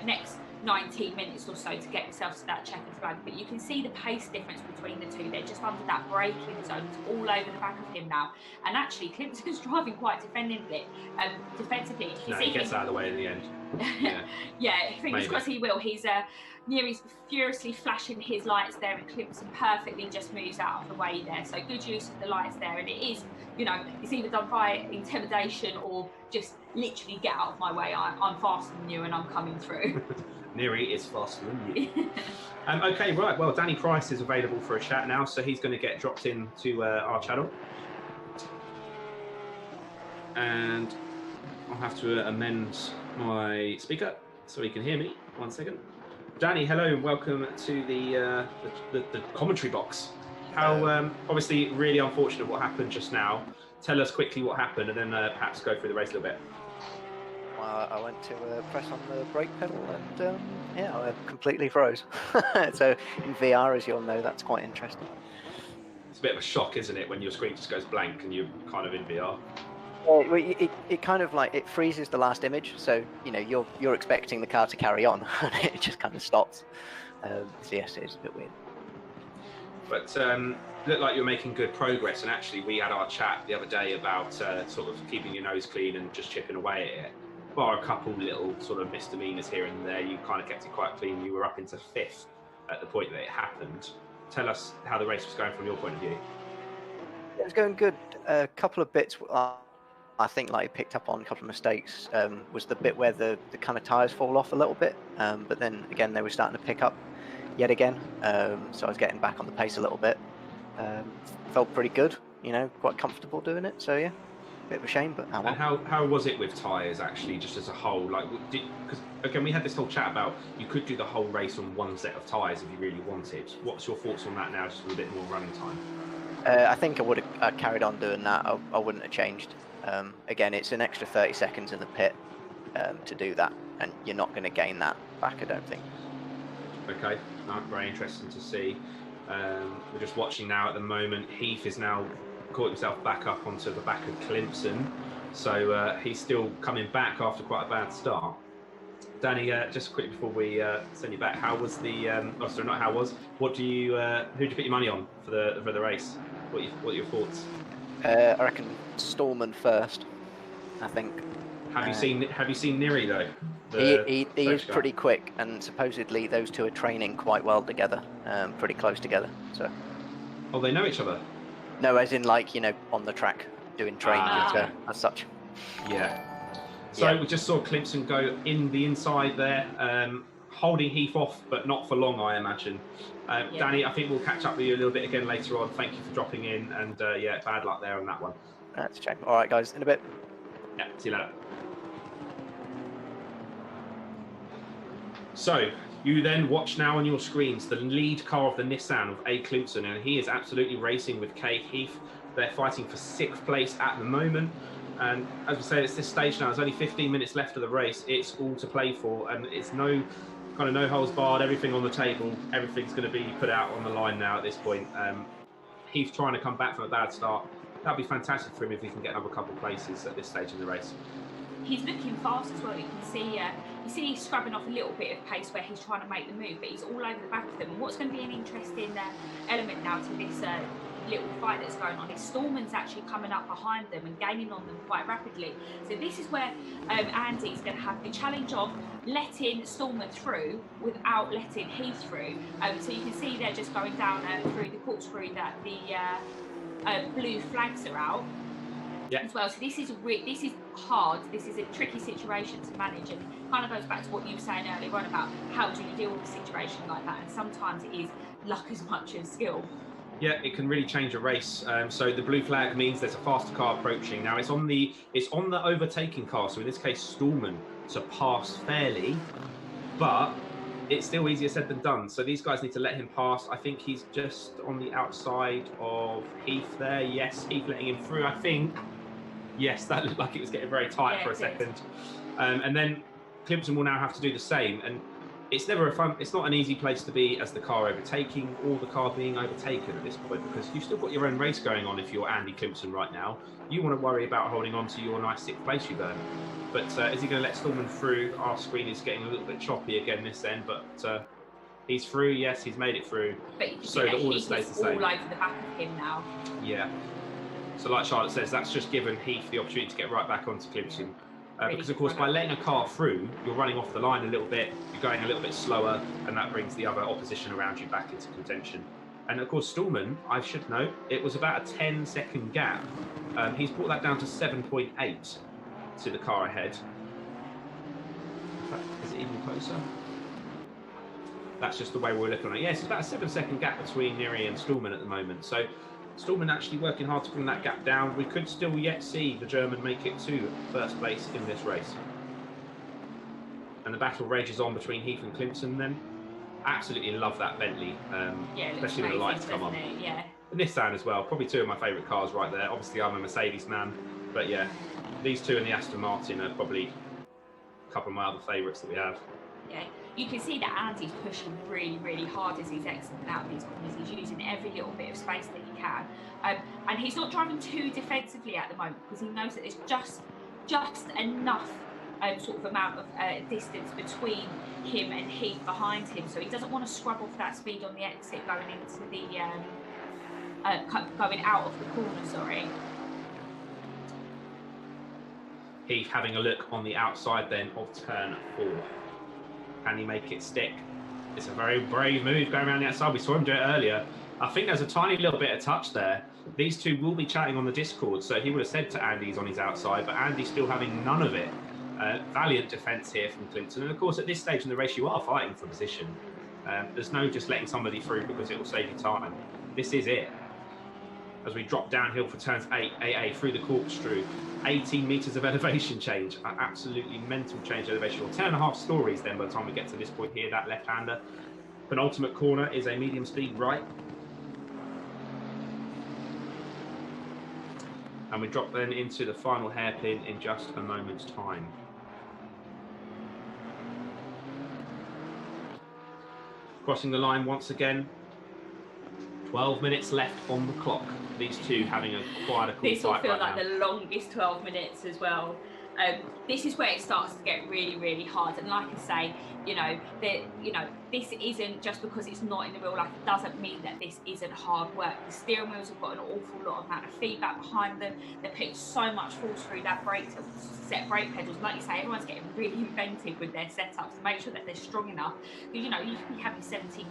B: next 19 minutes or so to get himself to that checkered flag. But you can see the pace difference between the two. They're just under that braking zone. It's all over the back of him now. And actually, Klimpson's driving quite defensively.
A: He gets out of the way in the end. Yeah,
B: yeah, fingers crossed he will. He's Neri's furiously flashing his lights there, and Klimpson perfectly just moves out of the way there. So good use of the lights there, and it is, you know, it's either done by intimidation or just literally get out of my way. I'm faster than you, and I'm coming through.
A: Neri is faster than you. Okay, right. Well, Danny Price is available for a chat now, so he's going to get dropped into our channel, and I'll have to amend my speaker so he can hear me. 1 second. Danny, hello, and welcome to the commentary box. How obviously really unfortunate what happened just now. Tell us quickly what happened, and then perhaps go through the race a little bit.
G: Well, I went to press on the brake pedal, and yeah, I completely froze. So in VR, as you'll know, that's quite interesting.
A: It's a bit of a shock, isn't it, when your screen just goes blank and you're kind of in VR.
G: It kind of like, it freezes the last image, so you know you're expecting the car to carry on, and it just kind of stops. So yes, it's a bit weird.
A: But looked like you're making good progress, and actually we had our chat the other day about sort of keeping your nose clean and just chipping away at it. Bar a couple little sort of misdemeanors here and there, you kind of kept it quite clean. You were up into 5th at the point that it happened. Tell us how the race was going from your point of view.
G: It was going good. A couple of bits I think like picked up on, a couple of mistakes, was the bit where the kind of tyres fall off a little bit, but then again they were starting to pick up yet again, so I was getting back on the pace a little bit. Felt pretty good, you know, quite comfortable doing it, so yeah, bit of a shame, but
A: And how was it with tyres actually, just as a whole? Like, because again we had this whole chat about you could do the whole race on one set of tyres if you really wanted. What's your thoughts on that now, just with a bit more running time?
G: I think I would have carried on doing that. I wouldn't have changed. Again, it's an extra 30 seconds in the pit to do that, and you're not going to gain that back, I don't think.
A: Okay, very interesting to see. We're just watching now at the moment. Heath is now caught himself back up onto the back of Klimpson, so he's still coming back after quite a bad start. Danny, just quickly before we send you back, how was the? Oh, sorry, not how was. What do you? Who did you put your money on for the race? What are your thoughts?
G: I reckon Stallman first, I think.
A: Have you seen Neri though?
G: He is pretty quick, and supposedly those two are training quite well together, pretty close together. So.
A: Oh, they know each other.
G: No, as in like, you know, on the track doing training as such.
A: Yeah. So we just saw Klimpson go in the inside there, holding Heath off, but not for long, I imagine. Danny, I think we'll catch up with you a little bit again later on. Thank you for dropping in, and yeah, bad luck there on that one.
G: That's a shame. All right, guys, in a bit.
A: Yeah, see you later. So you then watch now on your screens the lead car of the Nissan of A. Klimpson, and he is absolutely racing with Kay Heath. They're fighting for 6th place at the moment. And as we say, it's this stage now. There's only 15 minutes left of the race. It's all to play for, and it's no kind of no holds barred, everything on the table, everything's going to be put out on the line now at this point. Heath trying to come back from a bad start. That'd be fantastic for him if he can get another couple of places at this stage in the race.
B: He's looking fast as well. You can see he's scrubbing off a little bit of pace where he's trying to make the move, but he's all over the back of them. And what's going to be an interesting element now to this little fight that's going on is Stallman's actually coming up behind them and gaining on them quite rapidly. So this is where Andy's going to have the challenge of letting Stallman through without letting Heath through. So you can see they're just going down through the corkscrew that the blue flags are out.
A: Yeah.
B: As well, so this is hard. This is a tricky situation to manage, and kind of goes back to what you were saying earlier on about how do you deal with a situation like that. And sometimes it is luck as much as skill.
A: Yeah, it can really change a race. So the blue flag means there's a faster car approaching. Now it's on the overtaking car. So in this case, Stallman to pass fairly, but it's still easier said than done. So these guys need to let him pass. I think he's just on the outside of Heath there. Yes, Heath letting him through. I think. Yes, that looked like it was getting very tight for a second. And then Klimpson will now have to do the same. And it's never it's not an easy place to be as the car overtaking or the car being overtaken at this point, because you've still got your own race going on if you're Andy Klimpson right now. You want to worry about holding on to your nice 6th place you've earned. But is he going to let Stallman through? Our screen is getting a little bit choppy again this end, but he's through. Yes, he's made it through.
B: But
A: so the order stays the same.
B: All over the back of him now.
A: Yeah. So like Charlotte says, that's just given Heath the opportunity to get right back onto Klimpson. Because of course, by letting a car through, you're running off the line a little bit, you're going a little bit slower, and that brings the other opposition around you back into contention. And of course, Stallman, I should note, it was about a 10-second gap. He's brought that down to 7.8 to the car ahead. In fact, is it even closer? That's just the way we're looking at it. Yes, it's about a 7-second gap between Neri and Stallman at the moment. So Stallman actually working hard to bring that gap down. We could still yet see the German make it to 1st place in this race. And the battle rages on between Heath and Klimpson then. Absolutely love that Bentley, especially when the lights come on.
B: Yeah.
A: The Nissan as well, probably 2 of my favourite cars right there. Obviously I'm a Mercedes man, but yeah, these 2 and the Aston Martin are probably a couple of my other favourites that we have.
B: Yeah, you can see that Andy's pushing really, really hard as he's exiting out of these corners. He's using every little bit of space that he can. And he's not driving too defensively at the moment, because he knows that there's just enough sort of amount of distance between him and Heath behind him. So he doesn't want to scrub off that speed on the exit going into the going out of the corner, sorry.
A: Heath having a look on the outside then of turn 4. Can he make it stick? It's a very brave move going around the outside. We saw him do it earlier. I think there's a tiny little bit of touch there. These 2 will be chatting on the Discord, so he would have said to Andy he's on his outside, but Andy's still having none of it. Valiant defence here from Klimpson. And of course, at this stage in the race, you are fighting for position. There's no just letting somebody through because it will save you time. This is it. As we drop downhill for turns 8, AA through the corkscrew. 18 metres of elevation change, an absolutely mental change elevation. Or 10.5 stories then by the time we get to this point here, that left-hander. Penultimate corner is a medium speed right. And we drop then into the final hairpin in just a moment's time. Crossing the line once again. 12 minutes left on the clock. These 2 having quite a cool
B: this will
A: fight
B: feel
A: right
B: like
A: now.
B: the longest 12 minutes as well. This is where it starts to get really, really hard. And like I say, this isn't just because it's not in the real life. It doesn't mean that this isn't hard work. The steering wheels have got an awful lot of amount of feedback behind them. They're putting so much force through that set brake pedals. Like you say, everyone's getting really inventive with their setups to make sure that they're strong enough. Because you can be having 70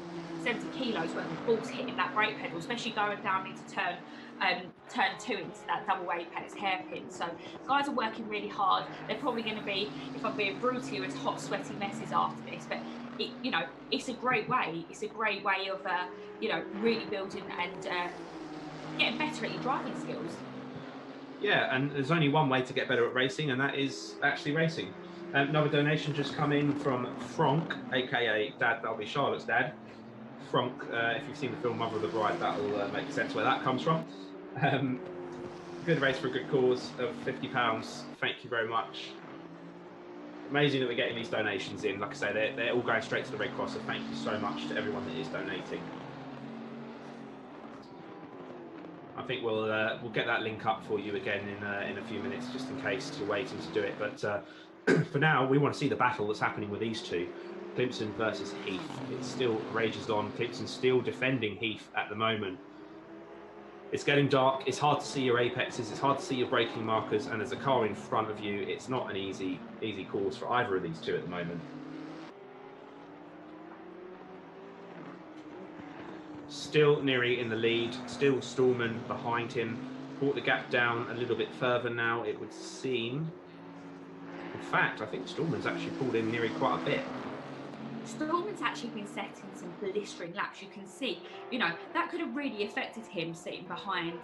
B: kilos worth of balls hitting that brake pedal, especially going down into turn 2 into that double apex hairpin. So guys are working really hard. They're probably going to be, if I'm being brutal, as hot, sweaty messes after this. But it's a great way. It's a great way of really building and getting better at your driving skills.
A: Yeah, and there's only one way to get better at racing, and that is actually racing. Another donation just come in from Frank, aka Dad. That'll be Charlotte's dad. Frank, if you've seen the film Mother of the Bride, that'll make sense where that comes from. Good race for a good cause of £50. Thank you very much. Amazing that we're getting these donations in. Like I say, they're all going straight to the Red Cross, so thank you so much to everyone that is donating. I think we'll get that link up for you again in a few minutes, just in case you're waiting to do it. But for now, we want to see the battle that's happening with these two, Clemson versus Heath. It still rages on. Clemson's still defending Heath at the moment. It's getting dark. It's hard to see your apexes. It's hard to see your braking markers. And there's a car in front of you. It's not an easy course for either of these two at the moment. Still Neri in the lead. Still Stallman behind him. Brought the gap down a little bit further now, it would seem. In fact, I think Stallman's actually pulled in Neri quite a bit.
B: Stallman's actually been setting some blistering laps. You can see, you know, that could have really affected him sitting behind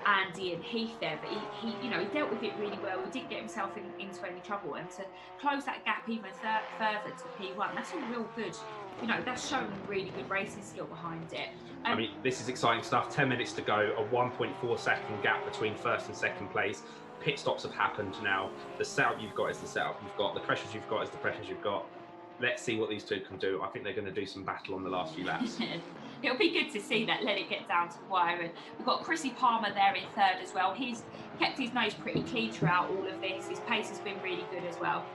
B: Andy and Heath there, but he you know, he dealt with it really well. He didn't get himself into any trouble, and to close that gap even further to P1, that's a real good, you know, that's showing really good racing skill behind it.
A: I mean, this is exciting stuff. 10 minutes to go, a 1.4 second gap between first and second place. Pit stops have happened now. The setup you've got is the setup you've got. The pressures you've got is the pressures you've got. Let's see what these two can do. I think they're going to do some battle on the last few laps.
B: It'll be good to see that, let it get down to the wire. And we've got Chrissy Palmer there in third as well. He's kept his nose pretty clean throughout all of this. His pace has been really good as well.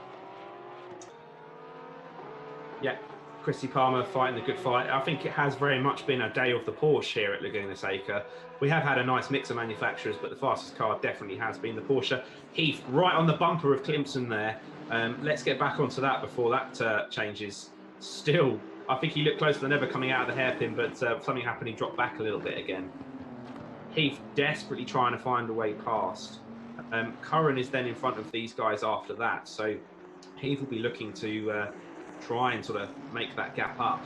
A: Yeah, Chrissy Palmer fighting the good fight. I think it has very much been a day of the Porsche here at Laguna Seca. We have had a nice mix of manufacturers, but the fastest car definitely has been the Porsche. Heath right on the bumper of Clemson there. Let's get back onto that before that changes. Still, I think he looked closer than ever coming out of the hairpin, but something happened. He dropped back a little bit again. Heath desperately trying to find a way past. Curran is then in front of these guys after that, so Heath will be looking to try and sort of make that gap up.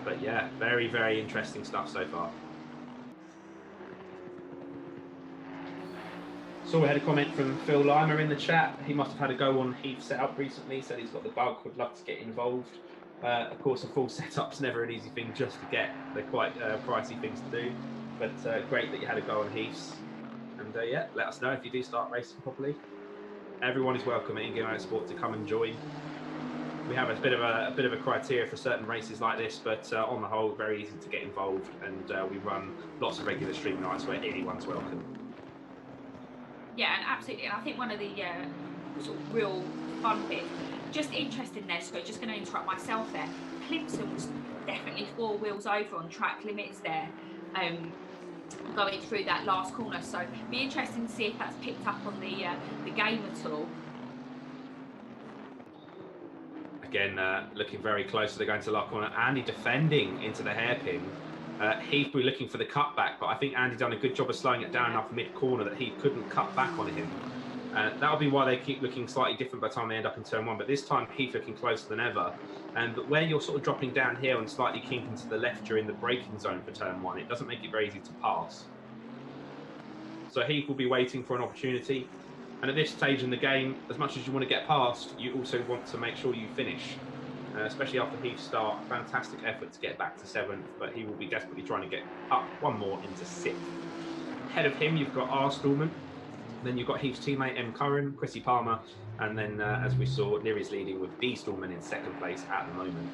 A: But yeah, very, very interesting stuff so far. So we had a comment from Phil Lima in the chat. He must have had a go on Heath's setup recently, said he's got the bug, would love to get involved. Of course, a full setup's never an easy thing just to get. They're quite pricey things to do. But great that you had a go on Heath's. And yeah, let us know if you do start racing properly. Everyone is welcome at InGear Motorsport to come and join. We have a bit of a criteria for certain races like this, but on the whole, very easy to get involved. And we run lots of regular stream nights where anyone's welcome.
B: Yeah, and absolutely. And I think one of the sort of real fun bits, just interesting there, so just going to interrupt myself there. Clemson was definitely 4 wheels over on track limits there, going through that last corner. So it'd be interesting to see if that's picked up on the game at all.
A: Again, looking very close. They're going to lock corner. Andy defending into the hairpin. Heath will be looking for the cutback, but I think Andy done a good job of slowing it down enough mid-corner that he couldn't cut back on him. That'll be why they keep looking slightly different by the time they end up in turn 1, but this time Heath looking closer than ever. But where you're sort of dropping down here and slightly kinking to the left during the braking zone for turn 1, it doesn't make it very easy to pass. So Heath will be waiting for an opportunity. And at this stage in the game, as much as you want to get past, you also want to make sure you finish. Especially after Heath's start, fantastic effort to get back to 7th, but he will be desperately trying to get up one more into 6th. Ahead of him, you've got R. Stallman, then you've got Heath's teammate M. Curran, Chrissy Palmer, and then, as we saw, Neri's leading with B. Stallman in 2nd place at the moment.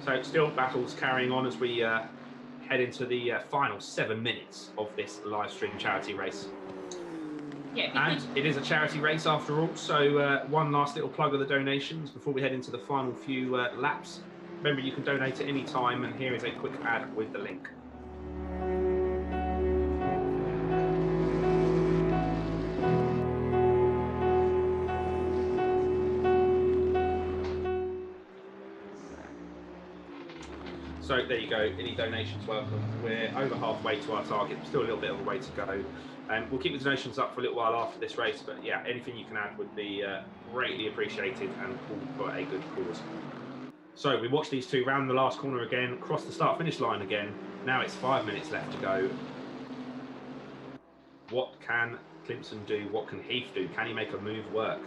A: So still battles carrying on as we head into the final 7 minutes of this live stream charity race.
B: Yeah,
A: and it is a charity race after all, so one last little plug of the donations before we head into the final few laps. Remember, you can donate at any time, and here is a quick ad with the link. So there you go, any donations welcome. We're over halfway to our target, still a little bit of a way to go. We'll keep the donations up for a little while after this race, but yeah, anything you can add would be greatly appreciated and called for a good cause. So we watch these two round the last corner again, cross the start-finish line again. Now it's 5 minutes left to go. What can Clemson do? What can Heath do? Can he make a move work?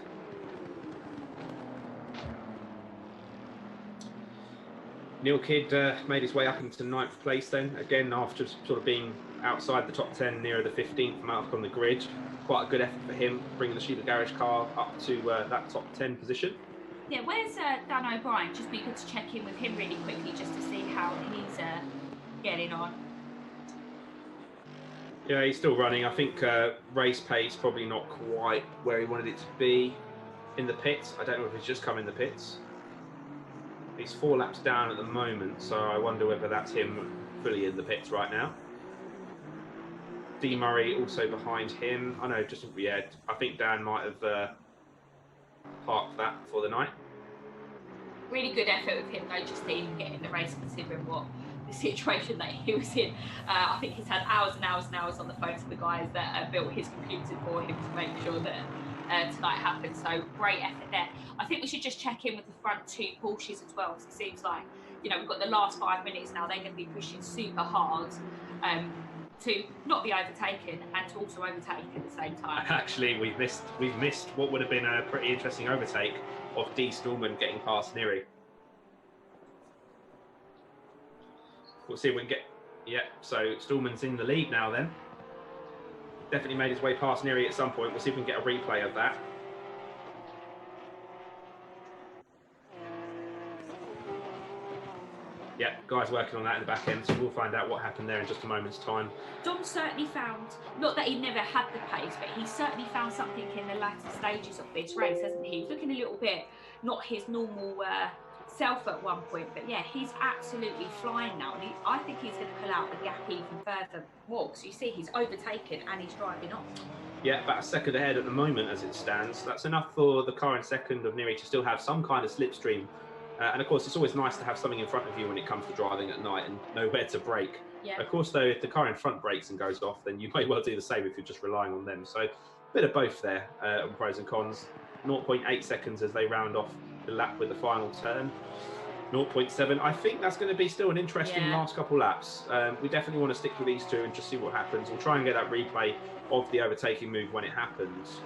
A: Neil Kidd made his way up into 9th place then, again after sort of being outside the top 10, nearer the 15th mark on the grid. Quite a good effort for him, bringing the Sheila Garage car up to that top 10 position.
B: Yeah, where's Dan O'Brien? Just be good to check in with him really quickly just to see how he's getting on.
A: Yeah, he's still running. I think race pace probably not quite where he wanted it to be in the pits. I don't know if he's just come in the pits. He's 4 laps down at the moment, so I wonder whether that's him fully in the pits right now. D. Murray also behind him. I know, just yeah, I think Dan might have parked that for the night.
B: Really good effort with him though, just to even get in the race considering what the situation that he was in. I think he's had hours and hours and hours on the phone to the guys that built his computer for him to make sure that tonight happened. So great effort there. I think we should just check in with the front 2 Porsches as well, because it seems like, you know, we've got the last 5 minutes now. They're going to be pushing super hard to not be overtaken and to also overtake at the same time.
A: Actually, we've missed what would have been a pretty interesting overtake of D. Stallman getting past Neri. We'll see if we can get... Yeah, so Stallman's in the lead now then. Definitely made his way past Neri at some point. We'll see if we can get a replay of that. Yeah, guys working on that in the back end, so we'll find out what happened there in just a moment's time.
B: Dom certainly found, not that he never had the pace, but he certainly found something in the latter stages of this race, hasn't he? He was looking a little bit, not his normal self at one point, but yeah, he's absolutely flying now, and I think he's going to pull out the gap even further more, because you see he's overtaken and he's driving off.
A: Yeah, about a second ahead at the moment as it stands. That's enough for the car in second of Neri to still have some kind of slipstream. And of course, it's always nice to have something in front of you when it comes to driving at night and know where to brake.
B: Yeah.
A: Of course, though, if the car in front brakes and goes off, then you may well do the same if you're just relying on them. So a bit of both there on pros and cons. 0.8 seconds as they round off the lap with the final turn. 0.7. I think that's going to be still an interesting last couple laps. We definitely want to stick with these two and just see what happens. We'll try and get that replay of the overtaking move when it happens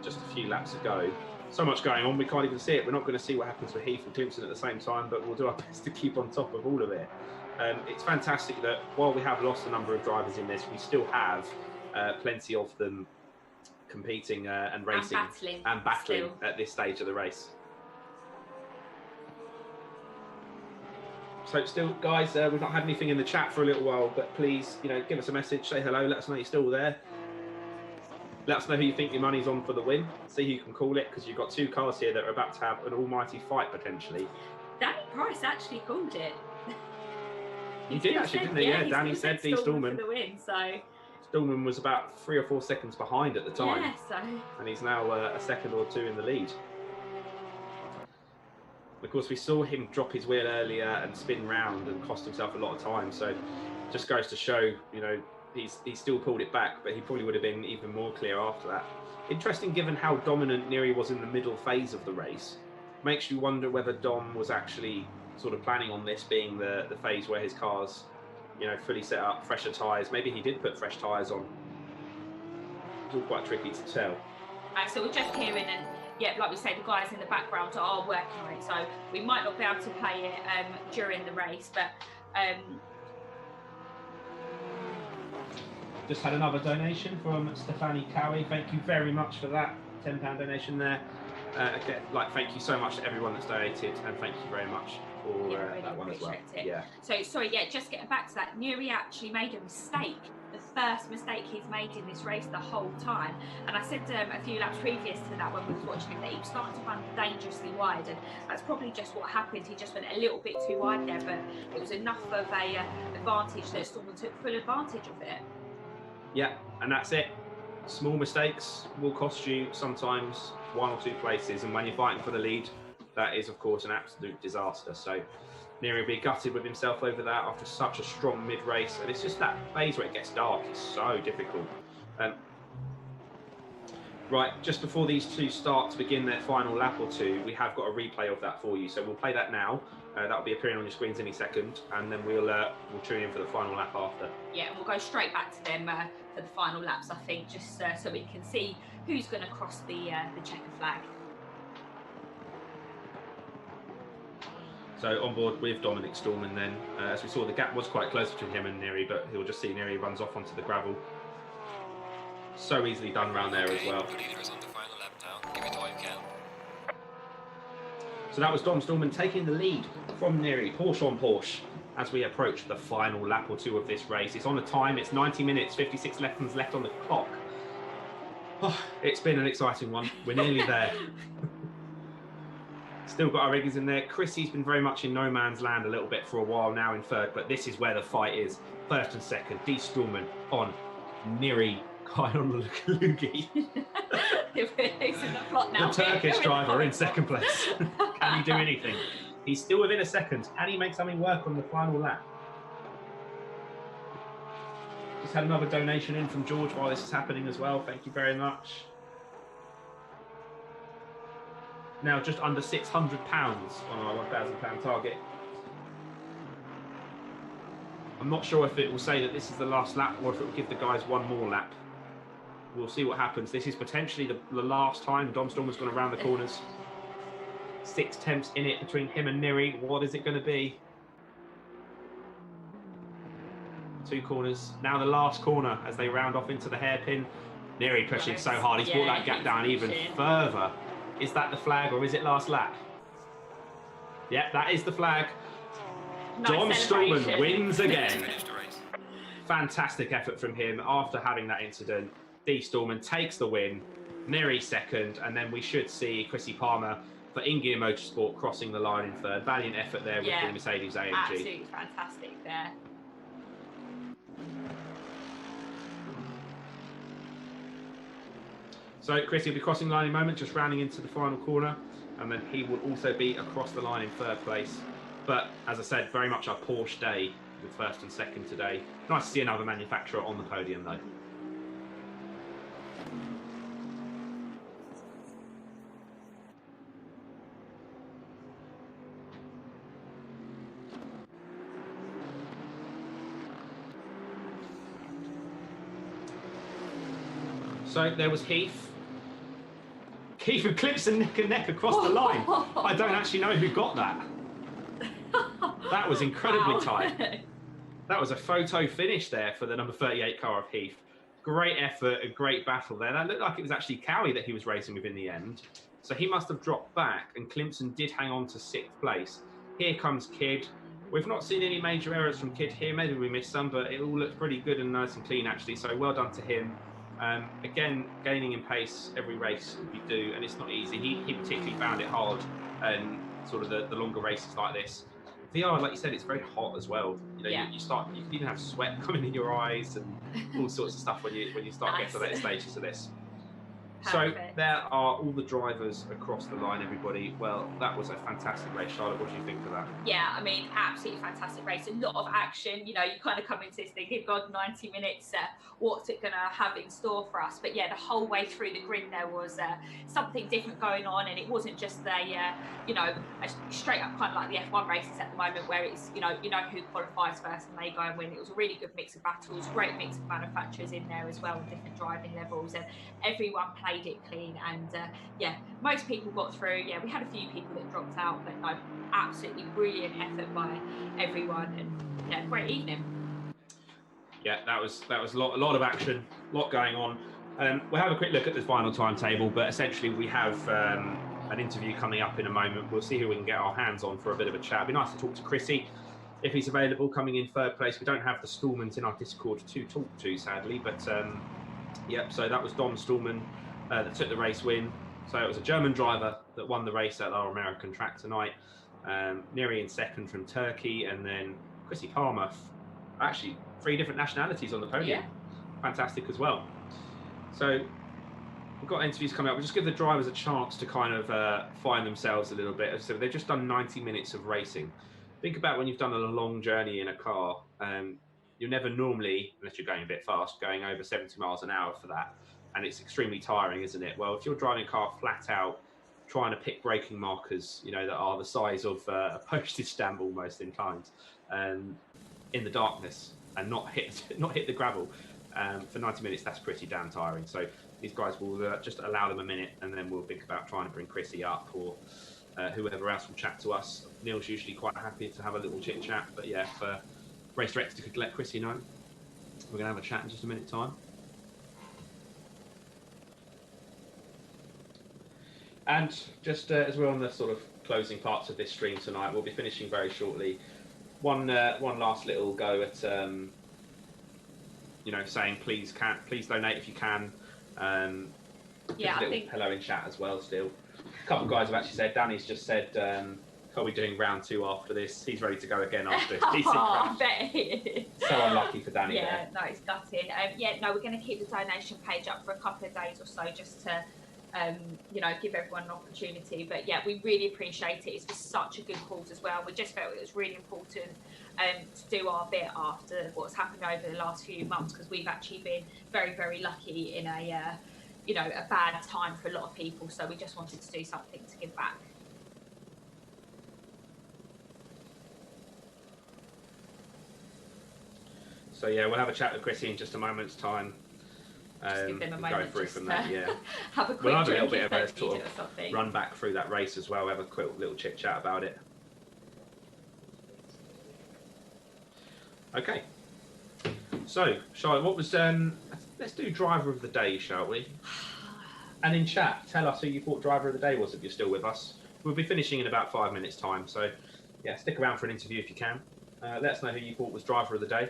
A: just a few laps ago. So much going on, we can't even see it. We're not going to see what happens with Heath and Clemson at the same time, but we'll do our best to keep on top of all of it. It's fantastic that while we have lost a number of drivers in this, we still have plenty of them competing and racing and battling at this stage of the race. So still, guys, we've not had anything in the chat for a little while, but please, you know, give us a message, say hello, let us know you're still there. Let us know who you think your money's on for the win. See who you can call it, because you've got 2 cars here that are about to have an almighty fight potentially.
B: Danny Price actually called it.
A: He did actually, didn't he? Yeah, Danny said D. Stallman.
B: For the win, so.
A: Stallman was about 3 or 4 seconds behind at the time.
B: Yeah, so.
A: And he's now a second or 2 in the lead. Of course, we saw him drop his wheel earlier and spin round and cost himself a lot of time. So just goes to show, you know, he still pulled it back, but he probably would have been even more clear after that. Interesting, given how dominant Neri was in the middle phase of the race. Makes you wonder whether Dom was actually sort of planning on this being the phase where his car's, you know, fully set up, fresher tyres. Maybe he did put fresh tyres on. It's all quite tricky to tell.
B: Right, so we're just hearing, and yeah, like we say, the guys in the background are working on it, so we might not be able to play it during the race, but
A: just had another donation from Stefani Cowie. Thank you very much for that £10 donation there. Again, thank you so much to everyone that's donated, and thank you very much for
B: really
A: that one as well.
B: It.
A: Yeah.
B: So sorry, just getting back to that, Neri actually made a mistake. The first mistake he's made in this race the whole time. And I said a few laps previous to that when we were watching him that he was starting to run dangerously wide, and that's probably just what happened. He just went a little bit too wide there, but it was enough of a advantage that Stallman took full advantage of it.
A: Yeah, and that's it. Small mistakes will cost you sometimes 1 or 2 places, and when you're fighting for the lead, that is, of course, an absolute disaster. So Neri will be gutted with himself over that after such a strong mid-race, and it's just that phase where it gets dark. It's so difficult. Right, just before these two start to begin their final lap or two, we have got a replay of that for you. So we'll play that now. That'll be appearing on your screens any second, and then we'll tune in for the final lap after.
B: Yeah, we'll go straight back to them for the final laps, I think, just so we can see who's going to cross the checker flag.
A: So on board with Dominic Stallman then. As we saw, the gap was quite close between him and Neri, but he'll just see Neri runs off onto the gravel. So easily done around there as well.
H: The leader is on the final lap now. Give it all you can.
A: So that was Dom Stallman taking the lead from Neri, Porsche on Porsche, as we approach the final lap or two of this race. It's on the time, it's 90 minutes, 56 seconds left on the clock. Oh, it's been an exciting one. We're nearly there. Still got our riggers in there. Chrissy's been very much in no man's land a little bit for a while now in third, but this is where the fight is. First and second, D. Stallman on Neri, guy on the Lugi. The Turkish driver in second place. Can he do anything? He's still within a second. Can he make something work on the final lap? Just had another donation in from George while this is happening as well. Thank you very much. Now just under £600 on our £1,000 target. I'm not sure if it will say that this is the last lap or if it will give the guys one more lap. We'll see what happens. This is potentially the last time Dom Stallman's going to round the corners. 6 attempts in it between him and Neri. What is it going to be? 2 corners. Now the last corner as they round off into the hairpin. Neri pushing so hard. He's brought that gap down even further. Is that the flag or is it last lap? Yeah, that is the flag.
B: Nice
A: Dom Stallman wins again.
H: Finish the race.
A: Fantastic effort from him after having that incident. D. Stallman takes the win. Neri second, and then we should see Chrissy Palmer for InGear Motorsport crossing the line in third. Valiant effort there with the Mercedes AMG.
B: Absolutely fantastic there.
A: So Chrissy will be crossing the line in a moment, just rounding into the final corner, and then he will also be across the line in third place. But as I said, very much our Porsche day with first and second today. Nice to see another manufacturer on the podium though. So there was Heath. Keith and Clipson neck and neck across the line. I don't actually know who got that. That was incredibly tight. That was a photo finish there for the number 38 car of Heath. Great effort, a great battle there. That looked like it was actually Cowie that he was racing with in the end. So he must have dropped back, and Climpson did hang on to 6th place. Here comes Kidd. We've not seen any major errors from Kidd here. Maybe we missed some, but it all looks pretty good and nice and clean actually. So well done to him. Again, gaining in pace every race we do, and it's not easy. He particularly found it hard, and sort of the longer races like this. VR, like you said, it's very hot as well. You know, you can even have sweat coming in your eyes and all sorts of stuff when you start getting to the later stages of this.
B: Perfect.
A: So there are all the drivers across the line, everybody. Well, that was a fantastic race. Charlotte, what do you think of that?
B: Yeah, I mean, absolutely fantastic race. A lot of action. You know, you kind of come into this thinking, God, 90 minutes, what's it going to have in store for us? But yeah, the whole way through the grid there was something different going on, and it wasn't just a straight up kind of like the F1 races at the moment where it's, you know who qualifies first and they go and win. It was a really good mix of battles, great mix of manufacturers in there as well, and different driving levels, and everyone played it clean, and most people got through. Yeah, we had a few people that dropped out, but no, absolutely brilliant effort by everyone, and yeah, great evening.
A: Yeah, that was a lot of action, a lot going on. We'll have a quick look at the final timetable, but essentially we have an interview coming up in a moment. We'll see who we can get our hands on for a bit of a chat. It'd be nice to talk to Chrissy if he's available, coming in third place. We don't have the Stallmans in our Discord to talk to, sadly, but so that was Dom Stallman that took the race win. So it was a German driver that won the race at our American track tonight. Neri in second from Turkey, and then Chrissy Palmer. Actually, 3 different nationalities on the podium.
B: Yeah.
A: Fantastic as well. So we've got interviews coming up. We'll just give the drivers a chance to kind of find themselves a little bit. So they've just done 90 minutes of racing. Think about when you've done a long journey in a car. You're never normally, unless you're going a bit fast, going over 70 miles an hour for that. And it's extremely tiring, isn't it? Well, if you're driving a car flat out, trying to pick braking markers, that are the size of a postage stamp almost in times, in the darkness, and not hit the gravel for 90 minutes, that's pretty damn tiring. So these guys will just allow them a minute, and then we'll think about trying to bring Chrissy up or whoever else will chat to us. Neil's usually quite happy to have a little chit chat, but yeah, if race director could let Chrissy know, we're going to have a chat in just a minute time. And just as we're on the sort of closing parts of this stream tonight, we'll be finishing very shortly. One last little go at saying please donate if you can.
B: Yeah,
A: I think hello in chat as well. Still, a couple of guys have actually said. Danny's just said, "Are we doing round 2 after this?" He's ready to go again after this.
B: I bet he is.
A: So unlucky for Danny.
B: Yeah, no, it's gutting. We're going to keep the donation page up for a couple of days or so, just to give everyone an opportunity. But yeah, we really appreciate it. It's for such a good cause as well. We just felt it was really important to do our bit after what's happened over the last few months, because we've actually been very, very lucky in a bad time for a lot of people. So we just wanted to do something to give back.
A: So yeah, we'll have a chat with Chrissy in just a moment's time.
B: Just give them a moment,
A: go through from that. Yeah,
B: have a quick
A: we'll have a little
B: drink
A: bit of
B: if
A: a
B: they need
A: sort
B: it or
A: of
B: something.
A: run back through that race as well. Have a quick little chit chat about it. Okay. So Charlotte, what was let's do driver of the day, shall we? And in chat, tell us who you thought driver of the day was if you're still with us. We'll be finishing in about 5 minutes' time, so yeah, stick around for an interview if you can. Let us know who you thought was driver of the day.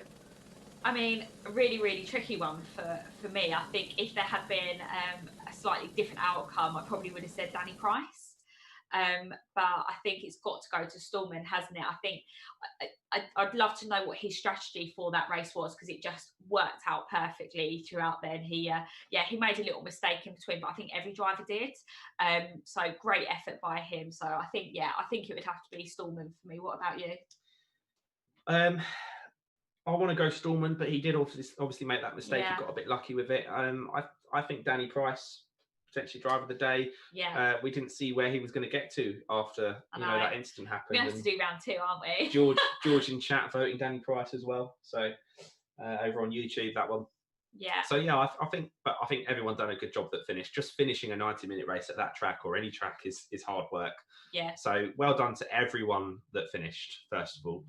B: I mean, a really, really tricky one for me. I think if there had been a slightly different outcome, I probably would have said Danny Price. But I think it's got to go to Stallman, hasn't it? I think I'd love to know what his strategy for that race was, because it just worked out perfectly throughout then. He made a little mistake in between, but I think every driver did. So great effort by him. So I think it would have to be Stallman for me. What about you?
A: I want to go Stallman, but he did obviously make that mistake.
B: Yeah.
A: He got a bit lucky with it. I think Danny Price, potentially driver of the day.
B: Yeah.
A: We didn't see where he was going to get to after that incident happened.
B: We have to do round 2, aren't we?
A: George in chat voting Danny Price as well. So over on YouTube, that one.
B: Yeah.
A: So yeah, I think everyone done a good job that finished. Just finishing a 90-minute race at that track or any track is hard work.
B: Yeah.
A: So well done to everyone that finished. First of all.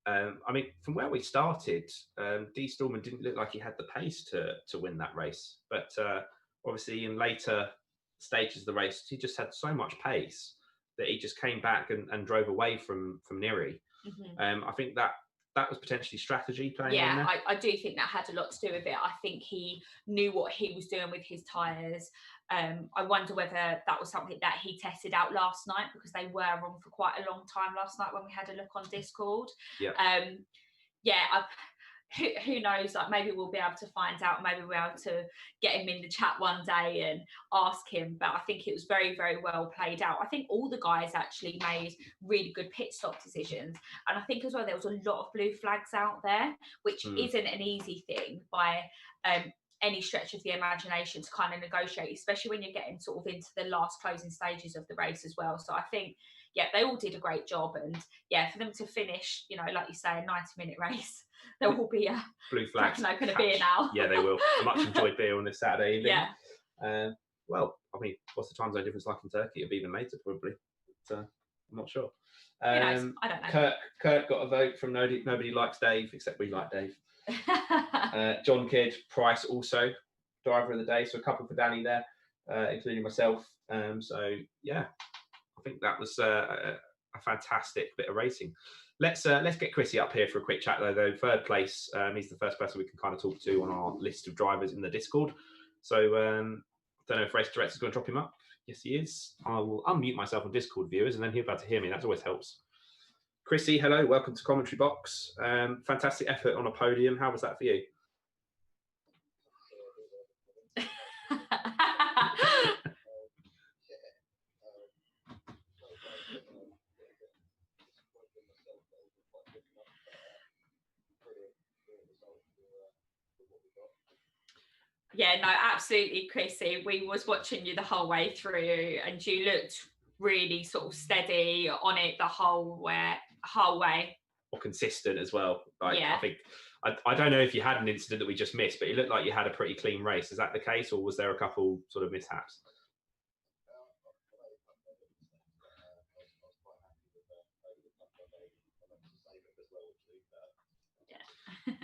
A: I mean, from where we started, D. Stallman didn't look like he had the pace to win that race. But obviously, in later stages of the race, he just had so much pace that he just came back and drove away from Neri.
B: Mm-hmm.
A: I think that was potentially strategy playing in there.
B: Yeah, I do think that had a lot to do with it. I think he knew what he was doing with his tyres. I wonder whether that was something that he tested out last night, because they were on for quite a long time last night when we had a look on Discord.
A: Yeah.
B: Who knows? Like, maybe we'll be able to find out. Maybe we'll be able to get him in the chat one day and ask him. But I think it was very, very well played out. I think all the guys actually made really good pit stop decisions. And I think as well, there was a lot of blue flags out there, which isn't an easy thing by any stretch of the imagination to kind of negotiate, especially when you're getting sort of into the last closing stages of the race as well. So I think, they all did a great job. And for them to finish, like you say, a 90-minute race, there will be a
A: blue flags.
B: Open a beer now.
A: Yeah, they will. I much enjoyed beer on this Saturday evening.
B: Yeah.
A: Well, I mean, what's the time zone difference like in Turkey? It'll be even later, probably. But, I'm not sure.
B: Who knows? I don't know.
A: Kirk got a vote from nobody likes Dave, except we like Dave. John Kidd, Price also, driver of the day. So a couple for Danny there, including myself. So yeah, I think that was a fantastic bit of racing. Let's get Chrissy up here for a quick chat though. Third place, he's the first person we can kind of talk to on our list of drivers in the Discord. So don't know if race director's going to drop him up. Yes, he is. I will unmute myself on Discord viewers, and then he'll be able to hear me. That always helps. Chrissy, hello, welcome to Commentary Box. Fantastic effort on a podium. How was that for you?
B: Yeah, no, absolutely, Chrissy. We was watching you the whole way through, and you looked really sort of steady on it the whole way.
A: Or consistent as well. Like,
B: yeah.
A: I think I don't know if you had an incident that we just missed, but it looked like you had a pretty clean race. Is that the case, or was there a couple sort of mishaps?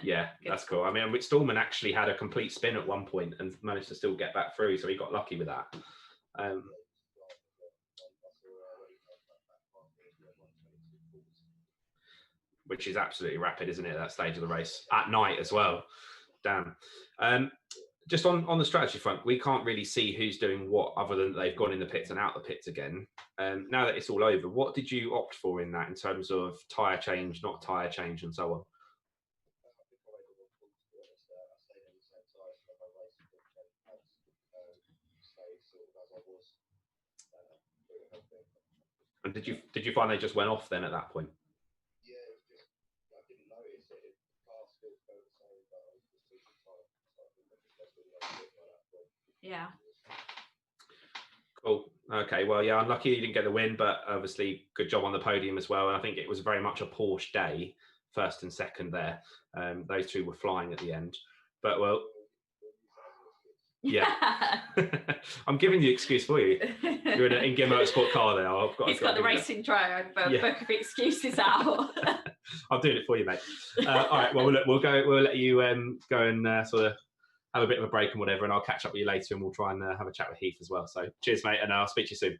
A: Yeah, that's cool. I mean, Stallman actually had a complete spin at one point and managed to still get back through, so he got lucky with that. Which is absolutely rapid, isn't it, at that stage of the race? At night as well. Damn. Just on the strategy front, we can't really see who's doing what other than they've gone in the pits and out the pits again. Now that it's all over, what did you opt for in that in terms of tyre change, not tyre change, and so on? And did you find they just went off then at that point?
B: Yeah.
A: Cool. Okay. Well, yeah, unlucky you didn't get the win, but obviously good job on the podium as well. And I think it was very much a Porsche day, first and second there. Those two were flying at the end. But well, yeah. I'm giving the excuse for you. You're in an InGear Motorsport car there.
B: He's got the racing drive book of excuses out.
A: I'm doing it for you, mate. All right. Well, look, we'll let you go and sort of have a bit of a break and whatever, and I'll catch up with you later, and we'll try and have a chat with Heath as well. So cheers, mate, and I'll speak to you soon.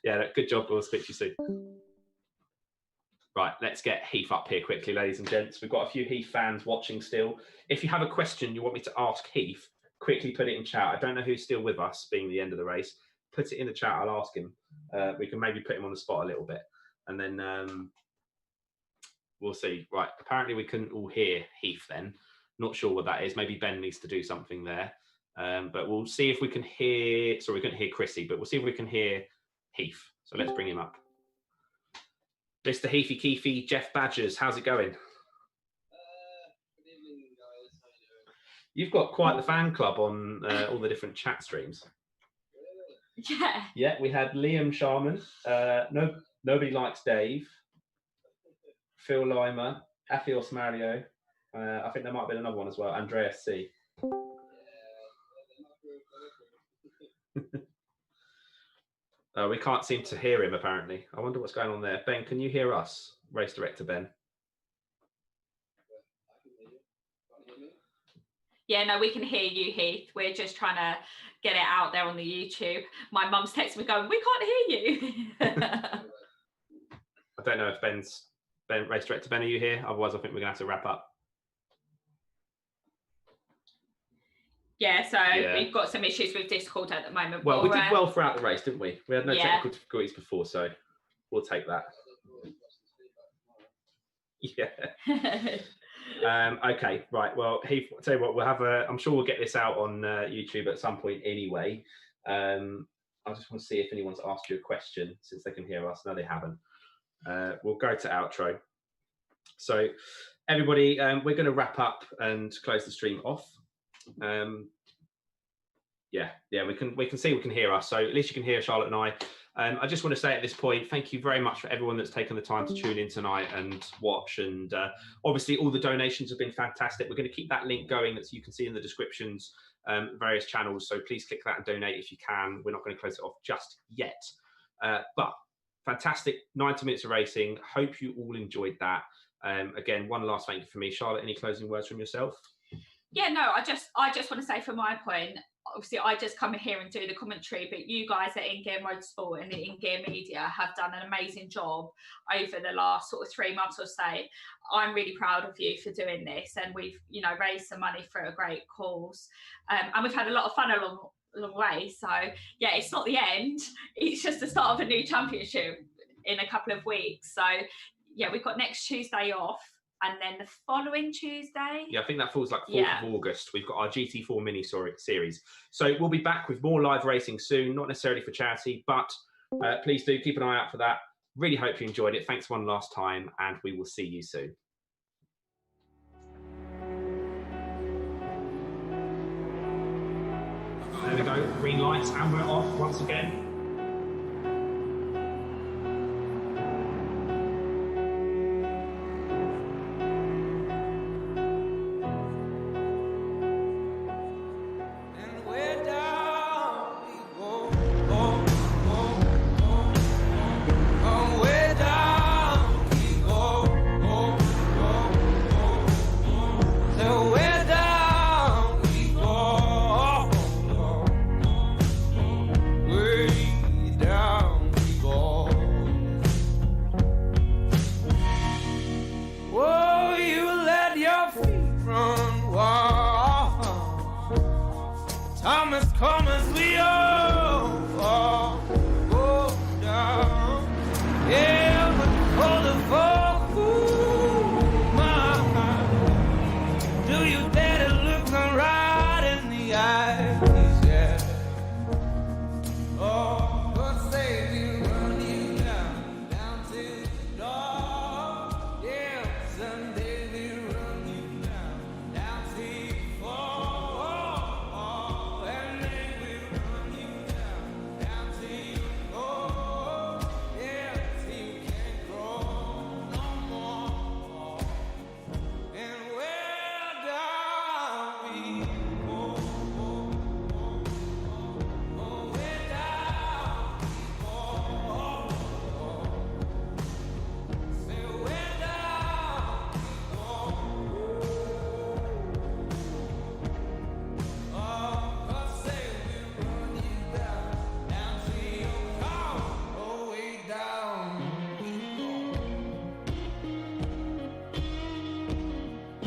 A: Yeah, good job. We'll speak to you soon. Right, let's get Heath up here quickly, ladies and gents. We've got a few Heath fans watching still. If you have a question you want me to ask Heath, quickly put it in chat. I don't know who's still with us, being the end of the race. Put it in the chat. I'll ask him. We can maybe put him on the spot a little bit, and then we'll see. Right, apparently we couldn't all hear Heath then. Not sure what that is. Maybe Ben needs to do something there. But we'll see if we can hear... Sorry, we couldn't hear Chrissy, but we'll see if we can hear Heath. So let's bring him up. Mr. Heathy Keefy, Jeff Badgers, how's it going?
I: Good evening, guys. How you doing?
A: You've got quite the fan club on all the different chat streams.
I: Really?
B: Yeah.
A: Yeah, we had Liam Sharman, Nobody Likes Dave, Phil Lima, Afios Mario. I think there might have been another one as well, Andreas C. We can't seem to hear him, apparently. I wonder what's going on there. Ben, can you hear us? Race director Ben.
B: Yeah, no, we can hear you, Heath. We're just trying to get it out there on the YouTube. My mum's texting me going, we can't hear you.
A: I don't know if Ben, race director Ben, are you here? Otherwise, I think we're going to have to wrap up.
B: Yeah, so we've got some issues with Discord at the moment.
A: Well, we did well throughout the race, didn't we? We had no technical difficulties before, so we'll take that. Yeah. Okay, right. Well, Heath, I'll tell you what, we'll have I'm sure we'll get this out on YouTube at some point anyway. I just want to see if anyone's asked you a question since they can hear us. No, they haven't. We'll go to outro. So, everybody, we're going to wrap up and close the stream off. We can hear us, so at least you can hear Charlotte and I. I just want to say at this point, thank you very much for everyone that's taken the time to tune in tonight and watch, and obviously all the donations have been fantastic. We're going to keep that link going that you can see in the descriptions, various channels, so please click that and donate if you can. We're not going to close it off just yet, but fantastic 90 minutes of racing. Hope you all enjoyed that. Again, one last thank you for me. Charlotte, any closing words from yourself?
B: Yeah, no, I just want to say from my point, obviously I just come here and do the commentary, but you guys at InGear Motorsport and the InGear Media have done an amazing job over the last sort of 3 months or so. I'm really proud of you for doing this, and we've, raised some money for a great cause, and we've had a lot of fun along the way. So yeah, it's not the end, it's just the start of a new championship in a couple of weeks. So yeah, we've got next Tuesday off. And then the following Tuesday?
A: Yeah, I think that falls like 4th of August. We've got our GT4 mini series. So we'll be back with more live racing soon, not necessarily for charity, but please do keep an eye out for that. Really hope you enjoyed it. Thanks one last time, and we will see you soon. There we go, green lights, and we're off once again.
J: I must come as we all fall, go down. Yeah.